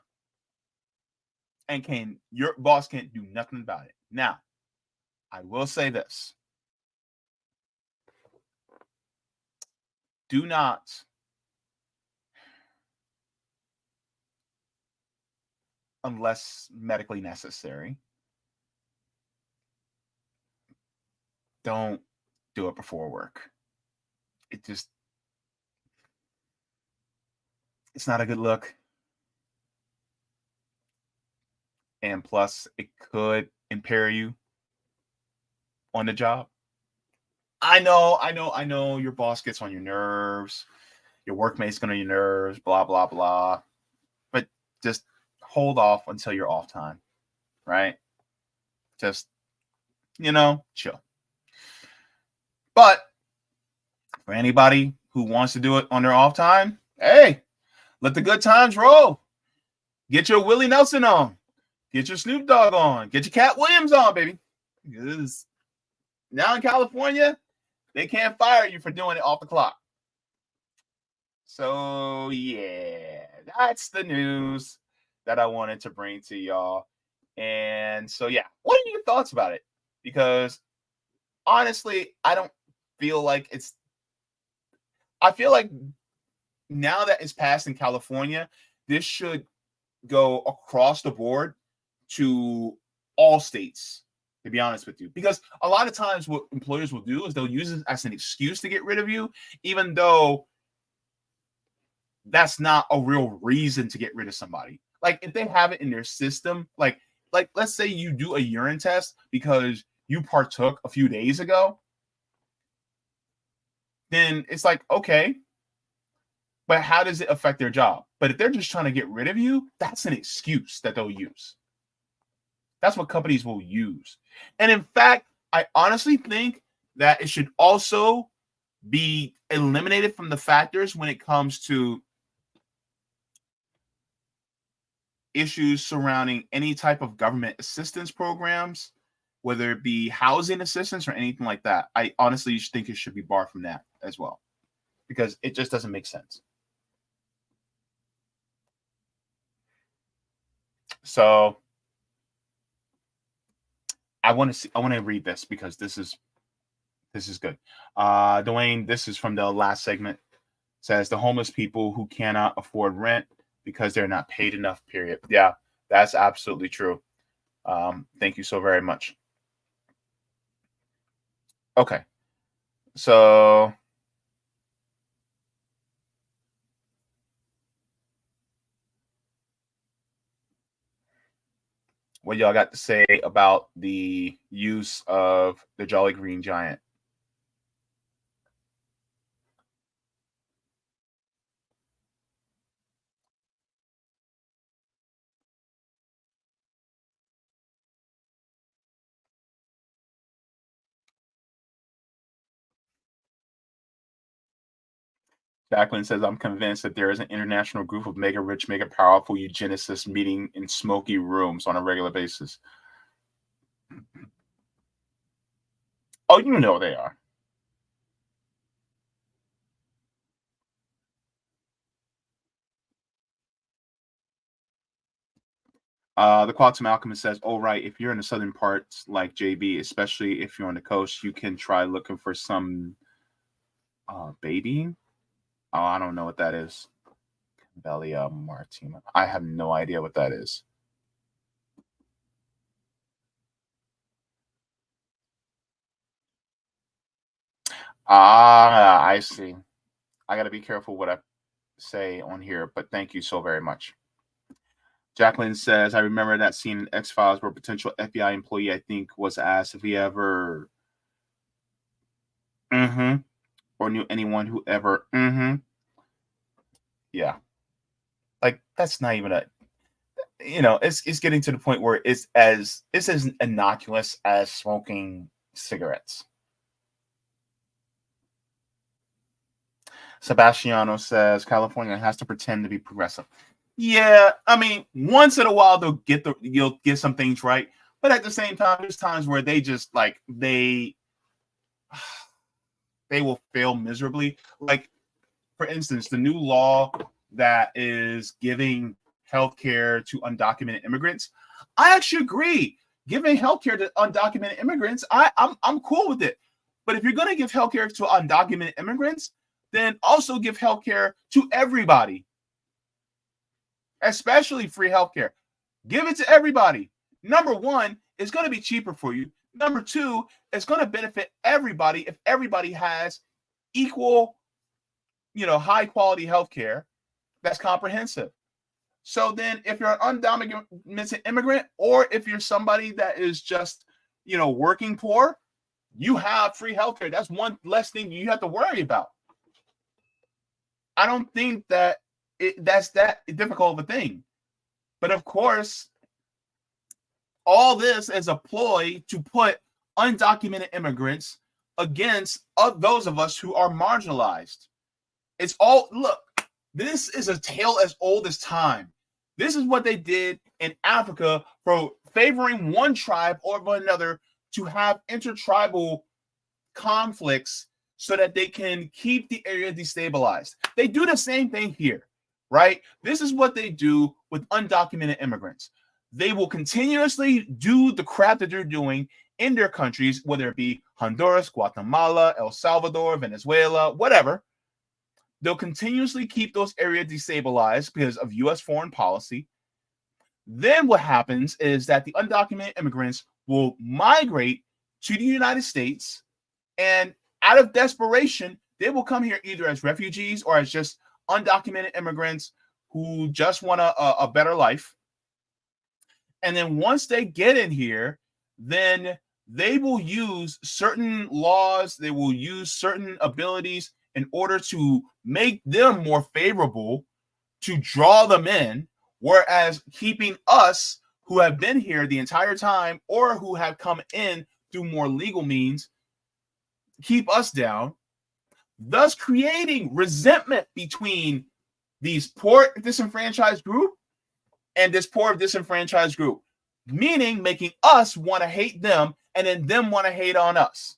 and your boss can't do nothing about it. Now, I will say this. Do not unless medically necessary, don't do it before work. It's not a good look. And plus, it could impair you on the job. I know your boss gets on your nerves. Your workmates get on your nerves, blah, blah, blah. But just hold off until you're off time, right? Just, chill. But for anybody who wants to do it on their off time, hey, let the good times roll. Get your Willie Nelson on. Get your Snoop Dogg on. Get your Cat Williams on, baby. Because now in California, they can't fire you for doing it off the clock. So, yeah, that's the news that I wanted to bring to y'all. And so, yeah, what are your thoughts about it? Because honestly, I feel like now that it's passed in California, this should go across the board to all states, to be honest with you. Because a lot of times what employers will do is they'll use it as an excuse to get rid of you, even though that's not a real reason to get rid of somebody. Like if they have it in their system, like let's say you do a urine test because you partook a few days ago, then it's like, okay, but how does it affect their job? But if they're just trying to get rid of you, that's an excuse that they'll use. That's what companies will use. And in fact, I honestly think that it should also be eliminated from the factors when it comes to issues surrounding any type of government assistance programs, whether it be housing assistance or anything like that. I honestly think it should be barred from that as well, because it just doesn't make sense. So I want to read this because this is good. Dwayne, this is from the last segment. It says the homeless people who cannot afford rent because they're not paid enough, period. Yeah, that's absolutely true. Thank you so very much. Okay. So what y'all got to say about the use of the Jolly Green Giant? Jacqueline says, I'm convinced that there is an international group of mega rich, mega powerful eugenicists meeting in smoky rooms on a regular basis. Oh, you know they are. The Quantum Alchemist says, oh, right, if you're in the southern parts like JB, especially if you're on the coast, you can try looking for some babying. Oh, I don't know what that is. Belia Martina. I have no idea what that is. Ah, I see. I got to be careful what I say on here, but thank you so very much. Jacqueline says, I remember that scene in X-Files where a potential FBI employee, I think, was asked if he ever or knew anyone who ever yeah. Like, that's not even a, it's getting to the point where it's as innocuous as smoking cigarettes. Sebastiano says California has to pretend to be progressive. Yeah, I mean, once in a while you'll get some things right, but at the same time, there's times where they just like they will fail miserably. Like, for instance, the new law that is giving healthcare to undocumented immigrants. I actually agree. Giving healthcare to undocumented immigrants, I'm cool with it. But if you're going to give healthcare to undocumented immigrants, then also give healthcare to everybody, especially free healthcare. Give it to everybody. Number one, it's going to be cheaper for you. Number two, it's going to benefit everybody if everybody has equal, high quality healthcare that's comprehensive. So then if you're an undocumented immigrant, or if you're somebody that is just, working poor, you have free healthcare. That's one less thing you have to worry about. I don't think that that's that difficult of a thing. But of course, all this is a ploy to put undocumented immigrants against those of us who are marginalized. It's all, look, this is a tale as old as time. This is what they did in Africa for favoring one tribe over another to have intertribal conflicts so that they can keep the area destabilized. They do the same thing here, right? This is what they do with undocumented immigrants. They will continuously do the crap that they're doing in their countries, whether it be Honduras, Guatemala, El Salvador, Venezuela, whatever. They'll continuously keep those areas destabilized because of U.S. foreign policy. Then what happens is that the undocumented immigrants will migrate to the United States, and out of desperation, they will come here either as refugees or as just undocumented immigrants who just want a better life. And then once they get in here, then they will use certain laws, they will use certain abilities in order to make them more favorable to draw them in, whereas keeping us who have been here the entire time or who have come in through more legal means, keep us down, thus creating resentment between these poor disenfranchised group and this poor disenfranchised group, meaning making us want to hate them and then them want to hate on us.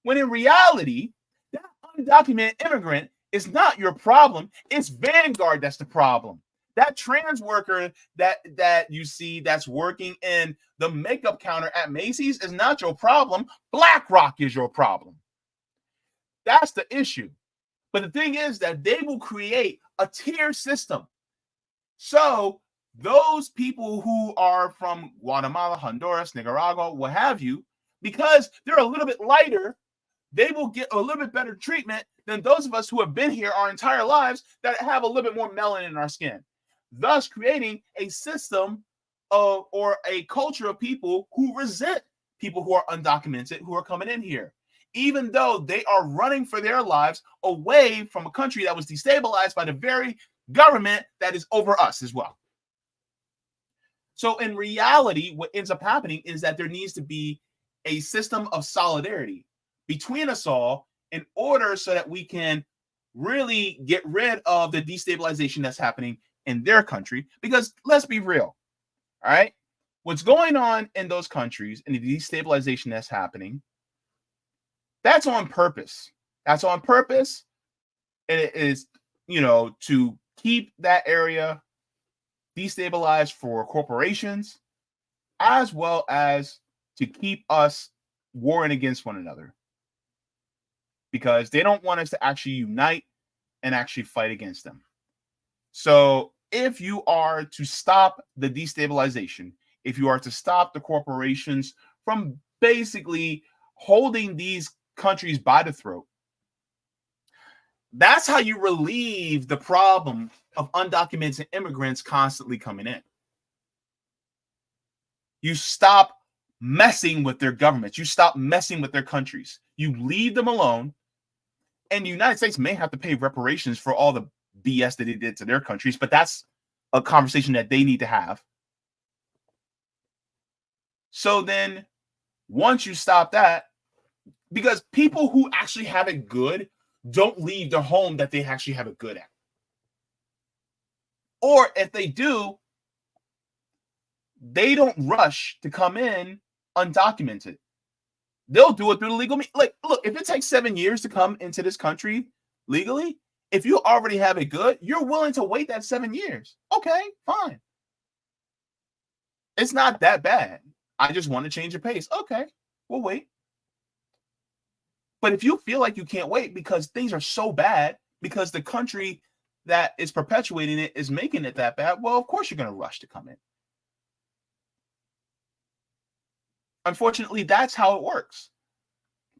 When in reality, that undocumented immigrant is not your problem. It's Vanguard that's the problem. That trans worker that you see that's working in the makeup counter at Macy's is not your problem. BlackRock is your problem. That's the issue. But the thing is that they will create a tier system. So those people who are from Guatemala, Honduras, Nicaragua, what have you, because they're a little bit lighter, they will get a little bit better treatment than those of us who have been here our entire lives that have a little bit more melanin in our skin, thus creating a system of or a culture of people who resent people who are undocumented, who are coming in here, even though they are running for their lives away from a country that was destabilized by the very government that is over us as well. So in reality, what ends up happening is that there needs to be a system of solidarity between us all in order so that we can really get rid of the destabilization that's happening in their country. Because let's be real, all right? What's going on in those countries and the destabilization that's happening, that's on purpose. That's on purpose. And it is, to keep that area destabilized for corporations, as well as to keep us warring against one another. Because they don't want us to actually unite and actually fight against them. So if you are to stop the destabilization, if you are to stop the corporations from basically holding these countries by the throat, that's how you relieve the problem of undocumented immigrants constantly coming in. You stop messing with their governments. You stop messing with their countries. You leave them alone. And the United States may have to pay reparations for all the BS that they did to their countries, but that's a conversation that they need to have. So then once you stop that, because people who actually have it good don't leave the home that they actually have it good at. Or if they do, they don't rush to come in undocumented. They'll do it through the legal means. Like, look, if it takes 7 years to come into this country legally, if you already have it good, you're willing to wait that 7 years. Okay, fine. It's not that bad. I just want to change the pace. Okay, we'll wait. But if you feel like you can't wait because things are so bad, because the country that is perpetuating it is making it that bad, well, of course you're going to rush to come in. Unfortunately, that's how it works,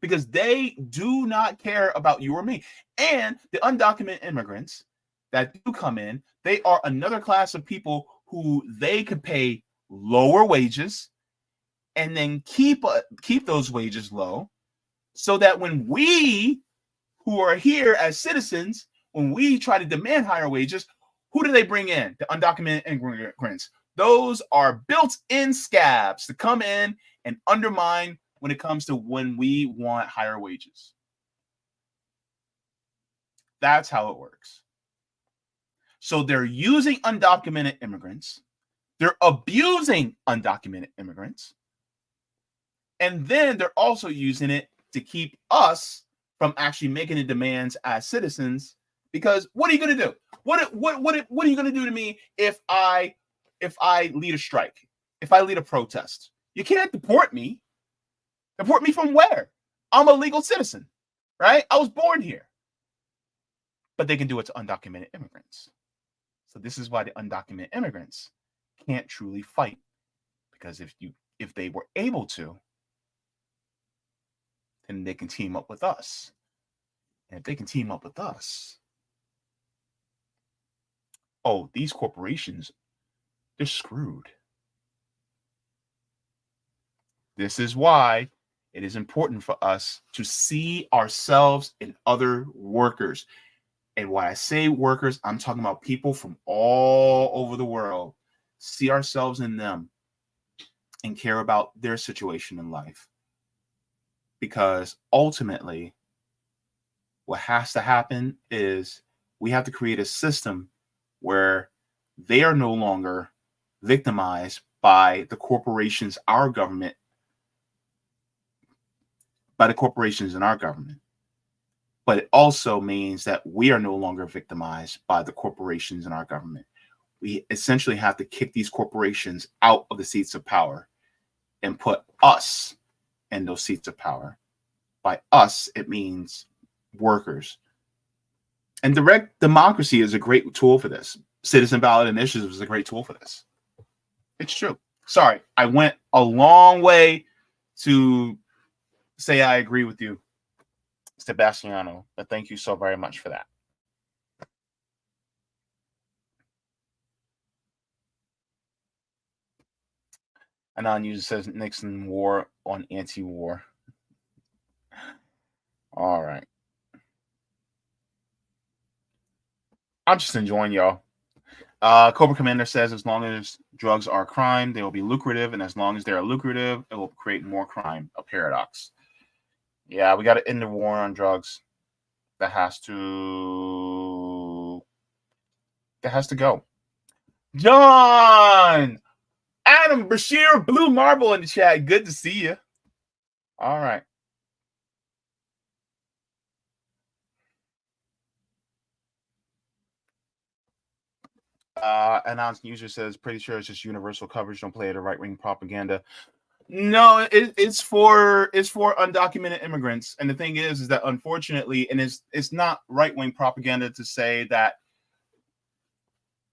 because they do not care about you or me. And the undocumented immigrants that do come in, they are another class of people who they could pay lower wages and then keep those wages low, so that when we who are here as citizens, when we try to demand higher wages, who do they bring in? The undocumented immigrants. Those are built-in scabs to come in and undermine when it comes to when we want higher wages. That's how it works. So they're using undocumented immigrants. They're abusing undocumented immigrants. And then they're also using it to keep us from actually making the demands as citizens. Because what are you going to do? What are you going to do to me if I lead a strike, if I lead a protest? You can't deport me. Deport me from where? I'm a legal citizen, right? I was born here. But they can do it to undocumented immigrants. So this is why the undocumented immigrants can't truly fight. Because if they were able to, then they can team up with us. And if they can team up with us, oh, these corporations, they're screwed. This is why it is important for us to see ourselves in other workers. And when I say workers, I'm talking about people from all over the world. See ourselves in them and care about their situation in life. Because ultimately, what has to happen is we have to create a system where they are no longer victimized by the corporations, our government, by the corporations in our government. But it also means that we are no longer victimized by the corporations in our government. We essentially have to kick these corporations out of the seats of power and put us in those seats of power. By us, it means workers. And direct democracy is a great tool for this. Citizen ballot initiatives is a great tool for this. It's true. Sorry, I went a long way to say I agree with you, Sebastiano, but thank you so very much for that. Anon user says Nixon war on anti-war. All right. I'm just enjoying y'all. Cobra Commander says as long as drugs are a crime, they will be lucrative, and as long as they are lucrative, it will create more crime. A paradox. Yeah, we got to end the war on drugs. that has to go. John, Adam, Bashir, Blue Marble in the chat. Good to see you. All right. Announced user says, pretty sure it's just universal coverage. Don't play the right-wing propaganda. No, it's for undocumented immigrants. And the thing is that unfortunately, and it's not right-wing propaganda to say that,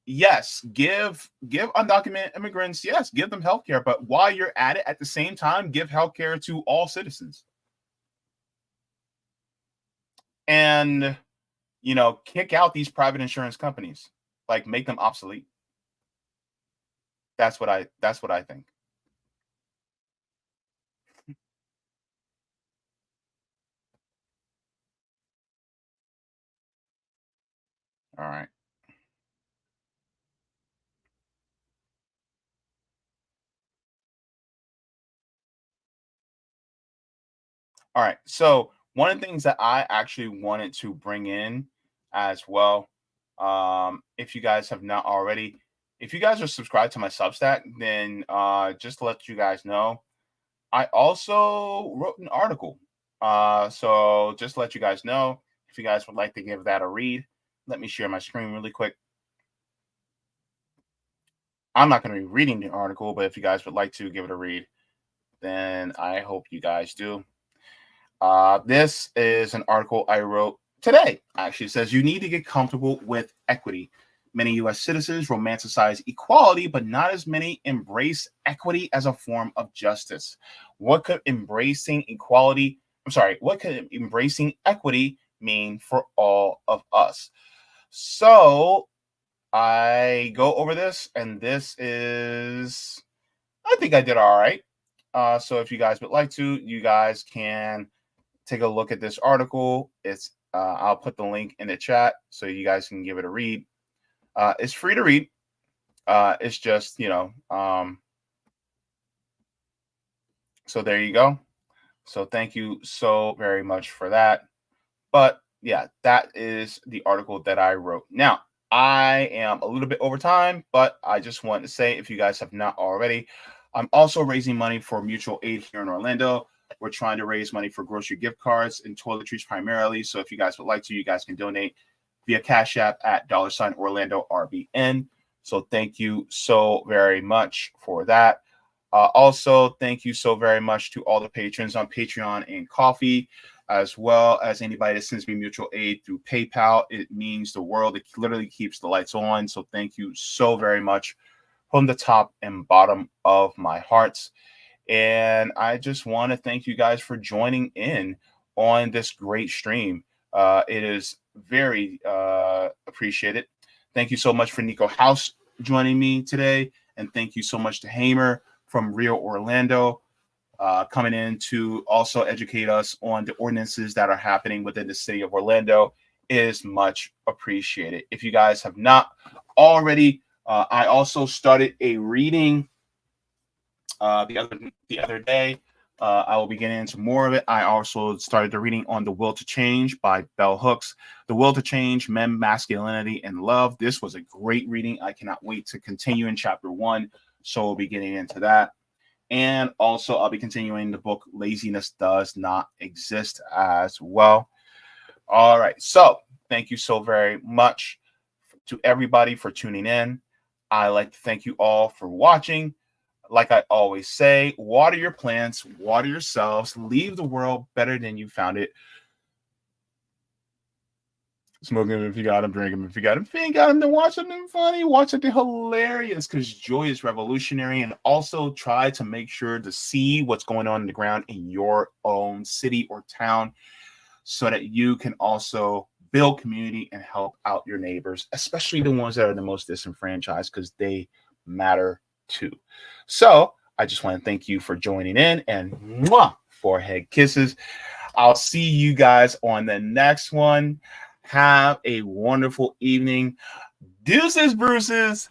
yes, give undocumented immigrants, yes, give them healthcare, but while you're at it, at the same time, give healthcare to all citizens. And kick out these private insurance companies. Like, make them obsolete. That's what I think. All right. All right. So one of the things that I actually wanted to bring in as well, if you guys have not already, if you guys are subscribed to my Substack, then just to let you guys know, I also wrote an article. So just to let you guys know, if you guys would like to give that a read, let me share my screen really quick. I'm not going to be reading the article, but if you guys would like to give it a read, then I hope you guys do. This is an article I wrote today. Actually, it says you need to get comfortable with equity. Many U.S. citizens romanticize equality, but not as many embrace equity as a form of justice. What could embracing equity mean for all of us? So I go over this, and this is, I think I did all right. So if you guys would like to, you guys can take a look at this article. It's I'll put the link in the chat so you guys can give it a read. It's free to read. It's just, so there you go. So thank you so very much for that. But yeah, that is the article that I wrote. Now, I am a little bit over time, but I just wanted to say, if you guys have not already, I'm also raising money for mutual aid here in Orlando. We're trying to raise money for grocery gift cards and toiletries primarily. So if you guys would like to, you guys can donate via Cash App at $OrlandoRBN. So thank you so very much for that. Also, thank you so very much to all the patrons on Patreon and Coffee, as well as anybody that sends me mutual aid through PayPal. It means the world. It literally keeps the lights on. So thank you so very much from the top and bottom of my hearts. And I just want to thank you guys for joining in on this great stream. It is very appreciated. Thank you so much for Nico House joining me today. And thank you so much to Hamer from Rio Orlando coming in to also educate us on the ordinances that are happening within the city of Orlando. It is much appreciated. If you guys have not already, I also started a reading the other day. I will be getting into more of it. I also started the reading on The Will to Change by Bell Hooks. The Will to Change, Men, Masculinity, and Love. This was a great reading. I cannot wait to continue in chapter 1. So we'll be getting into that. And also I'll be continuing the book Laziness Does Not Exist as well. All right. So thank you so very much to everybody for tuning in. I like to thank you all for watching. Like I always say, water your plants, water yourselves, leave the world better than you found it. Smoke him if you got him, drink him if you got him. If you ain't got him, then watch something funny, watch something hilarious, because joy is revolutionary. And also try to make sure to see what's going on in the ground in your own city or town so that you can also build community and help out your neighbors, especially the ones that are the most disenfranchised, because they matter too. So I just want to thank you for joining in, and forehead kisses. I'll see you guys on the next one. Have a wonderful evening. Deuces, Bruces.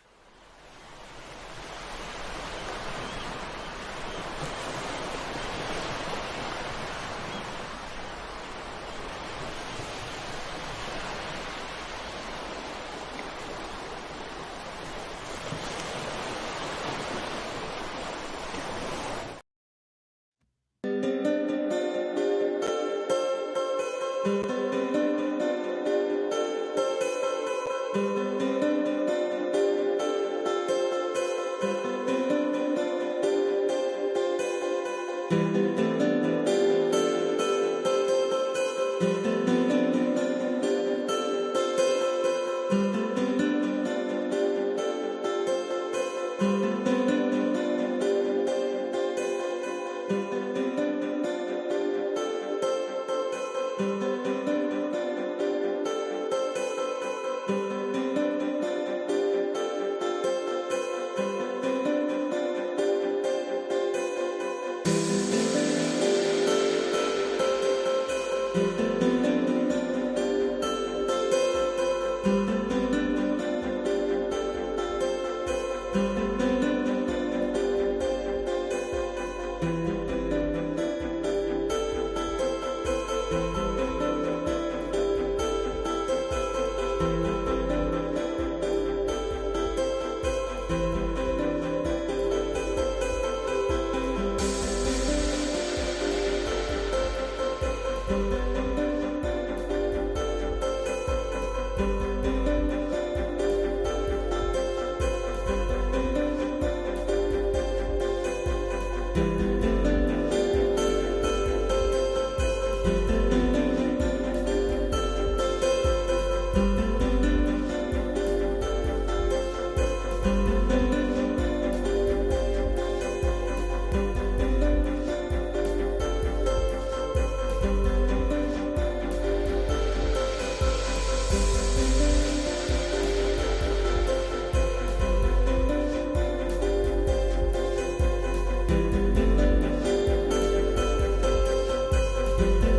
Thank you.